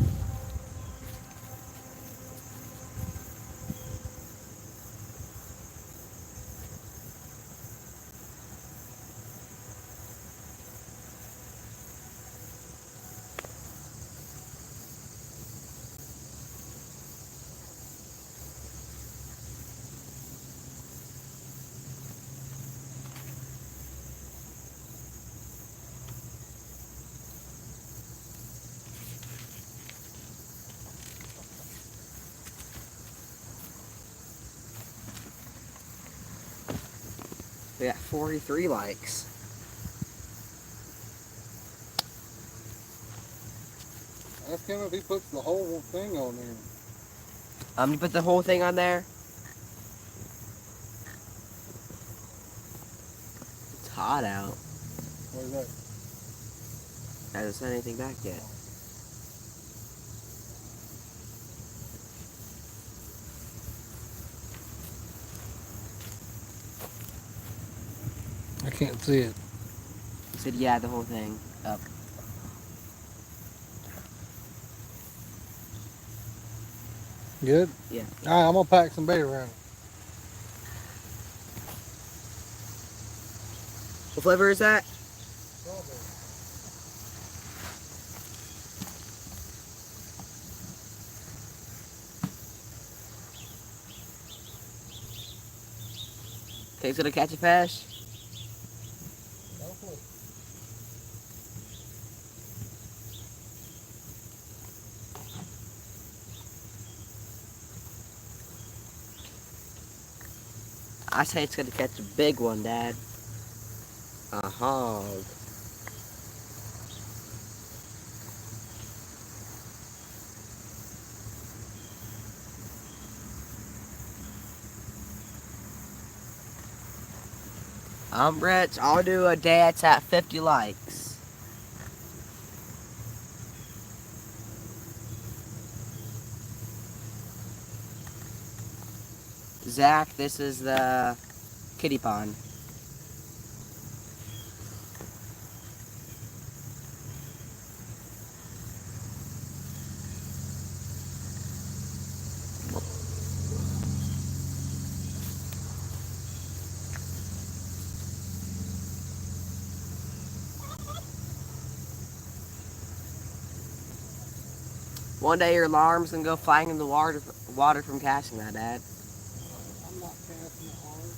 [SPEAKER 3] We got 43 likes.
[SPEAKER 1] Ask him if he puts the whole thing on there.
[SPEAKER 3] You put the whole thing on there. It's hot out.
[SPEAKER 1] What is that?
[SPEAKER 3] Hasn't sent anything back yet.
[SPEAKER 1] I can't see it.
[SPEAKER 3] He said, yeah, the whole thing up.
[SPEAKER 1] Good?
[SPEAKER 3] Yeah.
[SPEAKER 1] Alright, I'm gonna pack some bait around.
[SPEAKER 3] What flavor is that?
[SPEAKER 1] Strawberry.
[SPEAKER 3] Okay, so to catch a fish.
[SPEAKER 1] Hopefully.
[SPEAKER 3] I say it's gonna catch a big one, Dad. A hog. I'm rich. I'll do a dance at 50 likes. Zach, this is the kiddie pond. One day your alarm's gonna go flying in the water from casting that, Dad.
[SPEAKER 1] I'm not casting it hard.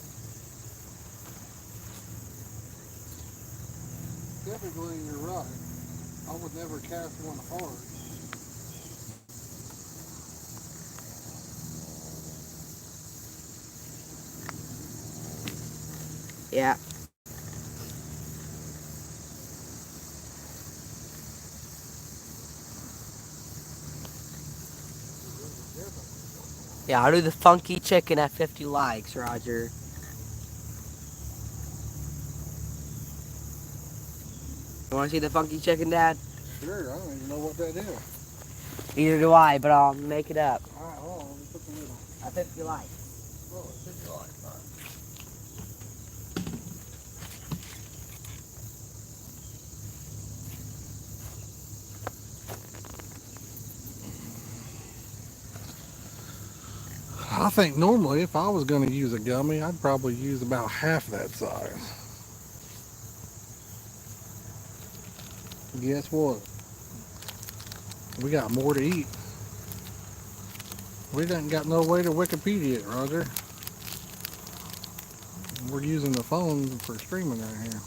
[SPEAKER 1] Typically, you're right. I would never cast one hard.
[SPEAKER 3] Yeah. Yeah, I'll do the funky chicken at 50 likes, Roger. You wanna see the funky chicken, Dad?
[SPEAKER 1] Sure, I don't even know what that is.
[SPEAKER 3] Neither do I, but I'll make it up.
[SPEAKER 1] Alright, hold on, let me put the lid on.
[SPEAKER 3] At 50 likes.
[SPEAKER 1] Oh, it's 50 light. Alright. I think normally if I was going to use a gummy, I'd probably use about half that size. Guess what? We got more to eat. We didn't got no way to Wikipedia it, Roger. We're using the phone for streaming right here.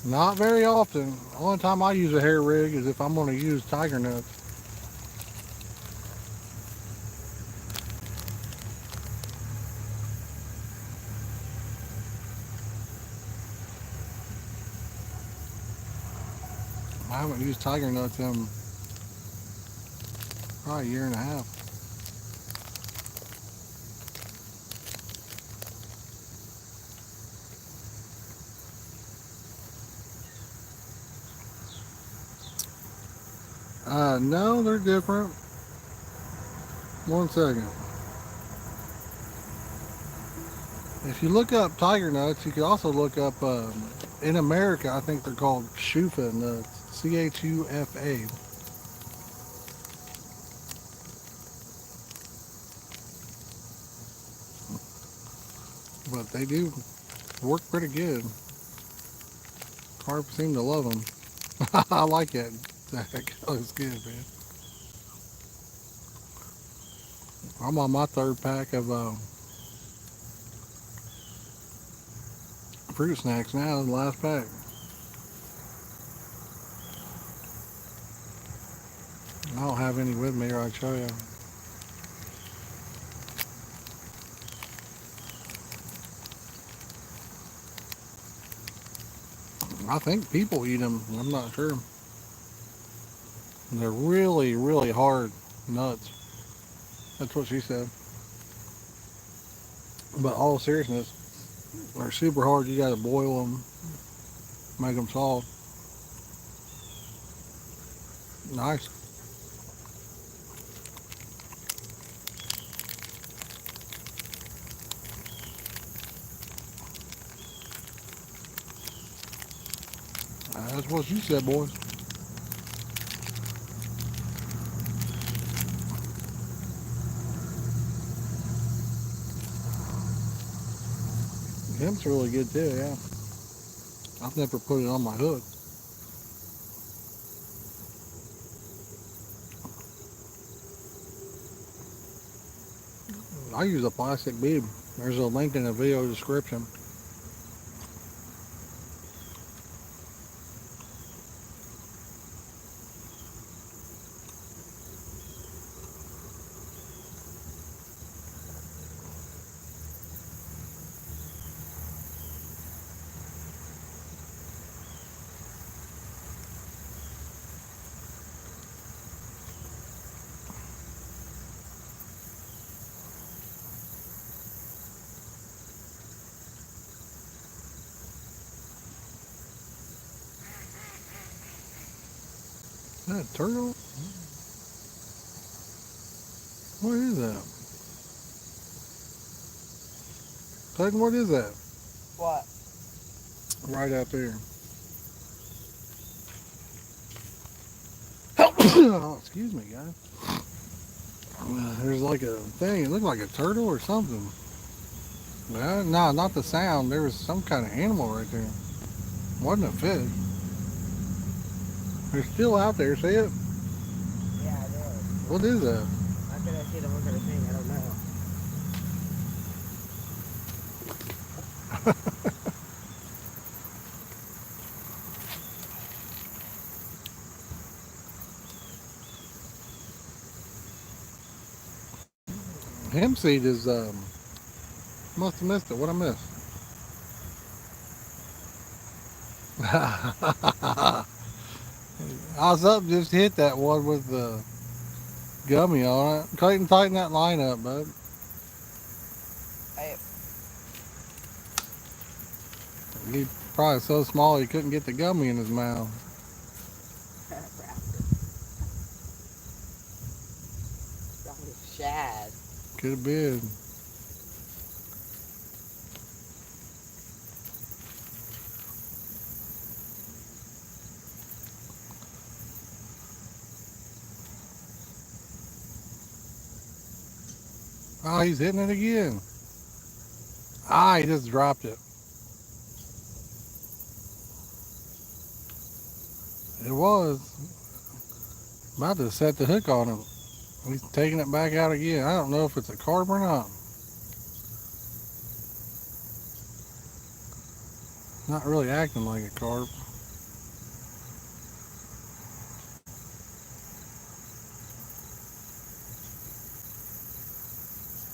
[SPEAKER 1] Not very often. The only time I use a hair rig is if I'm going to use tiger nuts. I haven't used tiger nuts in probably a year and a half. No, they're different. One second. If you look up tiger nuts, you can also look up, in America, I think they're called Chufa nuts. Chufa. But they do work pretty good. Carp seem to love them. I like that. That looks good, man. I'm on my third pack of fruit snacks now, the last pack. I don't have any with me, or I'd show you. I think people eat them. I'm not sure. They're really, really hard nuts. That's what she said. But all seriousness, they're super hard. You gotta boil them. Make them soft. Nice. That's what you said, boys. Him's really good too, yeah. I've never put it on my hook. I use a plastic bead. There's a link in the video description. Is that a turtle? What is that? Clayton, what is that?
[SPEAKER 3] What?
[SPEAKER 1] Right out there. Oh, excuse me, guys. There's like a thing. It looked like a turtle or something. Well, no, not the sound. There was some kind of animal right there. Wasn't a fish. They're still out there. See it?
[SPEAKER 3] Yeah, I did.
[SPEAKER 1] What is that?
[SPEAKER 3] I couldn't see the look of the thing. I don't know.
[SPEAKER 1] Hemp seed is, must have missed it. What I missed? I was up, just hit that one with the gummy on it. Clayton, tighten that line up, bud.
[SPEAKER 3] Hey,
[SPEAKER 1] He's probably so small he couldn't get the gummy in his mouth.
[SPEAKER 3] probably shad.
[SPEAKER 1] Could have been. Oh, he's hitting it again. Ah, he just dropped it. It was. About to set the hook on him. He's taking it back out again. I don't know if it's a carp or not. Not really acting like a carp.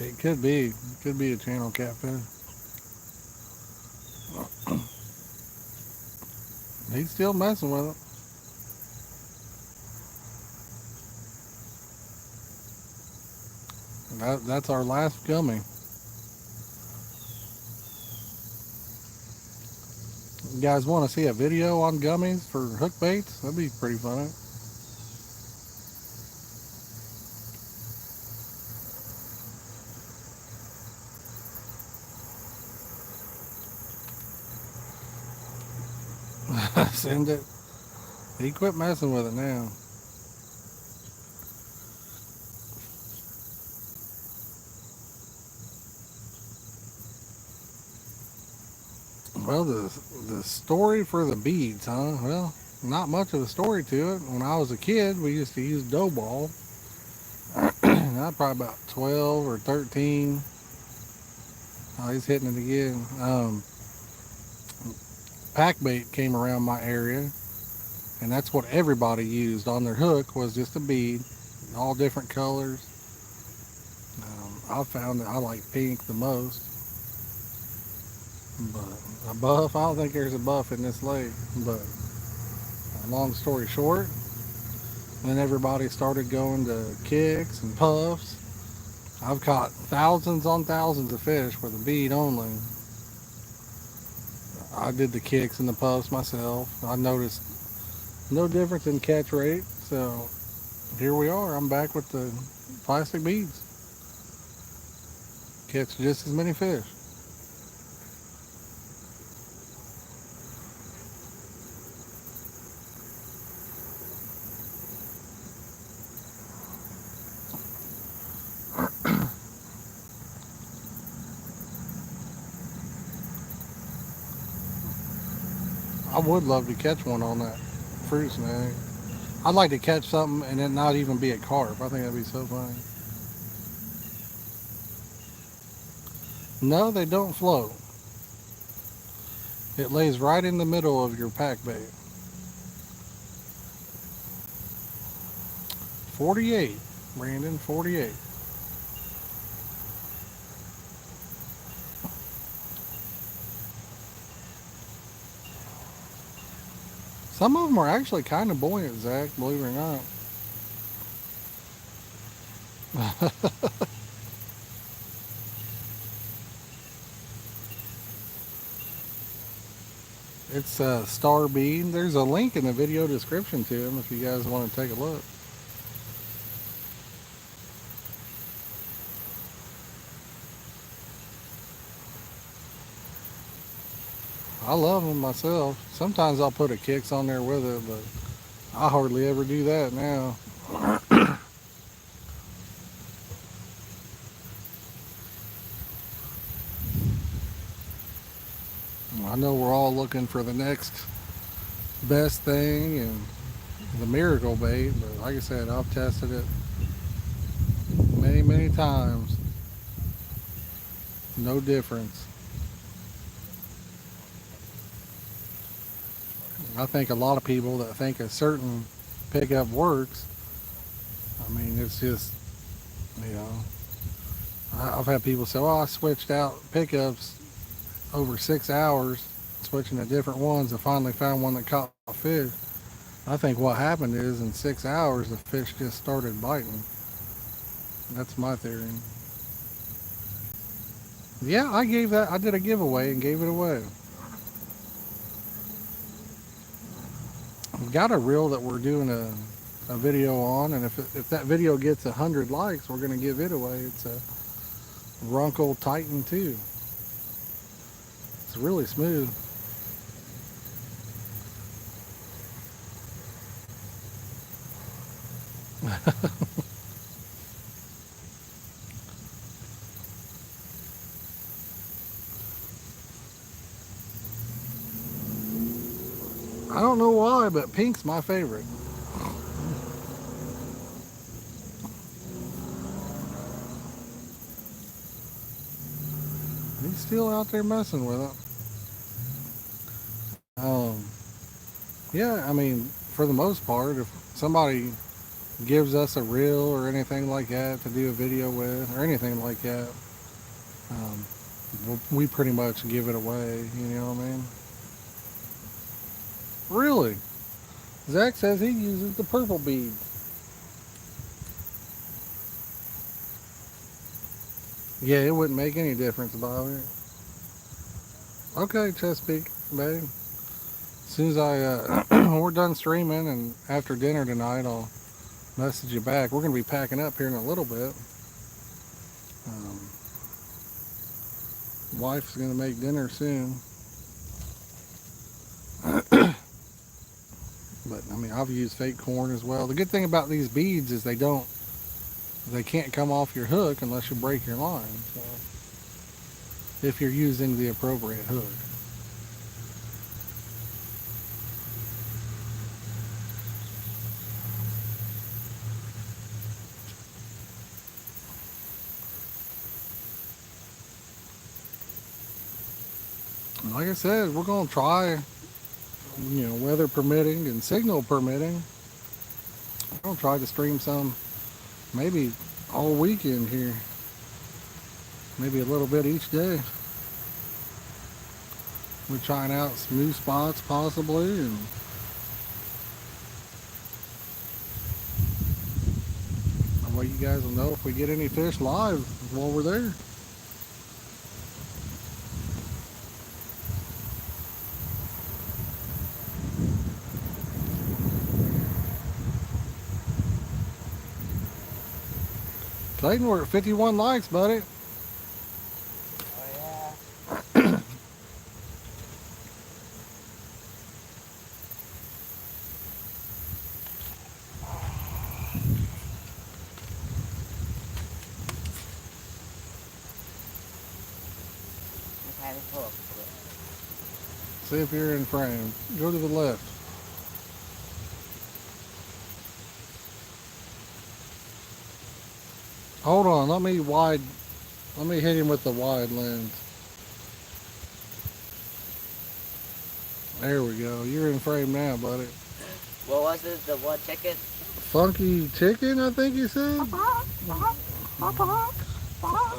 [SPEAKER 1] It could be. It could be a channel catfish. He's still messing with it. That's our last gummy. You guys want to see a video on gummies for hook baits? That'd be pretty funny. Send it. He quit messing with it now. Well, the story for the beads, huh? Well, not much of a story to it. When I was a kid, we used to use dough ball. I was probably about 12 or 13. Oh, he's hitting it again. Pack bait came around my area, and that's what everybody used on their hook, was just a bead, all different colors. I found that I like pink the most. But a buff, I don't think there's a buff in this lake. But long story short, then everybody started going to kicks and puffs. I've caught thousands on thousands of fish with a bead only. I did the kicks and the puffs myself. I noticed no difference in catch rate. So here we are. I'm back with the plastic beads. Catch just as many fish. I would love to catch one on that fruit snag. I'd like to catch something and it not even be a carp. I think that'd be so funny. No, they don't float. It lays right in the middle of your pack bait. 48, Brandon, 48. Some of them are actually kind of buoyant, Zach, believe it or not. It's a star bead. There's a link in the video description to them if you guys want to take a look. I love them myself. Sometimes I'll put a kicks on there with it, but I hardly ever do that now. I know we're all looking for the next best thing and the miracle bait, but like I said, I've tested it many, many times. No difference. I think a lot of people that think a certain pickup works, I mean, it's just, you know, I've had people say, well, I switched out pickups over 6 hours, switching to different ones, and finally found one that caught a fish. I think what happened is in 6 hours, the fish just started biting. That's my theory. Yeah, I did a giveaway and gave it away. We've got a reel that we're doing a video on, and if that video gets 100 likes, we're going to give it away. It's a Runkle Titan 2. It's really smooth. I don't know why, but pink's my favorite. He's still out there messing with it. Yeah, I mean, for the most part, if somebody gives us a reel or anything like that to do a video with, or anything like that, um, we pretty much give it away, you know what I mean? Really? Zach says he uses the purple bead. Yeah, it wouldn't make any difference, Bobby. Okay, Chesapeake, babe. As soon as we're done streaming and after dinner tonight, I'll message you back. We're going to be packing up here in a little bit. Wife's going to make dinner soon. But I mean, I've used fake corn as well. The good thing about these beads is they can't come off your hook unless you break your line. So, if you're using the appropriate hook. Like I said, we're going to try, you know, weather permitting and signal permitting. We're going to try to stream some maybe all weekend here. Maybe a little bit each day. We're trying out some new spots possibly, and that way you guys will know if we get any fish live while we're there. Clayton, we're at 51 likes, buddy.
[SPEAKER 3] Oh yeah. Okay, let's pull up.
[SPEAKER 1] See if you're in frame. Go to the left. Hold on, let me hit him with the wide lens. There we go. You're in frame now, buddy.
[SPEAKER 3] What was it? The one chicken?
[SPEAKER 1] Funky chicken, I think you said?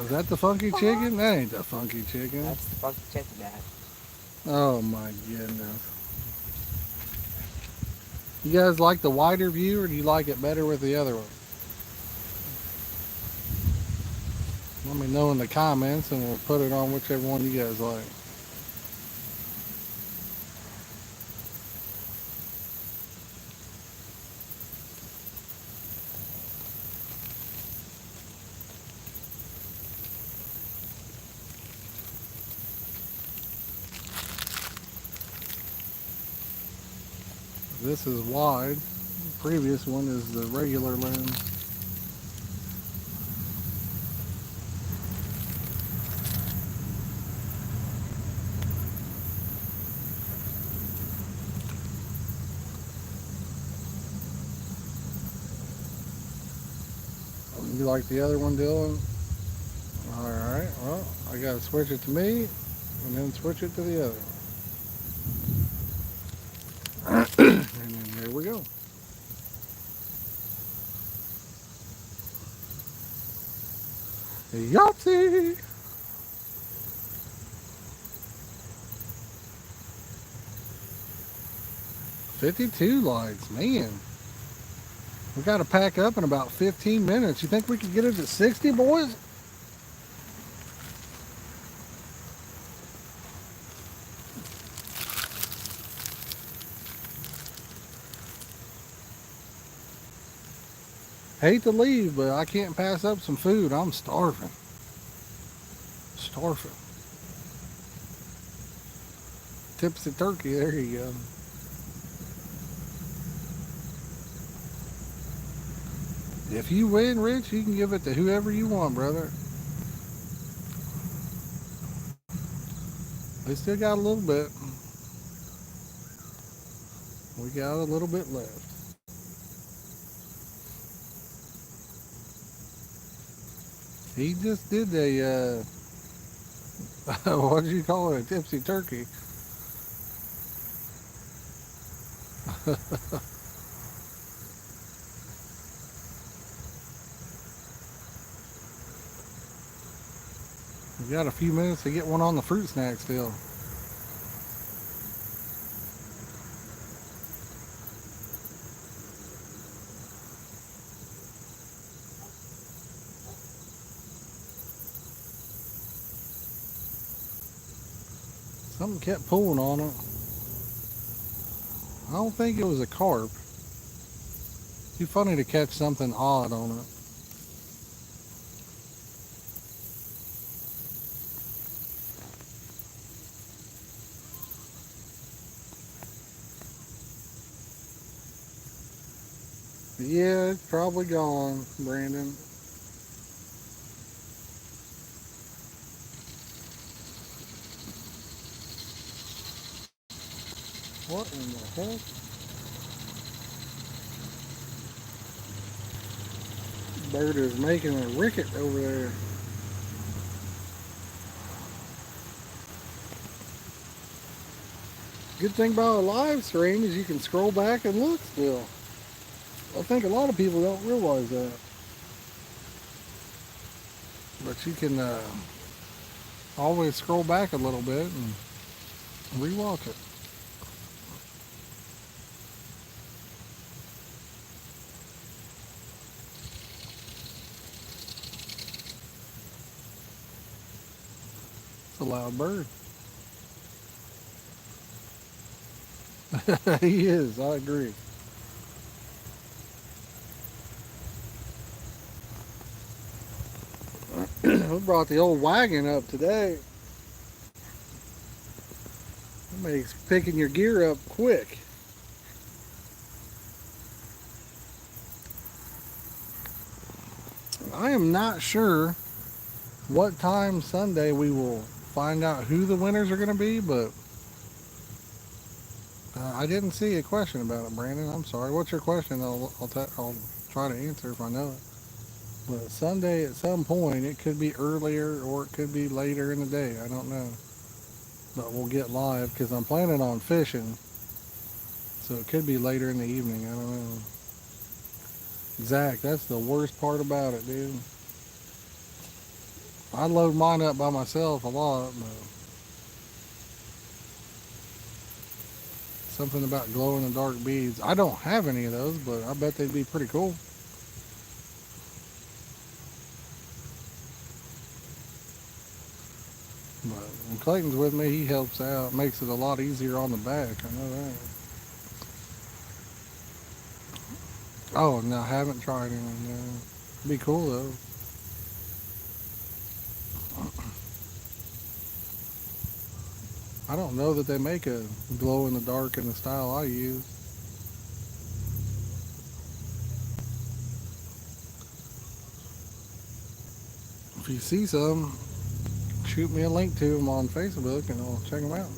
[SPEAKER 1] Is that the funky chicken? That ain't the funky chicken.
[SPEAKER 3] That's the funky chicken, Dad.
[SPEAKER 1] Oh my goodness. You guys like the wider view, or do you like it better with the other one? Let me know in the comments and we'll put it on whichever one you guys like. This is wide. The previous one is the regular lens. You like the other one, Dylan? Alright, well, I gotta switch it to me and then switch it to the other. And then there we go. Yahtzee! $52 likes, man. We got to pack up in about 15 minutes. You think we could get it to 60, boys? Hate to leave, but I can't pass up some food. I'm starving. Starving. Tipsy turkey, there you go. If you win, Rich, you can give it to whoever you want, brother. We still got a little bit. We got a little bit left. He just did a, what do you call it, a tipsy turkey. We got a few minutes to get one on the fruit snack still. Something kept pulling on it. I don't think it was a carp. Too funny to catch something odd on it. Yeah, it's probably gone, Brandon. What in the heck? Bird is making a ricket over there. Good thing about a live stream is you can scroll back and look still. I think a lot of people don't realize that. But you can always scroll back a little bit and rewatch it. It's a loud bird. He is, I agree. We brought the old wagon up today. It makes picking your gear up quick. I am not sure what time Sunday we will find out who the winners are going to be, but I didn't see a question about it, Brandon. I'm sorry. What's your question? I'll try to answer if I know it. But Sunday at some point, it could be earlier or it could be later in the day. I don't know. But we'll get live because I'm planning on fishing. So it could be later in the evening. I don't know. Zach, that's the worst part about it, dude. I load mine up by myself a lot, but something about glow in the dark beads. I don't have any of those, but I bet they'd be pretty cool. But when Clayton's with me, he helps out, makes it a lot easier on the back. I know that. Oh, no, I haven't tried any. No. Be cool though. I don't know that they make a glow in the dark in the style I use. If you see some, shoot me a link to them on Facebook and I'll check them out.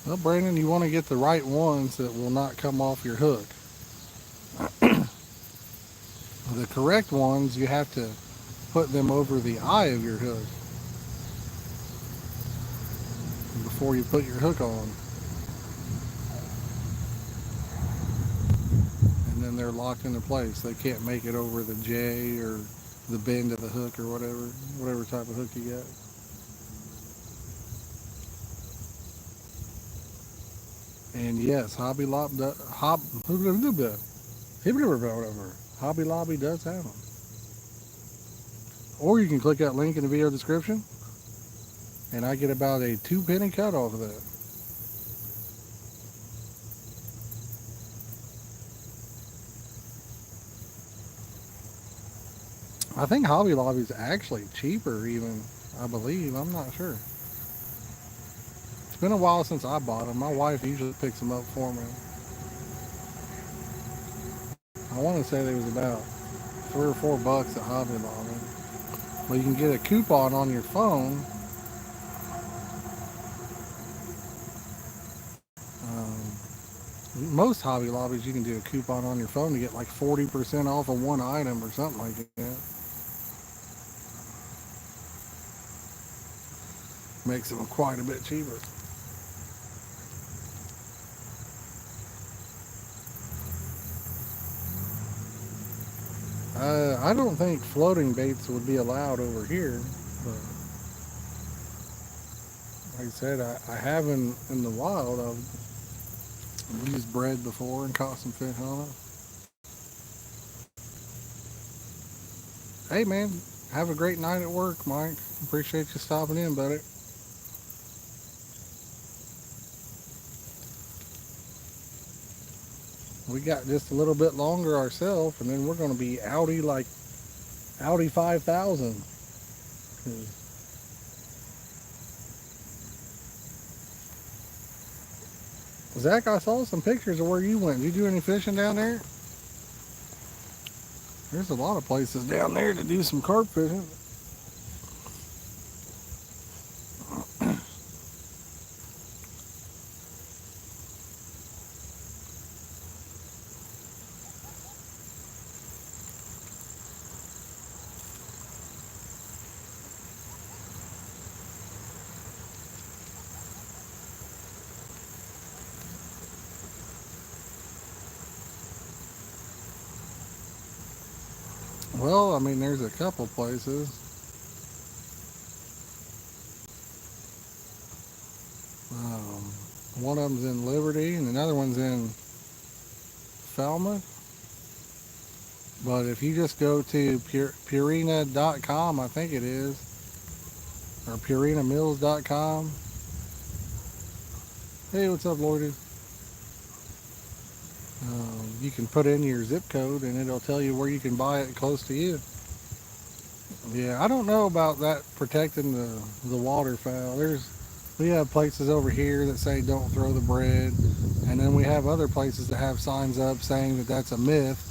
[SPEAKER 1] Well, Brandon, you want to get the right ones that will not come off your hook. The correct ones, you have to put them over the eye of your hook before you put your hook on. And then they're locked into place. They can't make it over the J or the bend of the hook or whatever type of hook you got. And yes, Hobby Lobby does have them. Or you can click that link in the video description, and I get about a 2 penny cut off of that. I think Hobby Lobby is actually cheaper, even. I believe. I'm not sure. It's been a while since I bought them. My wife usually picks them up for me. I want to say they was about $3 or $4 at Hobby Lobby. Well, you can get a coupon on your phone. Most Hobby Lobbies, you can do a coupon on your phone to get like 40% off of one item or something like that. Makes them quite a bit cheaper. I don't think floating baits would be allowed over here, but like I said, I haven't in the wild. I've used bread before and caught some fish on it. Hey man, have a great night at work, Mike. Appreciate you stopping in, buddy. We got just a little bit longer ourselves, and then we're going to be Audi 5000. Zach, I saw some pictures of where you went. Did you do any fishing down there? There's a lot of places down there to do some carp fishing. Well, I mean, there's a couple places. One of them's in Liberty, and another one's in Falmouth. But if you just go to Purina.com, I think it is, or PurinaMills.com. Hey, what's up, Lordy? You can put in your zip code, and it'll tell you where you can buy it close to you. Yeah, I don't know about that protecting the waterfowl. We have places over here that say don't throw the bread, and then we have other places that have signs up saying that that's a myth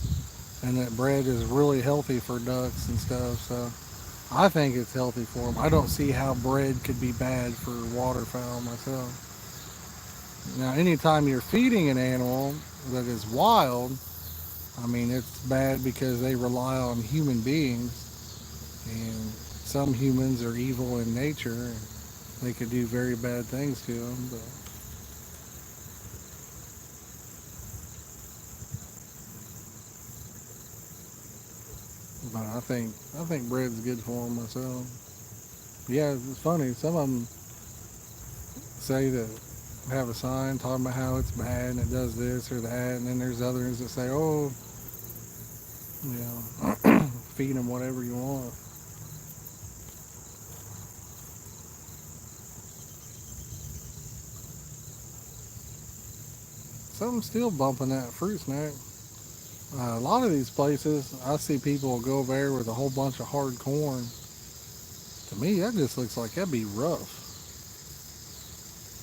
[SPEAKER 1] and that bread is really healthy for ducks and stuff. So I think it's healthy for them. I don't see how bread could be bad for waterfowl myself. Now, anytime you're feeding an animal that is wild, I mean, it's bad because they rely on human beings, and some humans are evil in nature, and they could do very bad things to them. But I think bread's good for them myself. Yeah, it's funny. Some of them say that have a sign talking about how it's bad and it does this or that, and then there's others that say, oh, you know, feed them whatever you want. Something's still bumping that fruit snack. A lot of these places, I see people go over there with a whole bunch of hard corn. To me, that just looks like that'd be rough.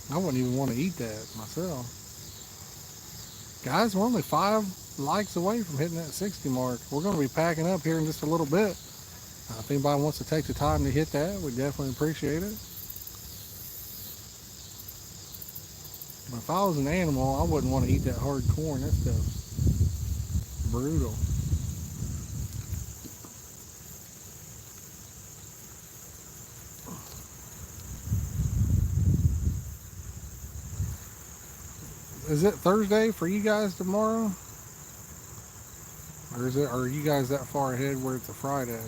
[SPEAKER 1] I wouldn't even want to eat that myself. Guys, we're only 5 likes away from hitting that 60 mark. We're going to be packing up here in just a little bit. If anybody wants to take the time to hit that, we definitely appreciate it. But if I was an animal, I wouldn't want to eat that hard corn. That stuff's brutal. Is it Thursday for you guys tomorrow? Or are you guys that far ahead where it's a Friday?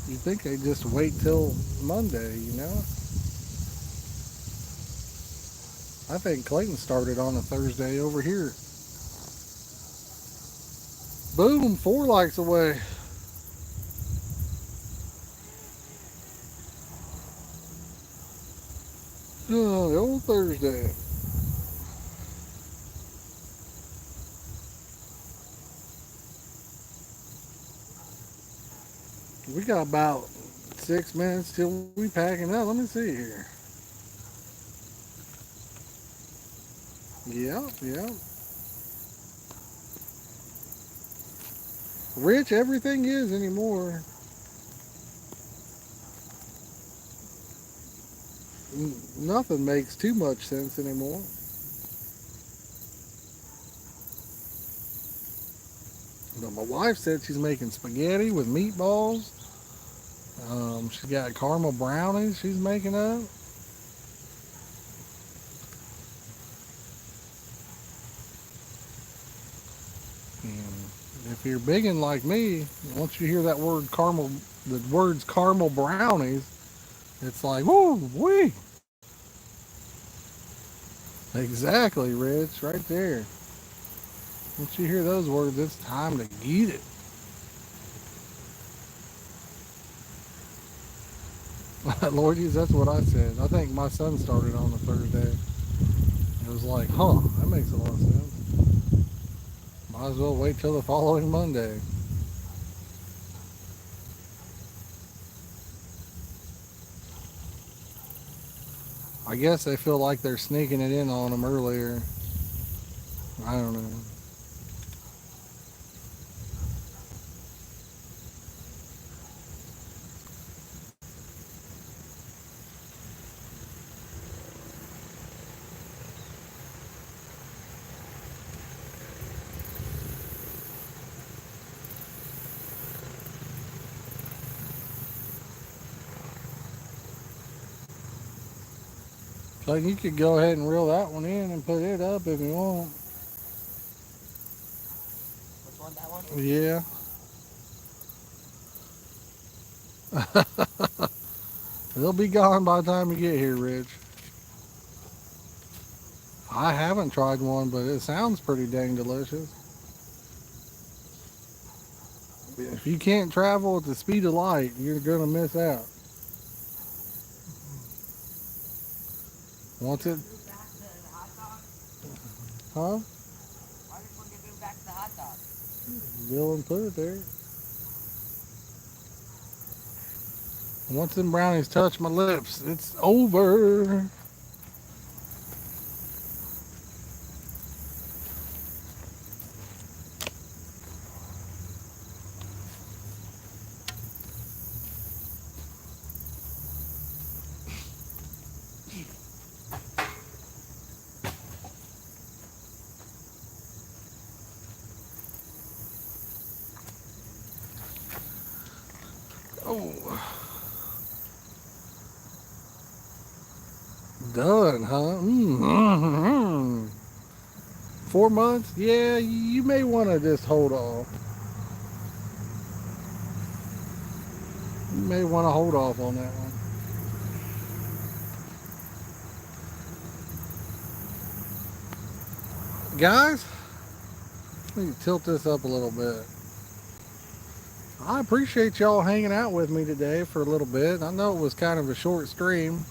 [SPEAKER 1] You think they just wait till Monday, you know? I think Clayton started on a Thursday over here. Boom, 4 likes away. Oh, the old Thursday. We got about 6 minutes till we packing up. Let me see here. Yeah, yeah. Rich everything is anymore. Nothing makes too much sense anymore. But my wife said she's making spaghetti with meatballs. She's got caramel brownies she's making up. And if you're biggin' like me, once you hear that word caramel, the words caramel brownies, it's like, woo, wee. Exactly, Rich, right there. Once you hear those words, it's time to eat it. Lordies, that's what I said. I think my son started on a Thursday. It was like, huh, that makes a lot of sense. Might as well wait till the following Monday. I guess they feel like they're sneaking it in on them earlier. I don't know. So you could go ahead and reel that one in and put it up if you want.
[SPEAKER 3] Which one? That one?
[SPEAKER 1] Yeah. They'll be gone by the time you get here, Rich. I haven't tried one, but it sounds pretty dang delicious. If you can't travel at the speed of light, you're gonna miss out. Once it, huh?
[SPEAKER 3] Why did we move back to the hot dog?
[SPEAKER 1] Dylan put it there. Once them brownies touch my lips, it's over. Oh, done, huh? 4 months? Yeah, you may want to just hold off. You may want to hold off on that one. Guys, let me tilt this up a little bit. I appreciate y'all hanging out with me today for a little bit. I know it was kind of a short stream,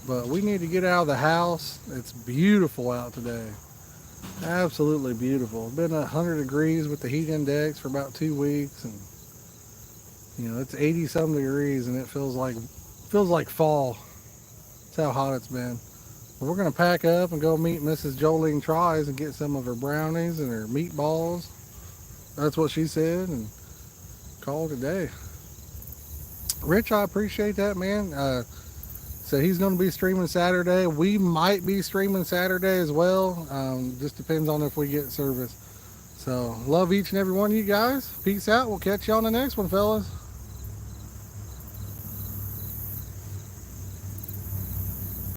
[SPEAKER 1] but we need to get out of the house. It's beautiful out today. Absolutely beautiful. It's been 100 degrees with the heat index for about 2 weeks, and it's 80 some degrees, and it feels like fall. That's how hot it's been. But we're gonna pack up and go meet Mrs. Jolene Tries and get some of her brownies and her meatballs. That's what she said, and call it a day. Rich, I appreciate that, man. So he's going to be streaming Saturday. We might be streaming Saturday as well. Just depends on if we get service. So love each and every one of you guys. Peace out. We'll catch you on the next one, fellas.